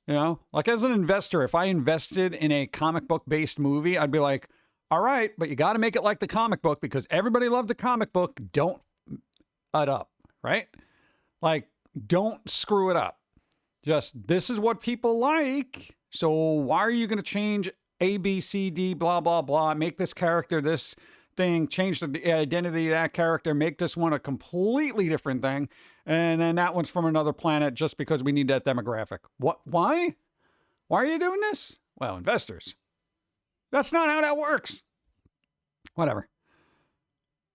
Like as an investor, if I invested in a comic book based movie, I'd be like, all right, but you got to make it like the comic book because everybody loved the comic book. Don't it up, right? Like, don't screw it up. Just, this is what people like. So why are you going to change A, B, C, D, blah, blah, blah, make this character this thing, change the identity of that character, make this one a completely different thing, and then that one's from another planet just because we need that demographic. What? Why? Why are you doing this? Well, investors. That's not how that works. Whatever.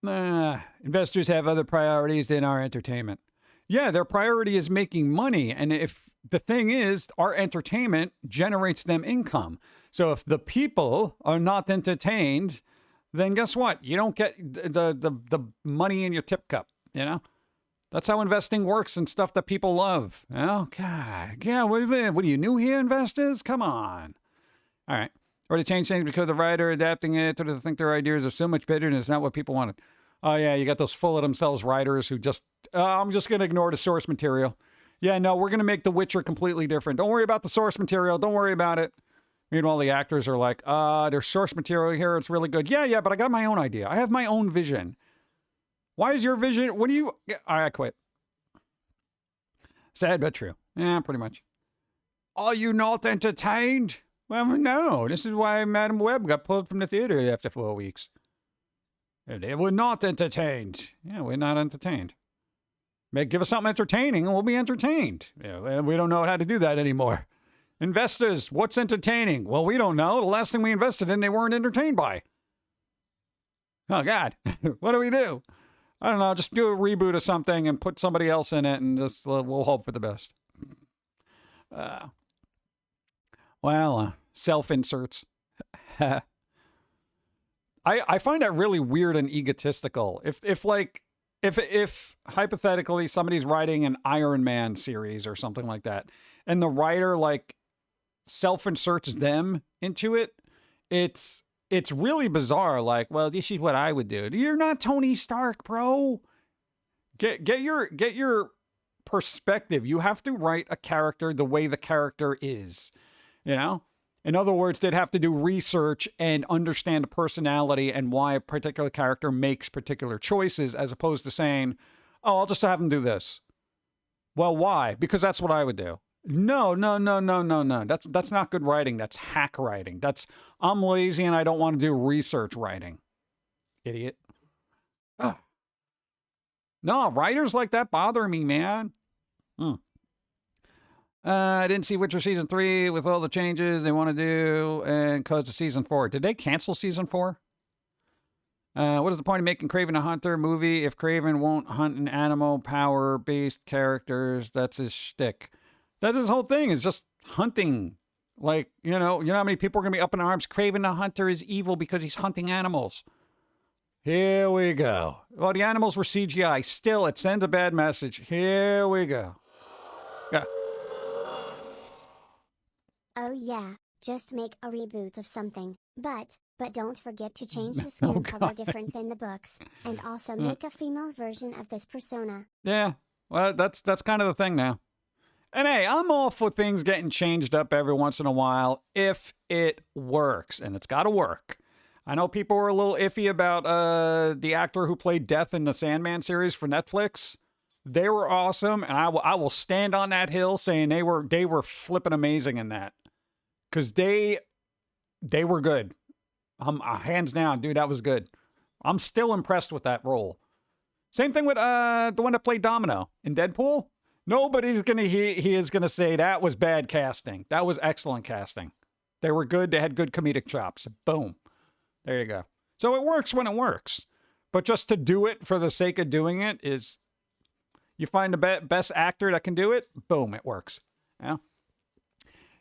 Investors have other priorities than our entertainment. Yeah, their priority is making money, and if the thing is, our entertainment generates them income. So if the people are not entertained, then guess what? You don't get the money in your tip cup, That's how investing works and stuff that people love. Oh, God. Yeah, what are you, new here, investors? Come on. All right. Or they change things because the writer adapting it, or they think their ideas are so much better and it's not what people wanted. Oh, yeah, you got those full of themselves writers who just, I'm just going to ignore the source material. Yeah, no, we're going to make The Witcher completely different. Don't worry about the source material. Don't worry about it. Meanwhile, the actors are like, there's source material here. It's really good. Yeah, but I got my own idea. I have my own vision. Why is your vision? What do you... All right, I quit. Sad but true. Yeah, pretty much. Are you not entertained? Well, no. This is why Madam Web got pulled from the theater after 4 weeks. They were not entertained. Yeah, we're not entertained. Give us something entertaining and we'll be entertained. Yeah, we don't know how to do that anymore. Investors, what's entertaining? Well, we don't know. The last thing we invested in, they weren't entertained by. Oh, God. What do we do? I don't know. Just do a reboot of something and put somebody else in it and just we'll hope for the best. Self-inserts. I find that really weird and egotistical. If hypothetically somebody's writing an Iron Man series or something like that, and the writer self-inserts them into it, it's really bizarre. Like, well, this is what I would do. You're not Tony Stark, bro. Get your perspective. You have to write a character the way the character is. In other words, they'd have to do research and understand the personality and why a particular character makes particular choices, as opposed to saying, oh, I'll just have them do this. Well, why? Because that's what I would do. No. That's not good writing. That's hack writing. I'm lazy and I don't want to do research writing. Idiot. Ugh. No, writers like that bother me, man. I didn't see Witcher Season 3 with all the changes they want to do and because of Season 4. Did they cancel Season 4? What is the point of making Kraven a hunter movie if Kraven won't hunt an animal power-based characters? That's his shtick. That's his whole thing, is just hunting. Like, you know how many people are going to be up in arms? Kraven the hunter is evil because he's hunting animals. Here we go. Well, the animals were CGI. Still, it sends a bad message. Here we go. Yeah. Oh yeah, just make a reboot of something. But don't forget to change the skin color different than the books. And also make a female version of this persona. Yeah, well, that's kind of the thing now. And hey, I'm all for things getting changed up every once in a while if it works. And it's got to work. I know people were a little iffy about the actor who played Death in the Sandman series for Netflix. They were awesome, and I will stand on that hill saying they were flipping amazing in that. Because they were good. Hands down, dude, that was good. I'm still impressed with that role. Same thing with the one that played Domino in Deadpool. Nobody's he is gonna say that was bad casting. That was excellent casting. They were good. They had good comedic chops. Boom. There you go. So it works when it works. But just to do it for the sake of doing it is, you find the best actor that can do it, boom, it works. Yeah.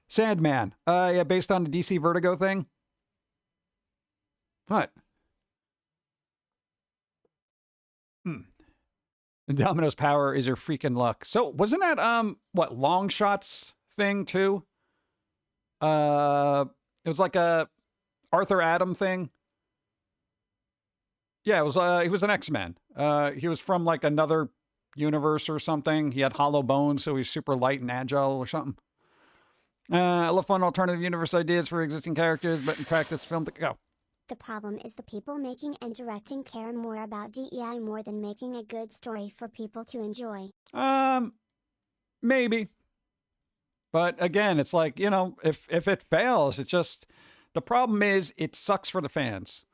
Sandman. Yeah, based on the DC Vertigo thing. What? Domino's power is her freaking luck. So wasn't that Long Shot's thing too? It was like a Arthur Adam thing. Yeah, it was he was an X-Men. He was from like another universe or something. He had hollow bones, so he's super light and agile or something. I love fun alternative universe ideas for existing characters, but in practice, film to go. The problem is the people making and directing care more about DEI more than making a good story for people to enjoy. Maybe. But again, it's like, if it fails, it's just, the problem is it sucks for the fans.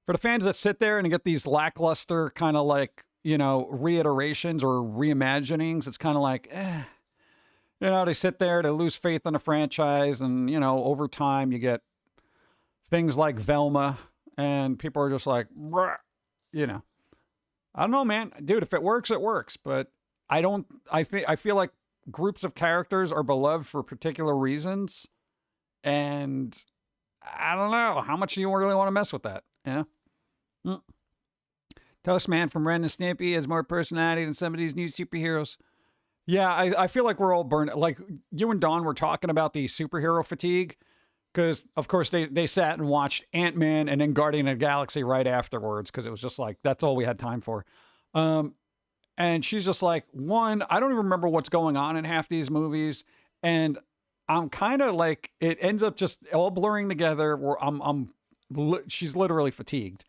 For the fans that sit there and get these lackluster kind of like, reiterations or reimaginings, it's kind of like, they sit there, they lose faith in the franchise, and, over time you get things like Velma, and people are just like, I don't know, man. Dude, if it works, it works. But I feel like groups of characters are beloved for particular reasons. And I don't know, how much do you really want to mess with that? Yeah. Toastman from Ren and Snippy has more personality than some of these new superheroes. Yeah, I feel like we're all burned. Like, you and Dawn were talking about the superhero fatigue. Because, of course, they sat and watched Ant-Man and then Guardian of the Galaxy right afterwards. Because it was just like, that's all we had time for. And she's just like, one, I don't even remember what's going on in half these movies. And I'm kind of like, it ends up just all blurring together where she's literally fatigued.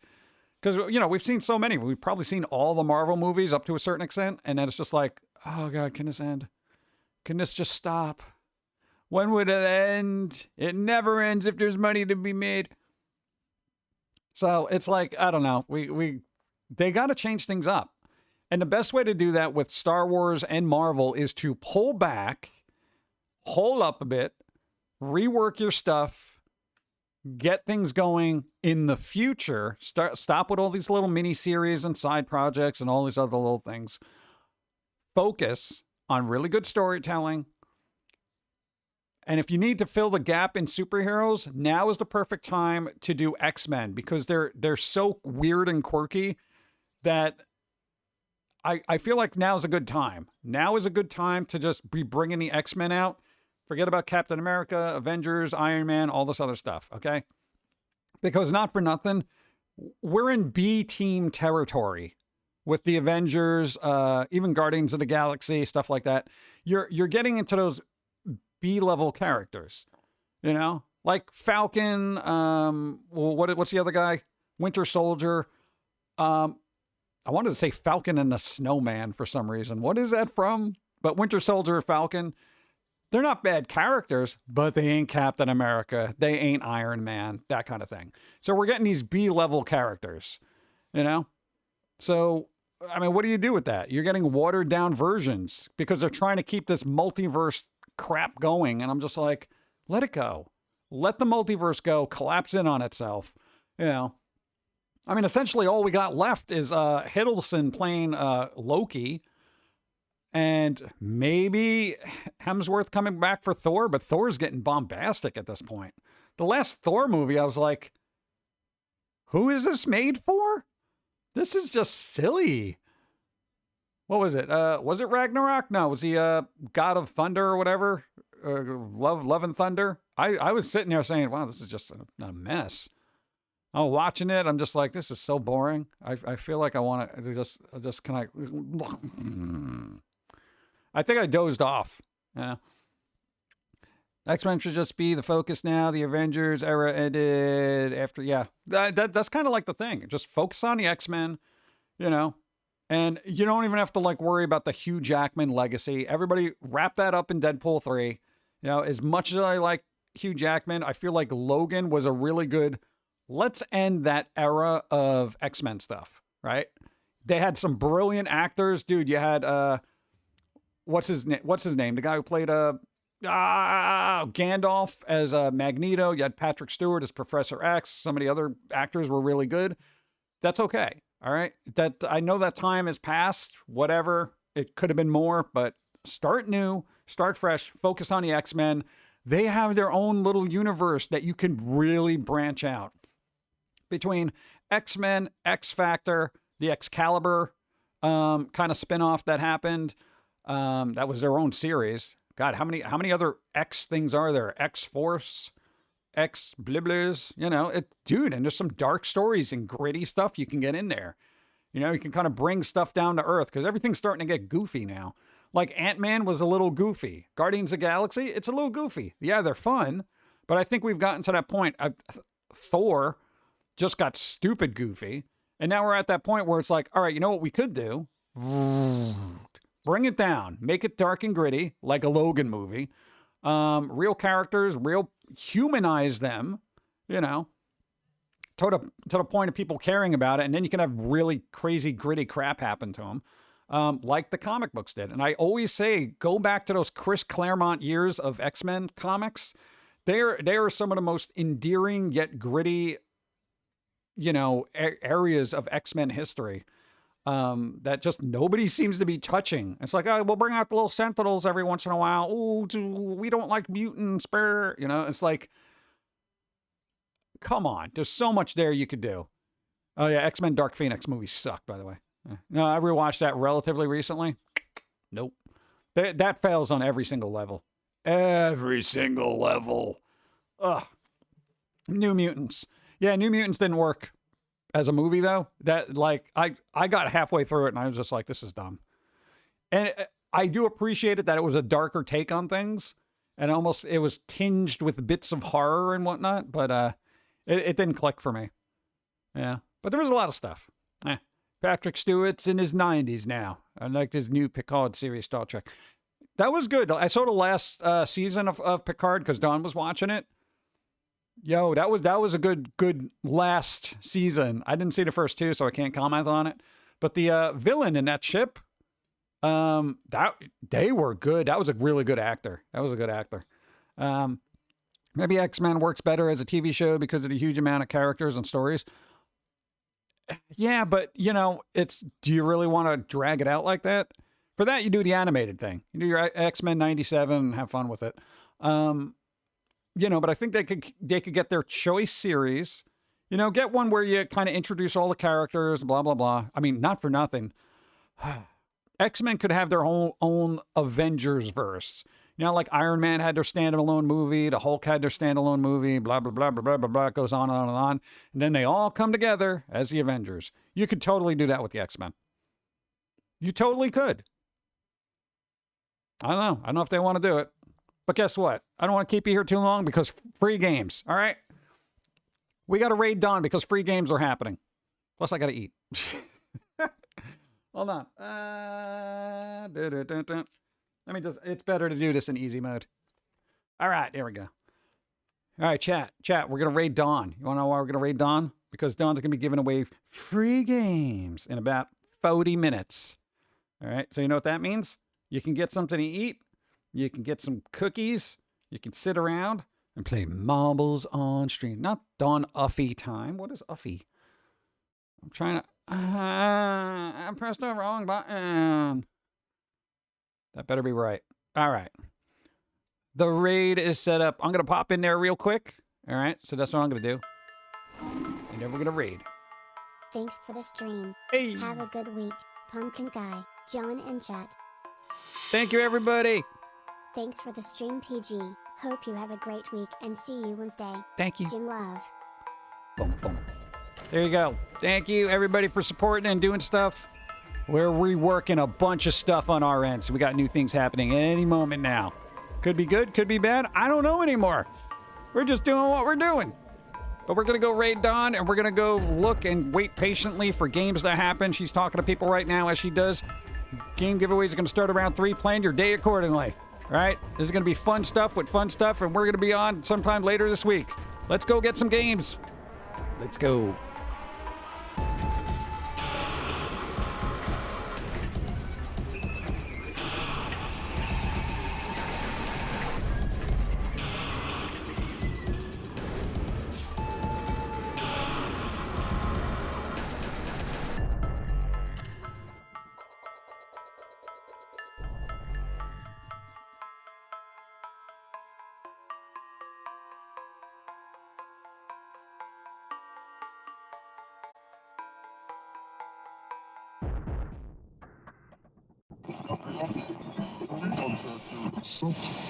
Because, we've seen so many. We've probably seen all the Marvel movies up to a certain extent. And then it's just like, oh, God, can this end? Can this just stop? When would it end? It never ends if there's money to be made. So it's like, I don't know. They got to change things up. And the best way to do that with Star Wars and Marvel is to pull back, hold up a bit, rework your stuff, get things going in the future. Stop with all these little mini series and side projects and all these other little things. Focus on really good storytelling. And if you need to fill the gap in superheroes, now is the perfect time to do X-Men, because they're so weird and quirky that I feel like now is a good time. Now is a good time to just be bringing the X-Men out. Forget about Captain America, Avengers, Iron Man, all this other stuff, okay? Because not for nothing, we're in B-team territory with the Avengers, even Guardians of the Galaxy, stuff like that. You're getting into those B-level characters, Like Falcon, what's the other guy? Winter Soldier. I wanted to say Falcon and the Snowman for some reason. What is that from? But Winter Soldier, Falcon, they're not bad characters, but they ain't Captain America. They ain't Iron Man, that kind of thing. So we're getting these B-level characters, you know? So, I mean, what do you do with that? You're getting watered down versions because they're trying to keep this multiverse crap going. And I'm just like, let it go. Let the multiverse go, collapse in on itself. You know, I mean, essentially all we got left is Hiddleston playing Loki, and maybe Hemsworth coming back for Thor, but Thor's getting bombastic at this point. The last Thor movie, I was like, who is this made for? This is just silly. What was it? Was it Ragnarok? No, it was the God of Thunder or whatever. Love and Thunder. I was sitting there saying, wow, this is just a mess. I'm watching it. I'm just like, this is so boring. I feel like I want to just kind of, I think I dozed off. Yeah. X-Men should just be the focus now. The Avengers era ended after, yeah. That's kind of like the thing. Just focus on the X-Men, you know. And you don't even have to like worry about the Hugh Jackman legacy. Everybody wrap that up in Deadpool 3. You know, as much as I like Hugh Jackman, I feel like Logan was a really good, let's end that era of X-Men stuff, right? They had some brilliant actors. Dude, you had, what's his name? The guy who played Gandalf as Magneto. You had Patrick Stewart as Professor X. Some of the other actors were really good. That's okay. All right. That I know that time has passed, whatever. It could have been more, but start new, start fresh, focus on the X-Men. They have their own little universe that you can really branch out. Between X-Men, X-Factor, the Excalibur kind of spinoff that happened. That was their own series. God, how many other X things are there? X-Force, X-Blibblers, you know, dude, and there's some dark stories and gritty stuff you can get in there. You know, you can kind of bring stuff down to earth because everything's starting to get goofy now. Like Ant-Man was a little goofy. Guardians of the Galaxy, it's a little goofy. Yeah, they're fun, but I think we've gotten to that point. Thor just got stupid goofy, and now we're at that point where it's like, all right, you know what we could do? Bring it down. Make it dark and gritty, like a Logan movie. Real characters, humanize them, you know, to the point of people caring about it. And then you can have really crazy, gritty crap happen to them, like the comic books did. And I always say, go back to those Chris Claremont years of X-Men comics. They are some of the most endearing yet gritty, you know, areas of X-Men history. That just nobody seems to be touching. It's like, oh, we'll bring out the little Sentinels every once in a while. Oh, we don't like mutants, you know, it's like, come on. There's so much there you could do. Oh yeah, X-Men Dark Phoenix movie sucked, by the way. No, I rewatched that relatively recently. Nope. That fails on every single level. Every single level. Ugh. New Mutants. Yeah, New Mutants didn't work as a movie, though. That, like, I got halfway through it and I was just like, this is dumb. And I do appreciate it that it was a darker take on things. And almost, it was tinged with bits of horror and whatnot. But it didn't click for me. Yeah. But there was a lot of stuff. Patrick Stewart's in his 90s now. I like his new Picard series, Star Trek. That was good. I saw the last season of Picard because Dawn was watching it. Yo, that was a good last season. I didn't see the first two, so I can't comment on it. But the villain in that ship, they were good. That was a really good actor. Maybe X-Men works better as a TV show because of the huge amount of characters and stories. Yeah, but you know, do you really want to drag it out like that? For that, you do the animated thing. You do your X-Men 97 and have fun with it. You know, but I think they could get their choice series, you know, get one where you kind of introduce all the characters, blah, blah, blah. I mean, not for nothing. X-Men could have their own Avengers verse. You know, like Iron Man had their standalone movie, the Hulk had their standalone movie, blah, blah, blah, blah, blah, blah, blah. It goes on and on and on. And then they all come together as the Avengers. You could totally do that with the X-Men. You totally could. I don't know if they want to do it. But guess what? I don't want to keep you here too long because free games, all right? We got to raid Dawn because free games are happening. Plus, I got to eat. Hold on. Let me just, it's better to do this in easy mode. All right, here we go. All right, chat, we're going to raid Dawn. You want to know why we're going to raid Dawn? Because Dawn's going to be giving away free games in about 40 minutes. All right, so you know what that means? You can get something to eat. You can get some cookies. You can sit around and play marbles on stream. Not Dawn Uffy time. What is Uffy? I'm trying to... I pressed the wrong button. That better be right. All right. The raid is set up. I'm going to pop in there real quick. All right, so that's what I'm going to do. And then we're going to raid. Thanks for the stream. Hey. Have a good week, Pumpkin Guy, John and chat. Thank you, everybody. Thanks for the stream, PG. Hope you have a great week and see you Wednesday. Thank you. Jim Love. Boom, boom. There you go. Thank you, everybody, for supporting and doing stuff. We're reworking a bunch of stuff on our end, so we got new things happening at any moment now. Could be good, could be bad. I don't know anymore. We're just doing what we're doing. But we're going to go raid Dawn, and we're going to go look and wait patiently for games to happen. She's talking to people right now as she does. Game giveaways are going to start around 3. Plan your day accordingly. All right? This is going to be fun stuff with fun stuff, and we're going to be on sometime later this week. Let's go get some games. Let's go.